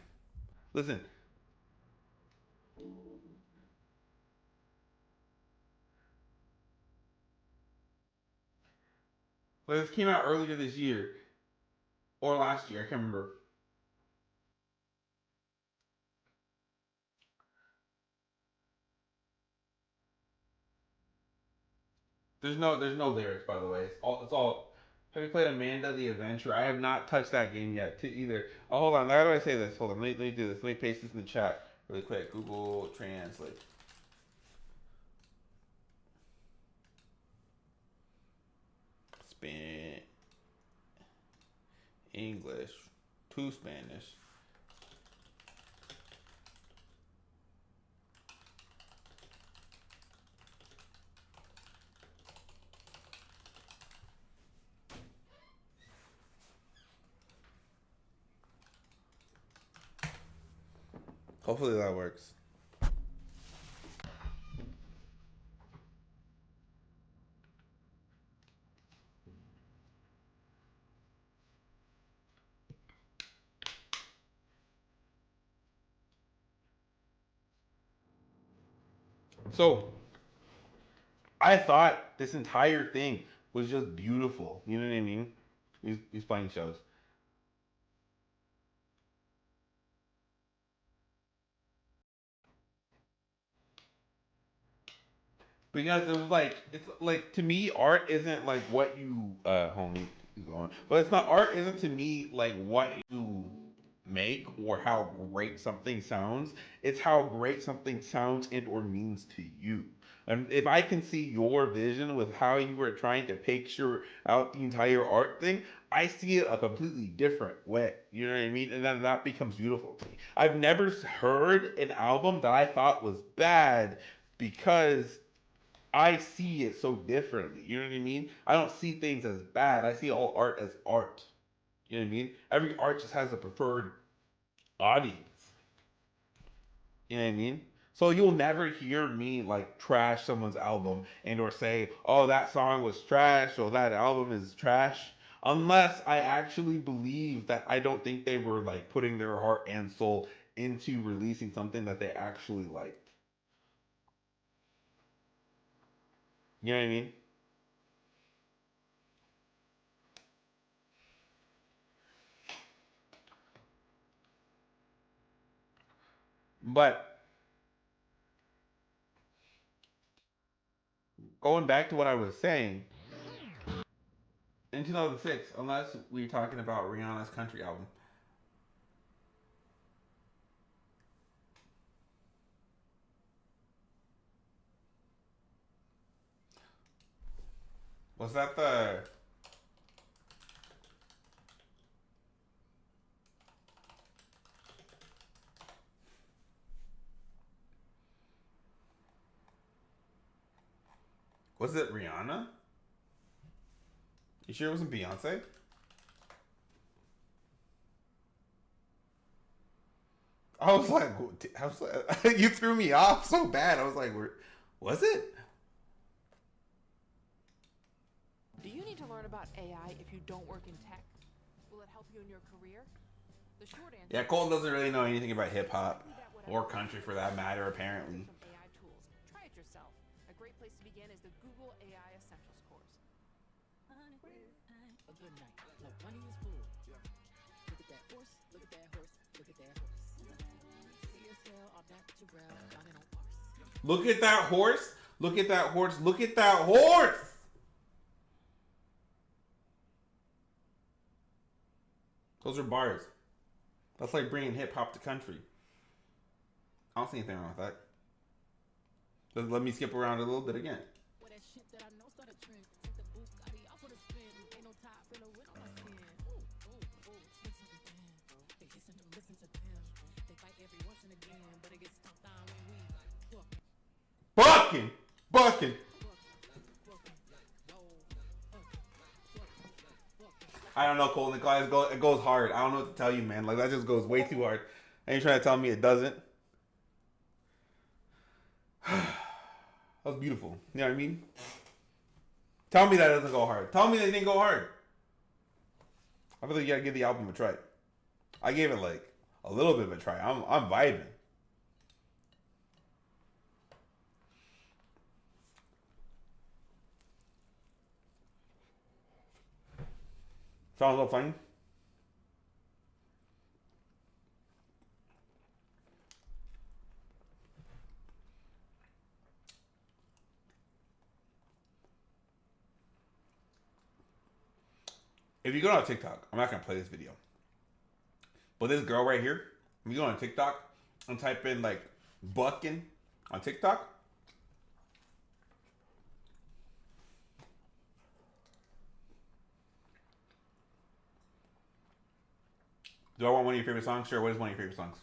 Speaker 1: Listen, well, this came out earlier this year or last year. I can't remember. There's no lyrics, by the way. It's all Have you played Amanda the Adventurer? I have not touched that game yet either. Oh, hold on. How do I say this? Hold on. Let me do this. Let me paste this in the chat really quick. Google Translate. Span English to Spanish. Hopefully that works. So I thought this entire thing was just beautiful. You know what I mean? These playing shows. Because it was like it's like to me art isn't like what you homie is going. But it's not art isn't to me like what you make or how great something sounds. It's how great something sounds and or means to you. And if I can see your vision with how you were trying to picture out the entire art thing, I see it a completely different way. You know what I mean? And then that becomes beautiful to me. I've never heard an album that I thought was bad because I see it so differently. You know what I mean? I don't see things as bad. I see all art as art. You know what I mean? Every art just has a preferred audience. You know what I mean? So you'll never hear me like trash someone's album and or say, "Oh, that song was trash," or "that album is trash," unless I actually believe that I don't think they were like putting their heart and soul into releasing something that they actually liked. You know what I mean? But going back to what I was saying, in 2006, unless we're talking about Rihanna's country album. Was that the. Was it Rihanna? You sure it wasn't Beyonce? You threw me off so bad. I was like, was it?
Speaker 3: Do you need to learn about AI if you don't work in tech? Will it help you in your career? The short answer
Speaker 1: Yeah, Cole doesn't really know anything about hip hop or country for that matter, apparently.
Speaker 3: some AI tools. Try it yourself. A great place to begin is the Google AI Essentials course. A good night. Look, money is full. Look at that horse. Look at that horse. Look at that horse. CSL, all natural, running on horse.
Speaker 1: Look at that horse. Look at that horse. Look at that horse. Those are bars. That's like bringing hip hop to country. I don't see anything wrong with that. Let me skip around a little bit again. Bucking! Bucking! I don't know, Cole. It goes hard. I don't know what to tell you, man. Like, that just goes way too hard. And you're trying to tell me it doesn't? That was beautiful. You know what I mean? Tell me that doesn't go hard. Tell me that it didn't go hard. I feel like you gotta give the album a try. I gave it like a little bit of a try. I'm vibing. Sounds a little funny. If you go on TikTok, I'm not gonna play this video, but this girl right here, if you go on TikTok and type in like bucking on TikTok, do I want one of your favorite songs? Sure. What is one of your favorite songs?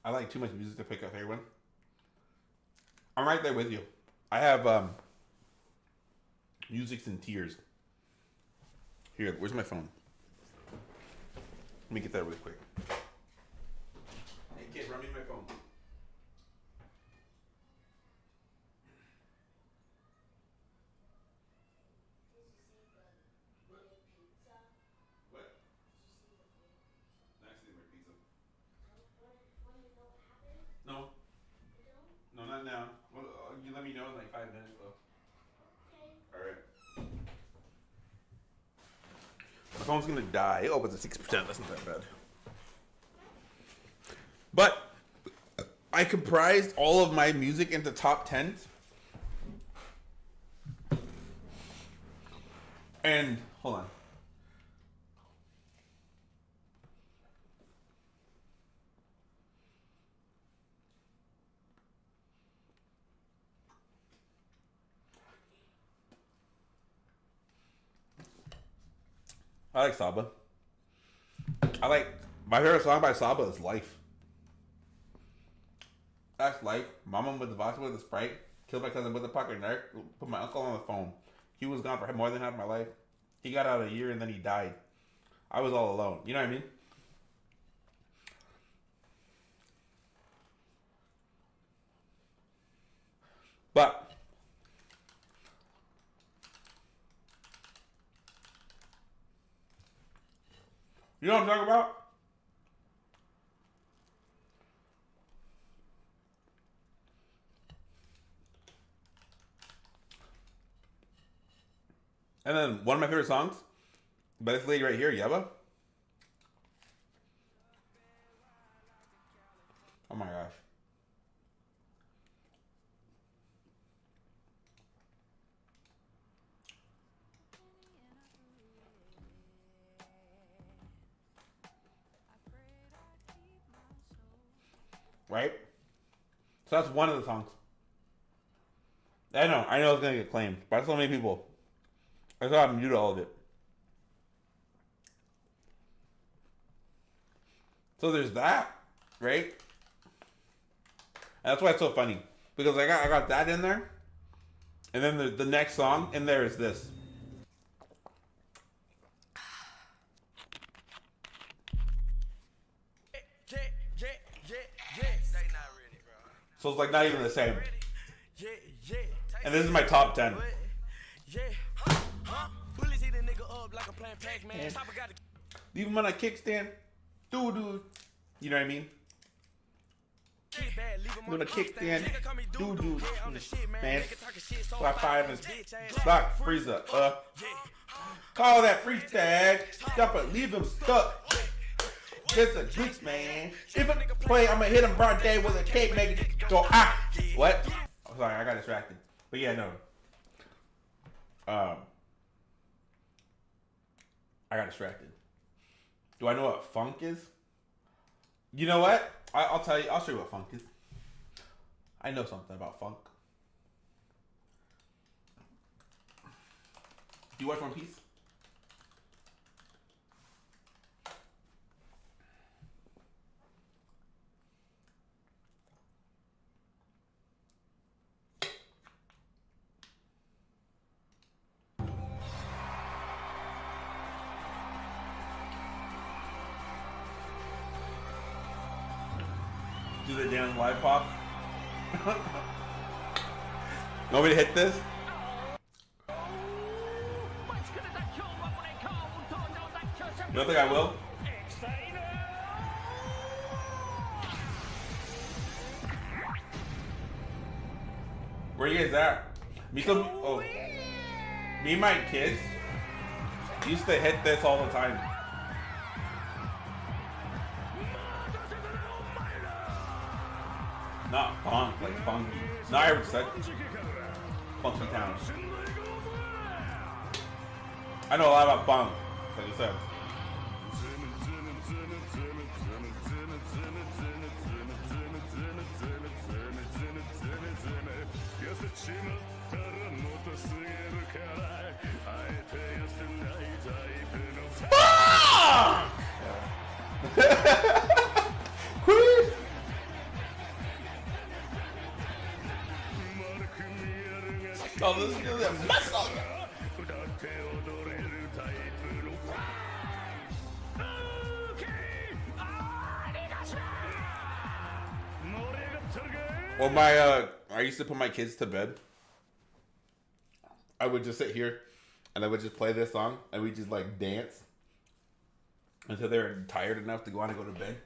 Speaker 1: I like too much music to pick up everyone. I'm right there with you. I have Music's in Tears. Here, where's my phone? Let me get that really quick. Hey kid, run me my phone. What? Actually, my pizza. No. No, not now. Well, you let me know in like 5 minutes though. Alright. My phone's gonna die. Oh, but it's 6%. That's not that bad. But I comprised all of my music into top 10s. And hold on. I like Saba. I like my favorite song by Saba is Life. That's Life. Mama with the vodka with the Sprite. Killed my cousin with a pocket knife. Put my uncle on the phone. He was gone for more than half my life. He got out a year and then he died. I was all alone. You know what I mean? But you know what I'm talking about? And then one of my favorite songs by this lady right here, Yeba. Oh my gosh. Right? So that's one of the songs. I know it's gonna get claimed by so many people. I thought I muted all of it. So there's that, right? And that's why it's so funny. Because I got that in there. And then the next song in there is this. So it's like not even the same. And this is my top 10. Leave him on a kickstand. Dude. You know what I mean? Doing a kickstand. Dude. Man. Fly 5 and block freezer. Call that freeze tag. Stop it. Leave him stuck. Just a glitch, man. If I play, I'm gonna hit him broad day with a cake, make it go What? I'm sorry, I got distracted. But yeah, no. I got distracted. Do I know what funk is? You know what? I'll tell you. I'll show you what funk is. I know something about funk. Do you watch One Piece? Do the damn live pop. Want me to hit this? You don't think I will? Where you guys at? Me and my kids used to hit this all the time. Not funk, like funky. No, I ever said funky town. I know a lot about funk, like you said. Oh, this is a muscle. Well, I used to put my kids to bed. I would just sit here, and I would just play this song, and we just like dance until they were tired enough to go on and go to bed.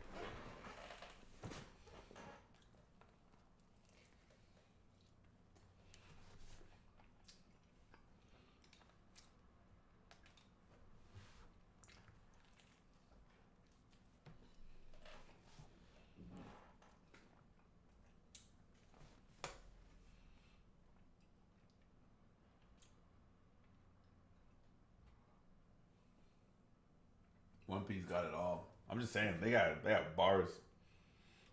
Speaker 1: One Piece got it all. I'm just saying, they got bars.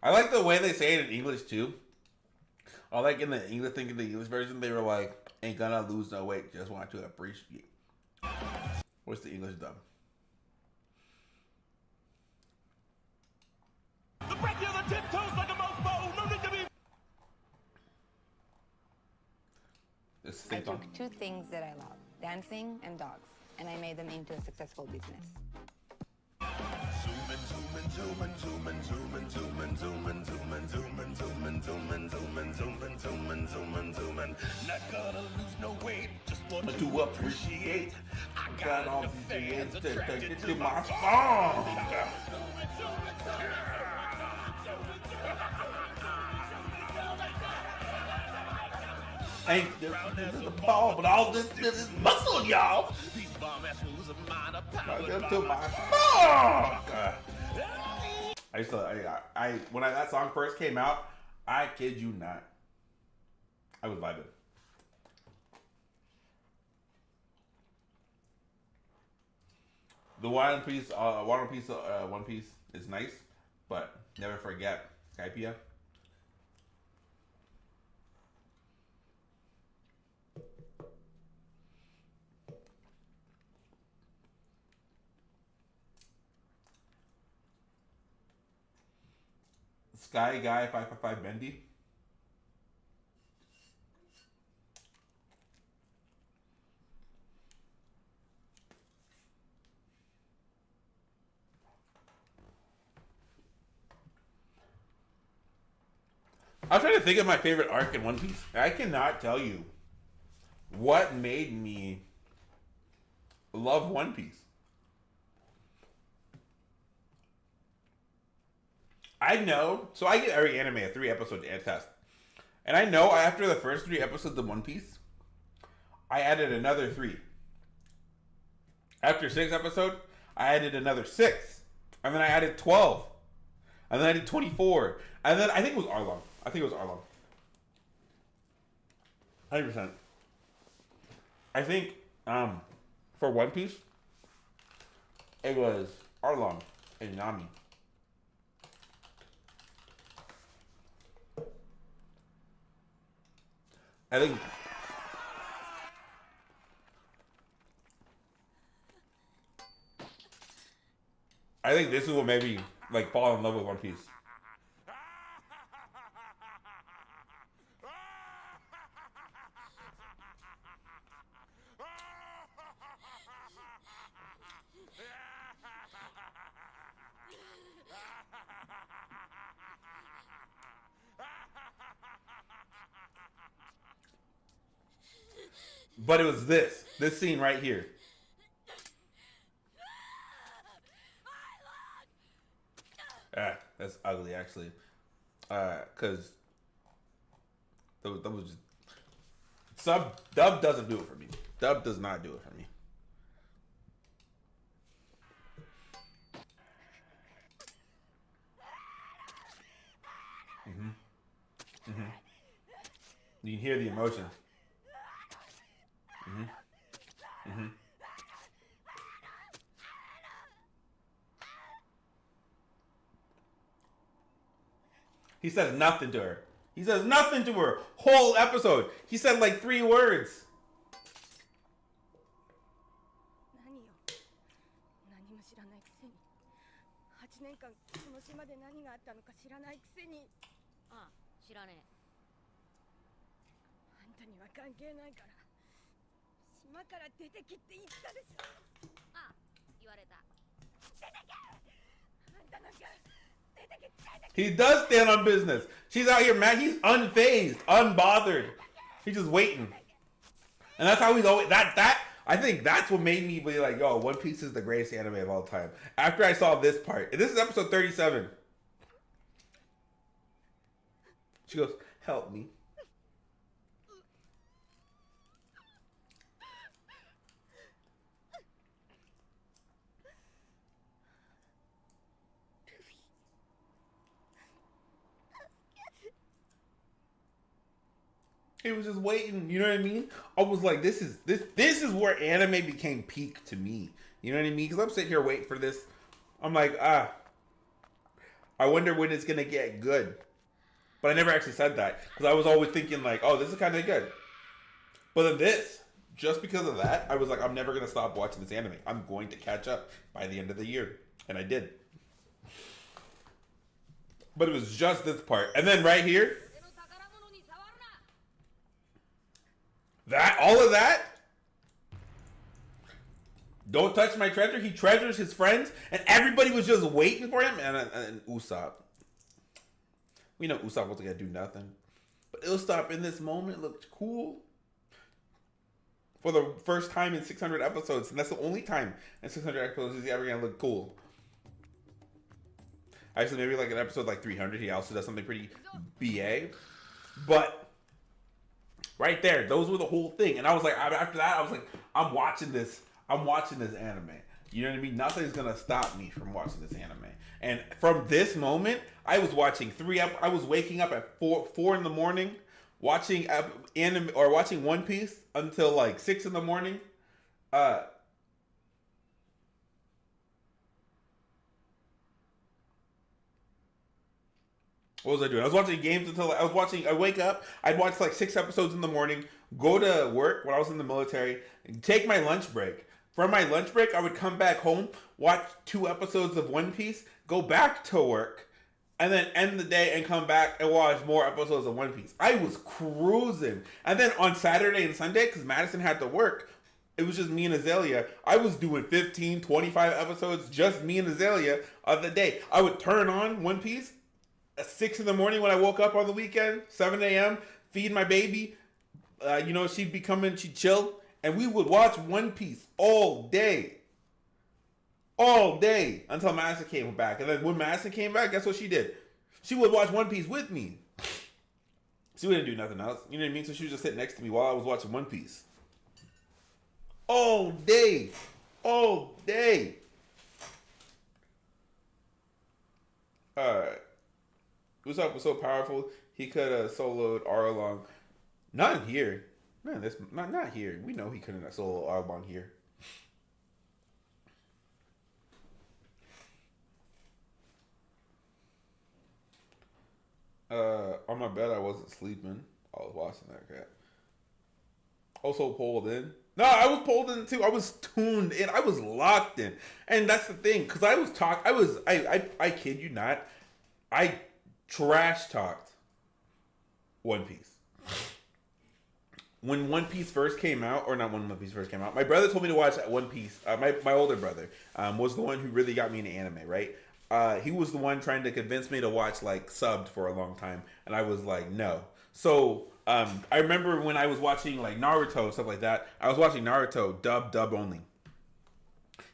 Speaker 1: I like the way they say it in English too. I like in the English version, they were like, "Ain't gonna lose no weight, just want to appreciate." What's the English dub?
Speaker 4: The break you the tiptoes like a mofo. No need to be.
Speaker 1: It's the
Speaker 5: I
Speaker 1: same song.
Speaker 5: took two things that I love, dancing and dogs, and I made them into a successful business.
Speaker 4: Not gonna lose no weight, just want
Speaker 1: To appreciate, I got all the hands to take it to my song. Ain't this is the ball, but all this is muscle, y'all.
Speaker 4: These bomb ass moves of mine are
Speaker 1: I
Speaker 4: powered
Speaker 1: go
Speaker 4: by
Speaker 1: to my song. I used to, when that song first came out, I kid you not, I was vibing. The One Piece is nice, but never forget Skypia. Sky Guy 555 Bendy. I'm trying to think of my favorite arc in One Piece. I cannot tell you what made me love One Piece. I know, so I get every anime a 3-episode test. And I know after the first 3 episodes of One Piece, I added another 3. After 6 episodes, I added another 6. And then I added 12. And then I did 24. And then I think it was Arlong. 100%. I think for One Piece, it was Arlong and Nami. I think this is what made me like fall in love with One Piece. But it was this scene right here. That's ugly, actually. Because that was just dub doesn't do it for me. Dub does not do it for me. You can hear the emotion. He says nothing to her. He says nothing to her. Whole episode. He said like 3 words.
Speaker 6: 何よ何も知らないくせに8年間この島で何があったのか知らないくせに
Speaker 7: ああ、知らねえ。
Speaker 6: あんたには関係ないから島から出てきって言ったでしょ
Speaker 7: ああ、言われた。
Speaker 6: 出てけあんたなんか出てけ出てけ
Speaker 1: He does stand on business. She's out here mad. He's unfazed, unbothered. He's just waiting. And that's how he's always I think that's what made me be like, yo, One Piece is the greatest anime of all time. After I saw this part. And this is episode 37. She goes, help me. He was just waiting, you know what I mean? I was like, this is where anime became peak to me. You know what I mean? Because I'm sitting here waiting for this. I'm like, I wonder when it's gonna get good. But I never actually said that because I was always thinking like, oh, this is kind of good. But then this, just because of that, I was like, I'm never gonna stop watching this anime. I'm going to catch up by the end of the year, and I did. But it was just this part, and then right here. That, all of that? Don't touch my treasure. He treasures his friends, and everybody was just waiting for him. And Usopp. We know Usopp wasn't going to do nothing. But Usopp in this moment looked cool. For the first time in 600 episodes. And that's the only time in 600 episodes he's ever going to look cool. Actually, maybe like an episode like 300, he also does something pretty BA. But right there, those were the whole thing. And I was like, after that, I was like, I'm watching this anime. You know what I mean? Nothing's gonna stop me from watching this anime. And from this moment, I was watching I was waking up at 4 in the morning, watching anime or watching One Piece until like 6 in the morning. What was I doing? I was watching games until I wake up. I'd watch like 6 episodes in the morning, go to work when I was in the military, take my lunch break. From my lunch break, I would come back home, watch 2 episodes of One Piece, go back to work, and then end the day and come back and watch more episodes of One Piece. I was cruising. And then on Saturday and Sunday, because Madison had to work, it was just me and Azalea. I was doing 15, 25 episodes, just me and Azalea of the day. I would turn on One Piece at 6 in the morning when I woke up on the weekend, 7 a.m., feed my baby. She'd chill, and we would watch One Piece all day. All day until Madison came back. And then when Madison came back, guess what she did? She would watch One Piece with me. She wouldn't do nothing else. You know what I mean? So she would just sit next to me while I was watching One Piece. All day. All day. Alright. Usopp was so powerful, he could have soloed Arlong. Not here. Man, this not here. We know he couldn't have soloed Arlong here. On my bed, I wasn't sleeping. I was watching that crap. Also pulled in. No, I was pulled in too. I was tuned in. I was locked in. And that's the thing, because I kid you not, I trash talked One Piece. When One Piece first came out, or not when One Piece first came out, my brother told me to watch One Piece. My older brother was the one who really got me into anime, right? He was the one trying to convince me to watch like subbed for a long time, and I was like, no. So I remember when I was watching like Naruto and stuff like that, I was watching Naruto dub only.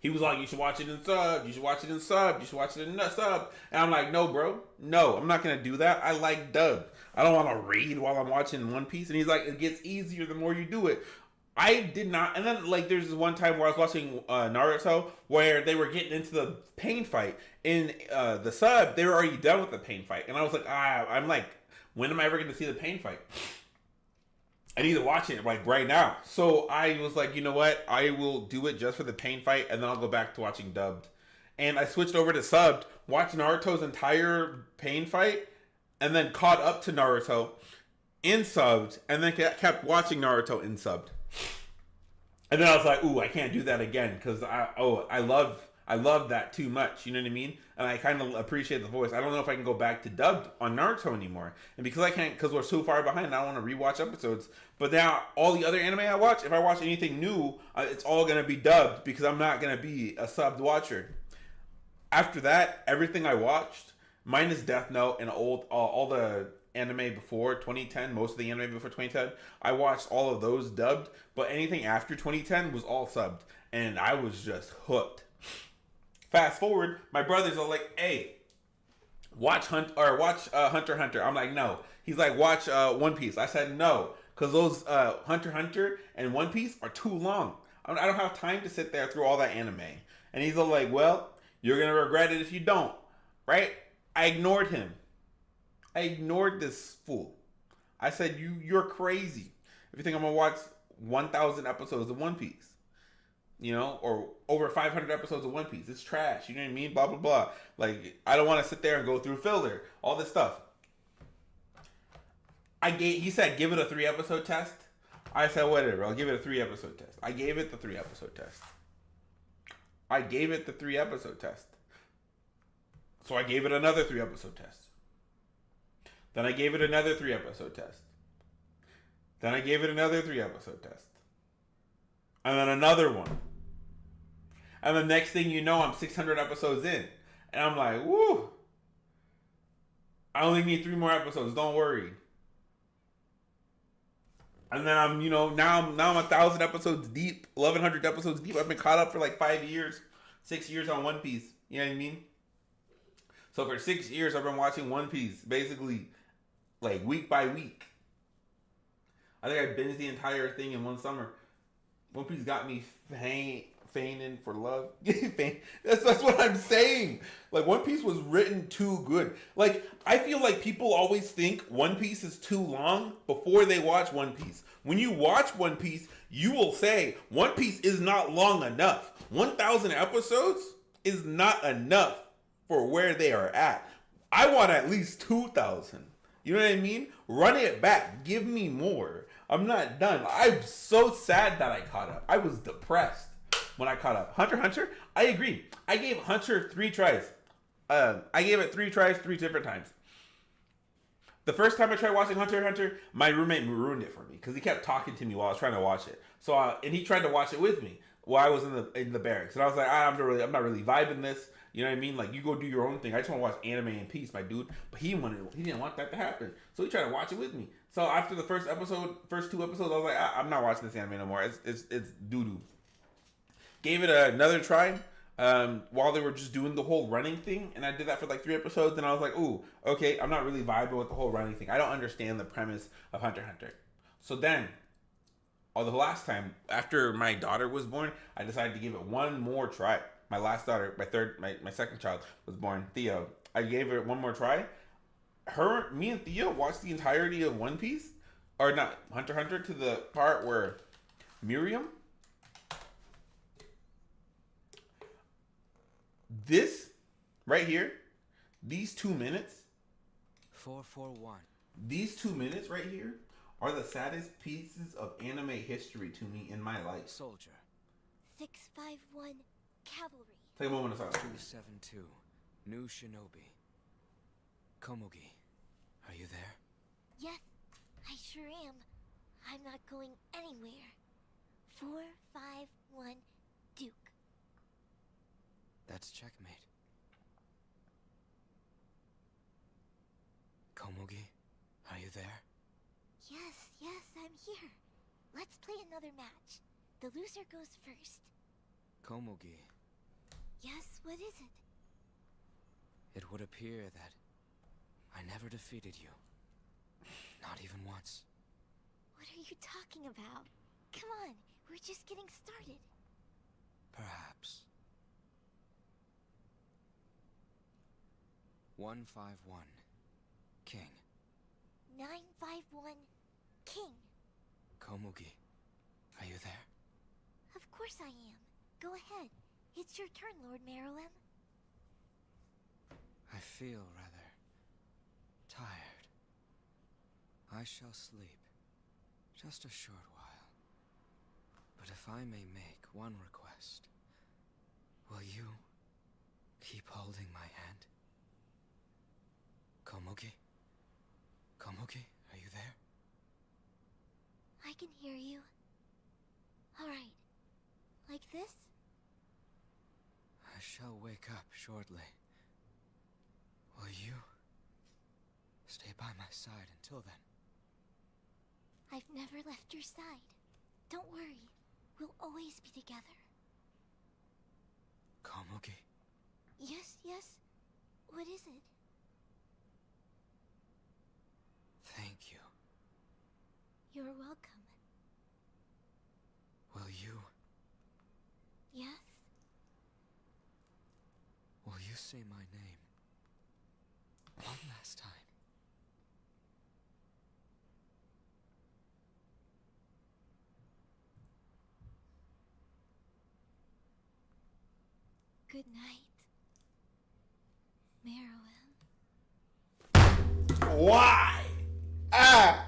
Speaker 1: He was like, you should watch it in sub. You should watch it in sub. You should watch it in sub. And I'm like, no, bro. No, I'm not going to do that. I like dubbed. I don't want to read while I'm watching One Piece. And he's like, it gets easier the more you do it. I did not. And then, like, there's this one time where I was watching Naruto where they were getting into the pain fight. In the sub, they were already done with the pain fight. And I was like, I'm like, when am I ever going to see the pain fight? I need to watch it like right now. So I was like, you know what? I will do it just for the pain fight, and then I'll go back to watching dubbed. And I switched over to subbed, watched Naruto's entire pain fight, and then caught up to Naruto in subbed, and then kept watching Naruto in subbed. And then I was like, ooh, I can't do that again because I love that too much. You know what I mean? And I kind of appreciate the voice. I don't know if I can go back to dubbed on Naruto anymore. And because I can't, because we're so far behind, I don't want to rewatch episodes. But now all the other anime I watch, if I watch anything new, it's all going to be dubbed because I'm not going to be a subbed watcher. After that, everything I watched, minus Death Note and all the anime before 2010, most of the anime before 2010, I watched all of those dubbed. But anything after 2010 was all subbed. And I was just hooked. Fast forward, my brothers are like, hey, watch Hunter x Hunter. I'm like, no. He's like, watch One Piece. I said no, because those Hunter x Hunter and One Piece are too long. I don't have time to sit there through all that anime. And he's all like, well, you're going to regret it if you don't. Right? I ignored him. I ignored this fool. I said, you're crazy if you think I'm going to watch 1,000 episodes of One Piece. You know, or over 500 episodes of One Piece. It's trash. You know what I mean? Blah, blah, blah. Like, I don't want to sit there and go through filler. All this stuff. He said, give it a 3-episode test. I said, whatever. I'll give it a 3-episode test. I gave it the 3-episode test. So I gave it another 3-episode test. Then I gave it another 3-episode test. Then I gave it another 3-episode test. And then another one. And the next thing you know, I'm 600 episodes in. And I'm like, woo. I only need 3 more episodes. Don't worry. And then I'm, now I'm 1,000 episodes deep. 1,100 episodes deep. I've been caught up for like 5 years. 6 years on One Piece. You know what I mean? So for 6 years, I've been watching One Piece. Basically, like week by week. I think I binged the entire thing in one summer. One Piece got me feigning for love. That's what I'm saying. Like, One Piece was written too good. Like, I feel like people always think One Piece is too long before they watch One Piece. When you watch One Piece, you will say, One Piece is not long enough. 1,000 episodes is not enough for where they are at. I want at least 2,000. You know what I mean? Run it back. Give me more. I'm not done. I'm so sad that I caught up. I was depressed when I caught up. Hunter x Hunter, I agree. I gave Hunter 3 tries. I gave it 3 tries 3 different times. The first time I tried watching Hunter x Hunter, my roommate ruined it for me because he kept talking to me while I was trying to watch it. So and he tried to watch it with me while I was in the barracks. And I was like, I'm not really vibing this. You know what I mean? Like, you go do your own thing. I just want to watch anime in peace, my dude. But he didn't want that to happen. So he tried to watch it with me. So after the first 2 episodes, I was like, I'm not watching this anime no more. It's doo-doo. Gave it another try while they were just doing the whole running thing. And I did that for like 3 episodes. And I was like, ooh, okay, I'm not really vibing with the whole running thing. I don't understand the premise of Hunter x Hunter. So then, the last time, after my daughter was born, I decided to give it one more try. My last daughter, my second child was born, Theo. I gave it one more try. Me and Theo watched the entirety of One Piece, or not, Hunter x Hunter, to the part where Miriam. This right here, these 2 minutes.
Speaker 8: 441.
Speaker 1: These 2 minutes right here are the saddest pieces of anime history to me in my life.
Speaker 8: Soldier.
Speaker 6: 651 Cavalry.
Speaker 1: Take a moment of silence.
Speaker 8: 272. New Shinobi. Komugi. Are you there?
Speaker 6: Yes, I sure am. I'm not going anywhere. 451 Duke.
Speaker 8: That's checkmate. Komugi, are you there?
Speaker 6: Yes, I'm here. Let's play another match. The loser goes first.
Speaker 8: Komugi,
Speaker 9: Yes, what is it?
Speaker 8: It would appear that I never defeated you. Not even once.
Speaker 9: What are you talking about? Come on, we're just getting started.
Speaker 8: Perhaps. 151. King.
Speaker 9: 951 King.
Speaker 8: Komugi. Are you there?
Speaker 9: Of course I am. Go ahead. It's your turn, Lord Meruem.
Speaker 8: I feel rather tired. I shall sleep. Just a short while. But if I may make one request, will you keep holding my hand? Komugi? Komugi, are you there?
Speaker 9: I can hear you. Alright. Like this?
Speaker 8: I shall wake up shortly. Will you stay by my side until then?
Speaker 9: I've never left your side. Don't worry. We'll always be together.
Speaker 8: Komugi?
Speaker 9: Yes, yes. What is it?
Speaker 8: Thank you.
Speaker 9: You're welcome.
Speaker 8: Will you?
Speaker 9: Yes?
Speaker 8: Will you say my name one last time?
Speaker 9: Good night, Meruem.
Speaker 1: Why? Ah!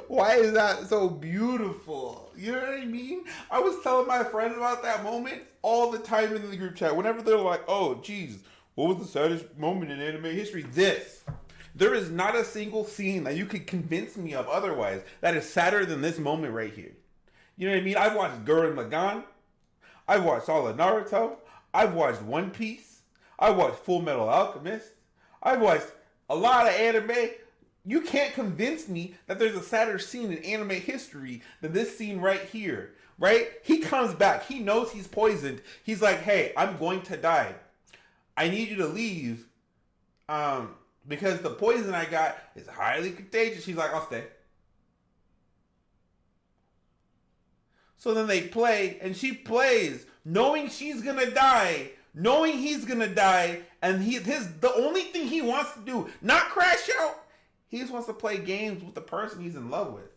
Speaker 1: Why is that so beautiful? You know what I mean? I was telling my friends about that moment all the time in the group chat. Whenever they're like, oh, geez, what was the saddest moment in anime history? This. There is not a single scene that you could convince me of otherwise that is sadder than this moment right here. You know what I mean? I've watched Gurren Lagann. I've watched all of Naruto. I've watched One Piece. I've watched Full Metal Alchemist. I've watched a lot of anime. You can't convince me that there's a sadder scene in anime history than this scene right here, right? He comes back. He knows he's poisoned. He's like, hey, I'm going to die. I need you to leave because the poison I got is highly contagious. He's like, I'll stay. So then they play, and she plays, knowing she's gonna die, knowing he's gonna die, and the only thing he wants to do, not crash out, he just wants to play games with the person he's in love with.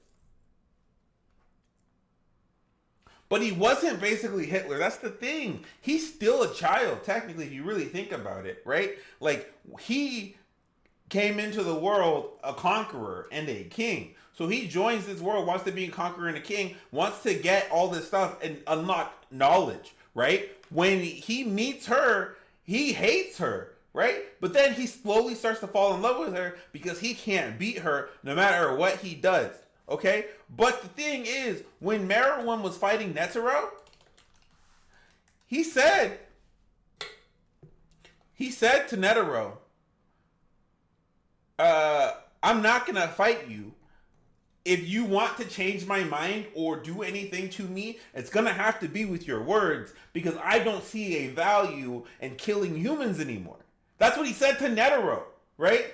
Speaker 1: But he wasn't basically Hitler. That's the thing. He's still a child, technically, if you really think about it, right? Like, he came into the world a conqueror and a king. So he joins this world, wants to be a conqueror and a king, wants to get all this stuff and unlock knowledge, right? When he meets her, he hates her, right? But then he slowly starts to fall in love with her because he can't beat her no matter what he does, okay? But the thing is, when Meruem was fighting Netero, he said to Netero, I'm not gonna fight you. If you want to change my mind or do anything to me, it's gonna have to be with your words because I don't see a value in killing humans anymore. That's what he said to Netero, right?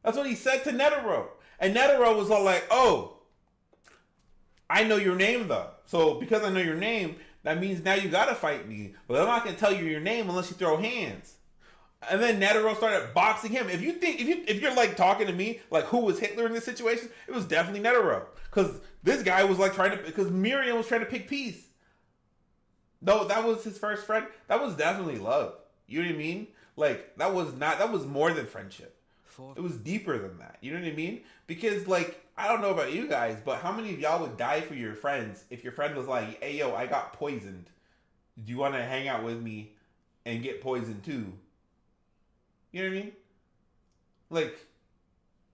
Speaker 1: That's what he said to Netero. And Netero was all like, oh, I know your name though. So because I know your name, that means now you gotta fight me. But I'm not gonna tell you your name unless you throw hands. And then Netero started boxing him. If you're like talking to me, like who was Hitler in this situation, it was definitely Netero. Because this guy was like because Miriam was trying to pick peace. No, that was his first friend. That was definitely love. You know what I mean? Like that was more than friendship. It was deeper than that. You know what I mean? Because like, I don't know about you guys, but how many of y'all would die for your friends if your friend was like, hey yo, I got poisoned. Do you want to hang out with me and get poisoned too? You know what I mean? Like,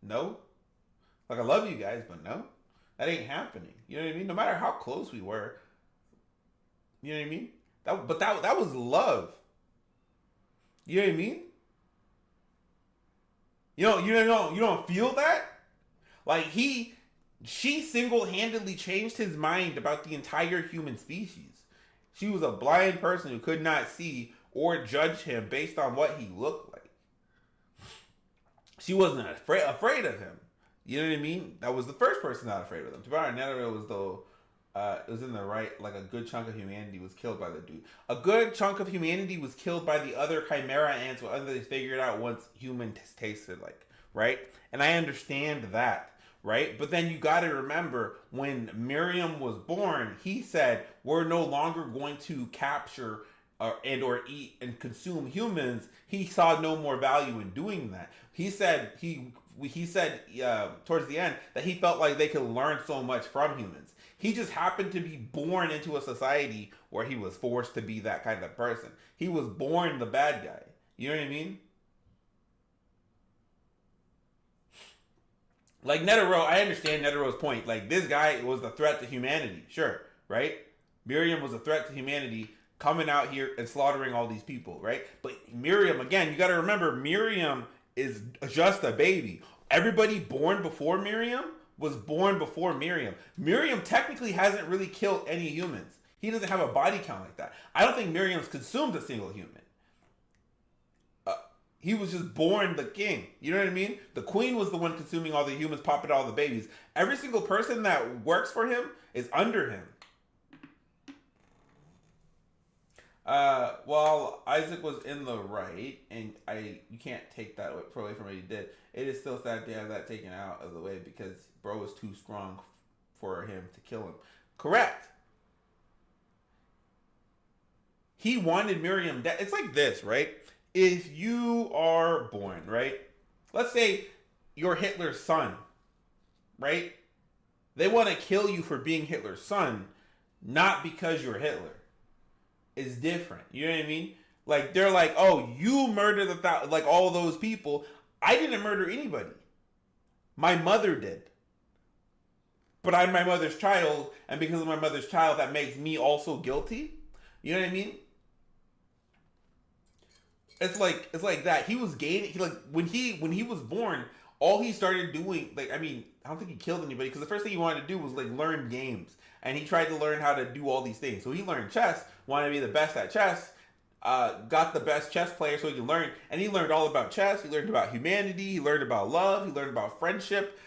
Speaker 1: no. Like, I love you guys, but no. That ain't happening. You know what I mean? No matter how close we were. You know what I mean? That was love. You know what I mean? You don't feel that? Like, he She single-handedly changed his mind about the entire human species. She was a blind person who could not see or judge him based on what he looked like. She wasn't afraid of him. You know what I mean? That was the first person not afraid of him. To be honest, Netero was it was in the right, like a good chunk of humanity was killed by the dude. A good chunk of humanity was killed by the other chimera ants when they figured out what humans tasted like, right? And I understand that, right? But then you got to remember when Miriam was born, he said, we're no longer going to capture and or eat and consume humans. He saw no more value in doing that. He said towards the end that he felt like they could learn so much from humans. He just happened to be born into a society where he was forced to be that kind of person. He was born the bad guy. You know what I mean? Like Netero, I understand Netero's point. Like, this guy was a threat to humanity. Sure, right? Miriam was a threat to humanity, coming out here and slaughtering all these people, right? But Miriam, again, you got to remember, Miriam is just a baby. Everybody born before Miriam was born before Miriam. Miriam technically hasn't really killed any humans. He doesn't have a body count like that. I don't think Miriam's consumed a single human. He was just born the king. You know what I mean? The queen was the one consuming all the humans, popping all the babies. Every single person that works for him is under him. While Isaac was in the right, and you can't take that away from what he did, it is still sad to have that taken out of the way because bro was too strong for him to kill him. Correct. He wanted Miriam dead. It's like this, right? If you are born, right? Let's say you're Hitler's son, right? They want to kill you for being Hitler's son, not because you're Hitler. It's different. You know what I mean? Like, they're like, oh, you murdered like all those people. I didn't murder anybody. My mother did. But I'm my mother's child, and because of my mother's child, that makes me also guilty. You know what I mean? It's like that. He was gaining. When he was born, all he started doing, like, I mean, I don't think he killed anybody because the first thing he wanted to do was like learn games, and he tried to learn how to do all these things. So he learned chess, wanted to be the best at chess, got the best chess player so he could learn, and he learned all about chess. He learned about humanity. He learned about love. He learned about friendship.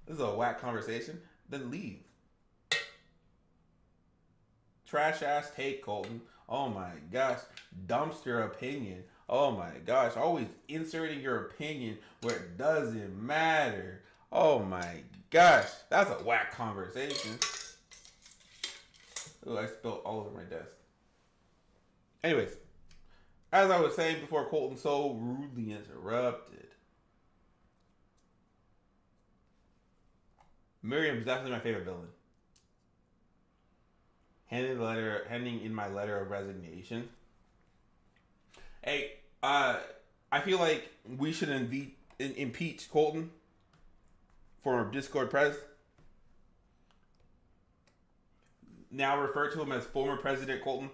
Speaker 1: This is a whack conversation. Then leave. Trash ass take, Colton. Oh my gosh. Dumpster opinion. Oh my gosh. Always inserting your opinion where it doesn't matter. Oh my gosh. That's a whack conversation. Ooh, I spilled all over my desk. Anyways, as I was saying before Colton so rudely interrupted, Miriam's definitely my favorite villain. Handing in my letter of resignation. Hey, I feel like we should impeach Colton for Discord Prez. Now refer to him as former President Colton.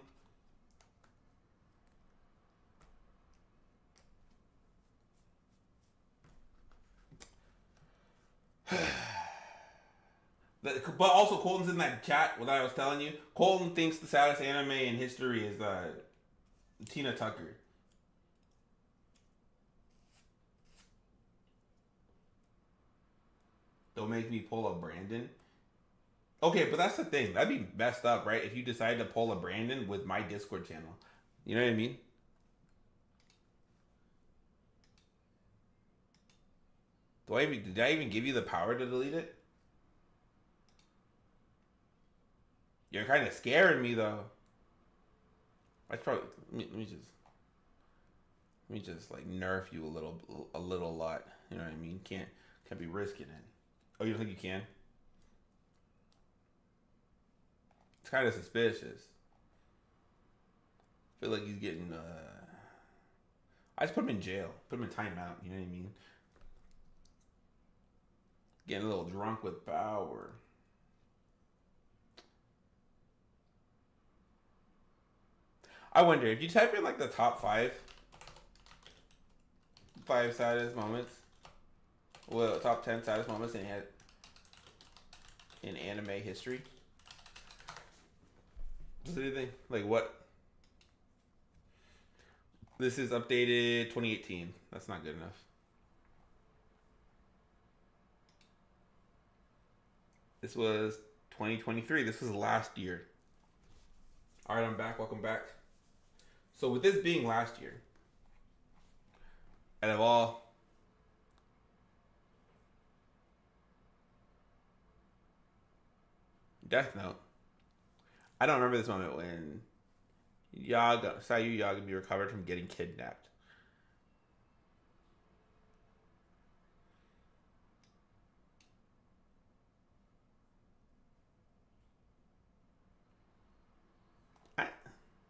Speaker 1: But also, Colton's in that chat what I was telling you. Colton thinks the saddest anime in history is Tina Tucker. Don't make me pull a Brandon. Okay, but that's the thing. That'd be messed up, right? If you decide to pull a Brandon with my Discord channel. You know what I mean? Did I even give you the power to delete it? You're kind of scaring me, though. I probably let me just like nerf you a little lot. You know what I mean? Can't be risking it. Oh, you don't think you can? It's kind of suspicious. I feel like he's getting. I just put him in jail. Put him in timeout. You know what I mean? Getting a little drunk with power. I wonder if you type in like the top five saddest moments, well, top 10 saddest moments, and you had in anime history. Just anything like what? This is updated 2018. That's not good enough. This was 2023. This was last year. All right, I'm back. Welcome back. So with this being last year, out of all, Death Note, I don't remember this moment when Sayu Yagami recovered from getting kidnapped.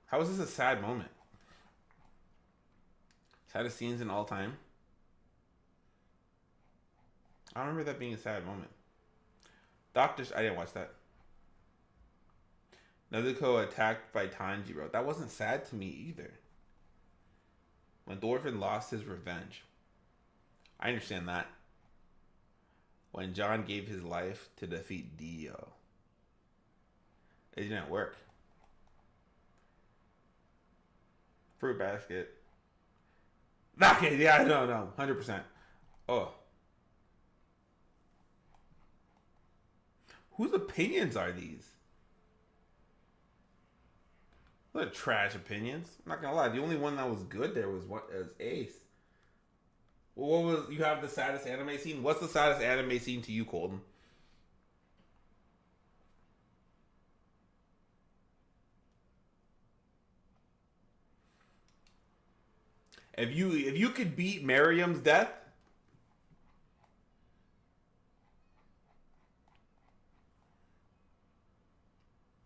Speaker 1: How is this a sad moment? Saddest scenes in all time? I don't remember that being a sad moment. I didn't watch that. Nezuko attacked by Tanjiro. That wasn't sad to me either. When Thorfinn lost his revenge. I understand that. When John gave his life to defeat Dio. It didn't work. Fruit basket. Okay, yeah, no, 100%. Oh. Whose opinions are these? Those are trash opinions. I'm not gonna lie. The only one that was good there was Ace. Well, what was you have the saddest anime scene? What's the saddest anime scene to you, Colton? If you could beat Miriam's death,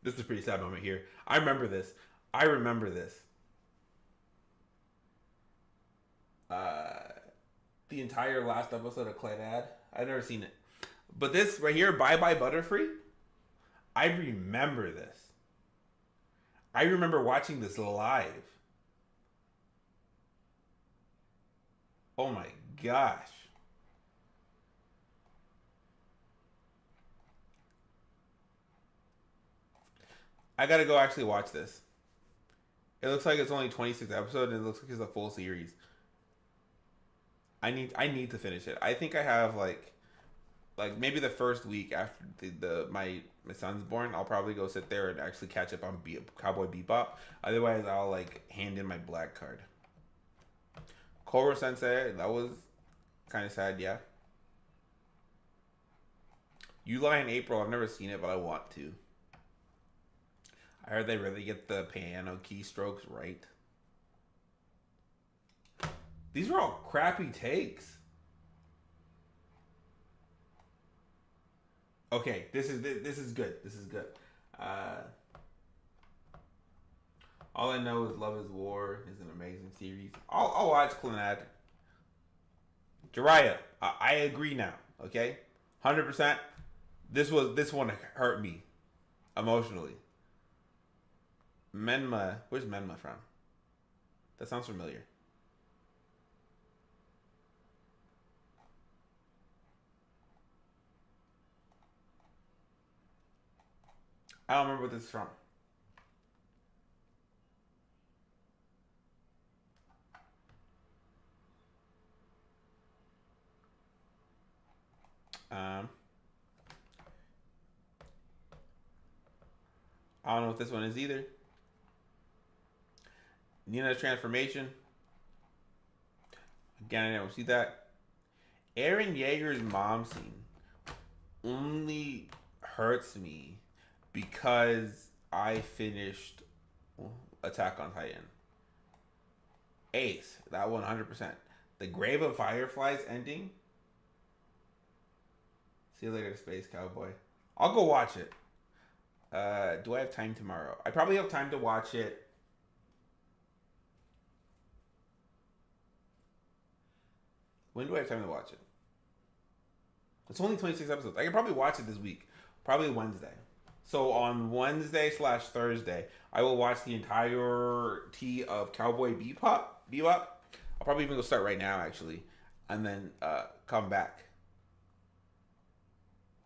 Speaker 1: this is a pretty sad moment here. I remember this. The entire last episode of Clannad. I've never seen it, but this right here, Bye Bye Butterfree. I remember this. I remember watching this live. Oh my gosh. I gotta go actually watch this. It looks like it's only 26 episodes and it looks like it's a full series. I need to finish it. I think I have like maybe the first week after my son's born, I'll probably go sit there and actually catch up on Cowboy Bebop. Otherwise, I'll like hand in my black card. Koro Sensei, that was kind of sad, yeah. You Lie in April, I've never seen it, but I want to. I heard they really get the piano keystrokes right. These are all crappy takes. Okay, this is good. This is good. All I Know Is Love Is War is an amazing series. I'll watch Clannad. Jiraiya, I agree now. Okay, 100%. This one hurt me emotionally. Menma, where's Menma from? That sounds familiar. I don't remember what this is from. I don't know what this one is either. Nina's transformation. Again, I don't see that. Eren Yeager's mom scene only hurts me because I finished Attack on Titan. Ace, that 100%. The Grave of Fireflies ending. See you later, Space Cowboy. I'll go watch it. Do I have time tomorrow? I probably have time to watch it. When do I have time to watch it? It's only 26 episodes. I can probably watch it this week. Probably Wednesday. So on Wednesday/Thursday, I will watch the entirety of Cowboy Bebop. I'll probably even go start right now, actually. And then come back.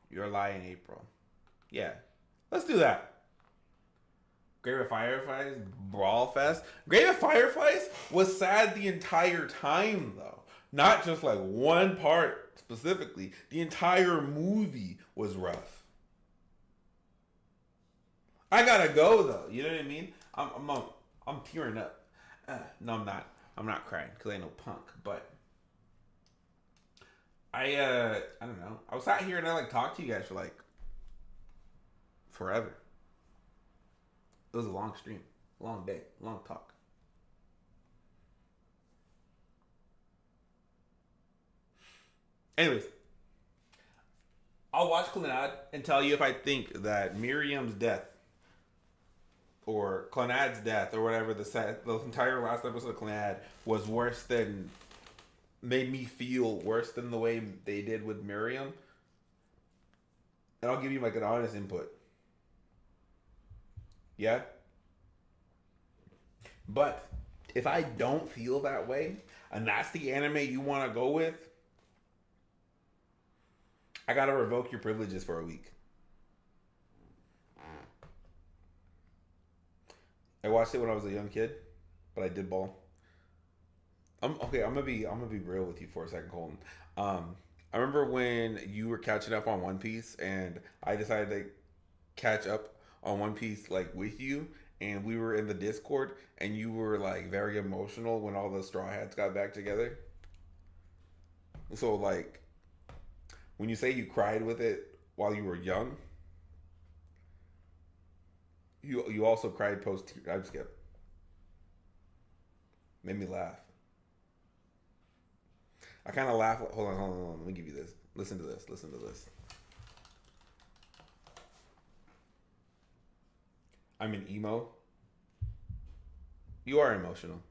Speaker 1: Your Lie in April. Yeah. Let's do that. Grave of Fireflies, Brawl Fest. Grave of Fireflies was sad the entire time, though. Not just like one part specifically. The entire movie was rough. I gotta go though. You know what I mean? I'm tearing up. No, I'm not. I'm not crying because I ain't no punk. But I don't know. I was sat here and I like talked to you guys for like forever. It was a long stream, long day, long talk. Anyways, I'll watch Clannad and tell you if I think that Miriam's death or Clannad's death or whatever the entire last episode of Clannad was worse than made me feel worse than the way they did with Miriam. And I'll give you like an honest input. Yeah? But if I don't feel that way, and that's the anime you want to go with, I gotta revoke your privileges for a week. I watched it when I was a young kid, but I did ball. I'm gonna be real with you for a second, Colton. I remember when you were catching up on One Piece, and I decided to catch up on One Piece like with you, and we were in the Discord, and you were like very emotional when all the Straw Hats got back together. So like, when you say you cried with it while you were young, you also cried post time skip. Made me laugh. I kind of laugh. Hold on. Let me give you this. Listen to this. I'm an emo. You are emotional.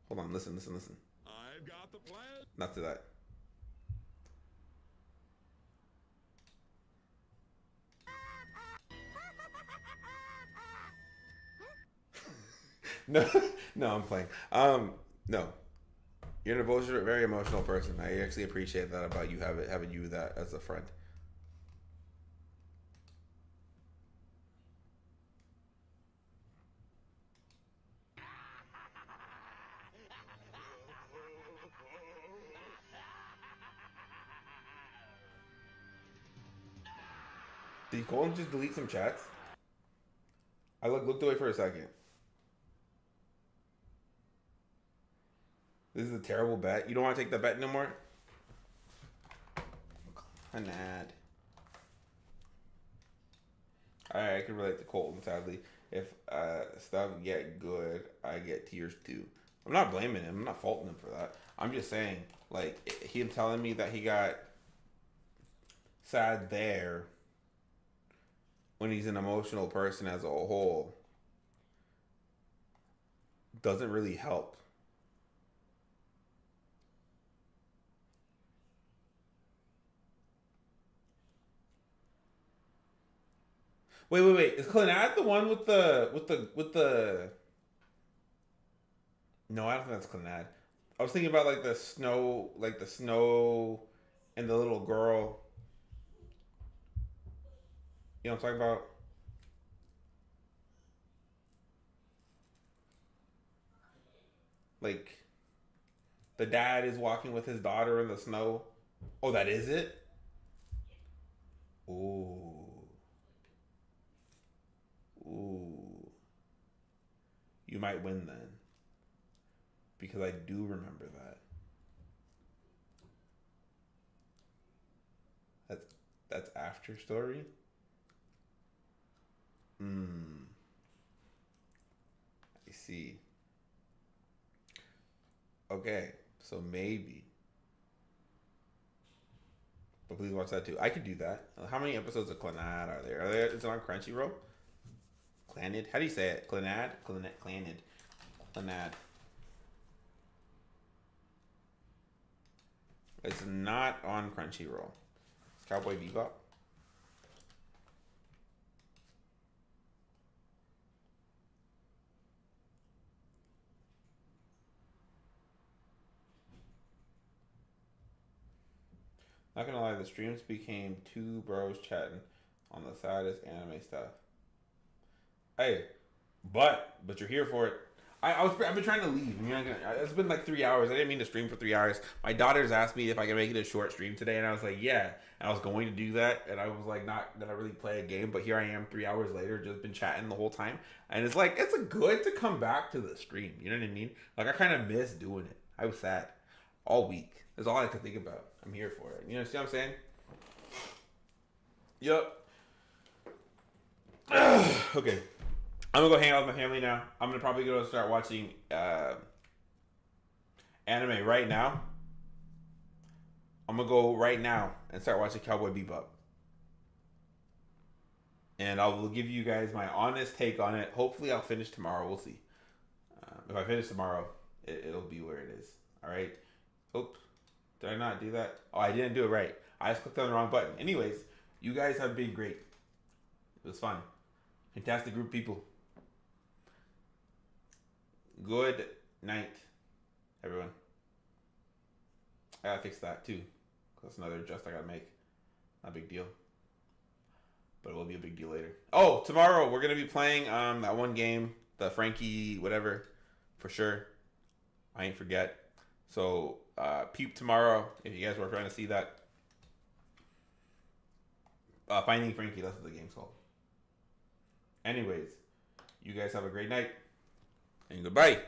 Speaker 1: Hold on. Listen.
Speaker 4: I've got the plan.
Speaker 1: Not to that. No, I'm playing. No. You're an emotional, very emotional person. I actually appreciate that about you, having you that as a friend. Did Colin just delete some chats? I looked away for a second. This is a terrible bet. You don't want to take the bet no more? An ad. I can relate to Colton, sadly. If stuff get good, I get tears too. I'm not blaming him. I'm not faulting him for that. I'm just saying, like, him telling me that he got sad there when he's an emotional person as a whole doesn't really help. Wait. Is Clannad the one with the? No, I don't think that's Clannad. I was thinking about like the snow, and the little girl. You know what I'm talking about? Like, the dad is walking with his daughter in the snow. Oh, that is it? Ooh. You might win then. Because I do remember that. That's after story? I see. Okay, so maybe. But please watch that too. I could do that. How many episodes of Clannad are there? Is it on Crunchyroll? Clannad? How do you say it? Clannad? Clannad. It's not on Crunchyroll. It's Cowboy Bebop. Not gonna lie, the streams became two bros chatting. on the saddest anime stuff. Hey, but you're here for it. I've been trying to leave. I mean, it's been like 3 hours. I didn't mean to stream for 3 hours. My daughters asked me if I could make it a short stream today, and I was like, yeah. And I was going to do that, and I was like, not gonna really play a game. But here I am, 3 hours later, just been chatting the whole time, and it's like it's a good to come back to the stream. You know what I mean? Like I kind of miss doing it. I was sad all week. That's all I could think about. I'm here for it. You know, see what I'm saying? Yup. Okay. I'm gonna go hang out with my family now. I'm gonna probably go start watching anime right now. I'm gonna go right now and start watching Cowboy Bebop. And I will give you guys my honest take on it. Hopefully I'll finish tomorrow. We'll see. If I finish tomorrow, it'll be where it is. Alright? Oops. Did I not do that? Oh, I didn't do it right. I just clicked on the wrong button. Anyways, you guys have been great. It was fun. Fantastic group of people. Good night, everyone. I gotta fix that too. That's another adjust I gotta make. Not a big deal. But it will be a big deal later. Oh, tomorrow we're gonna be playing that one game, the Frankie whatever, for sure. I ain't forget. So peep tomorrow if you guys were trying to see that. Finding Frankie, that's what the game's called. Anyways, you guys have a great night. And goodbye.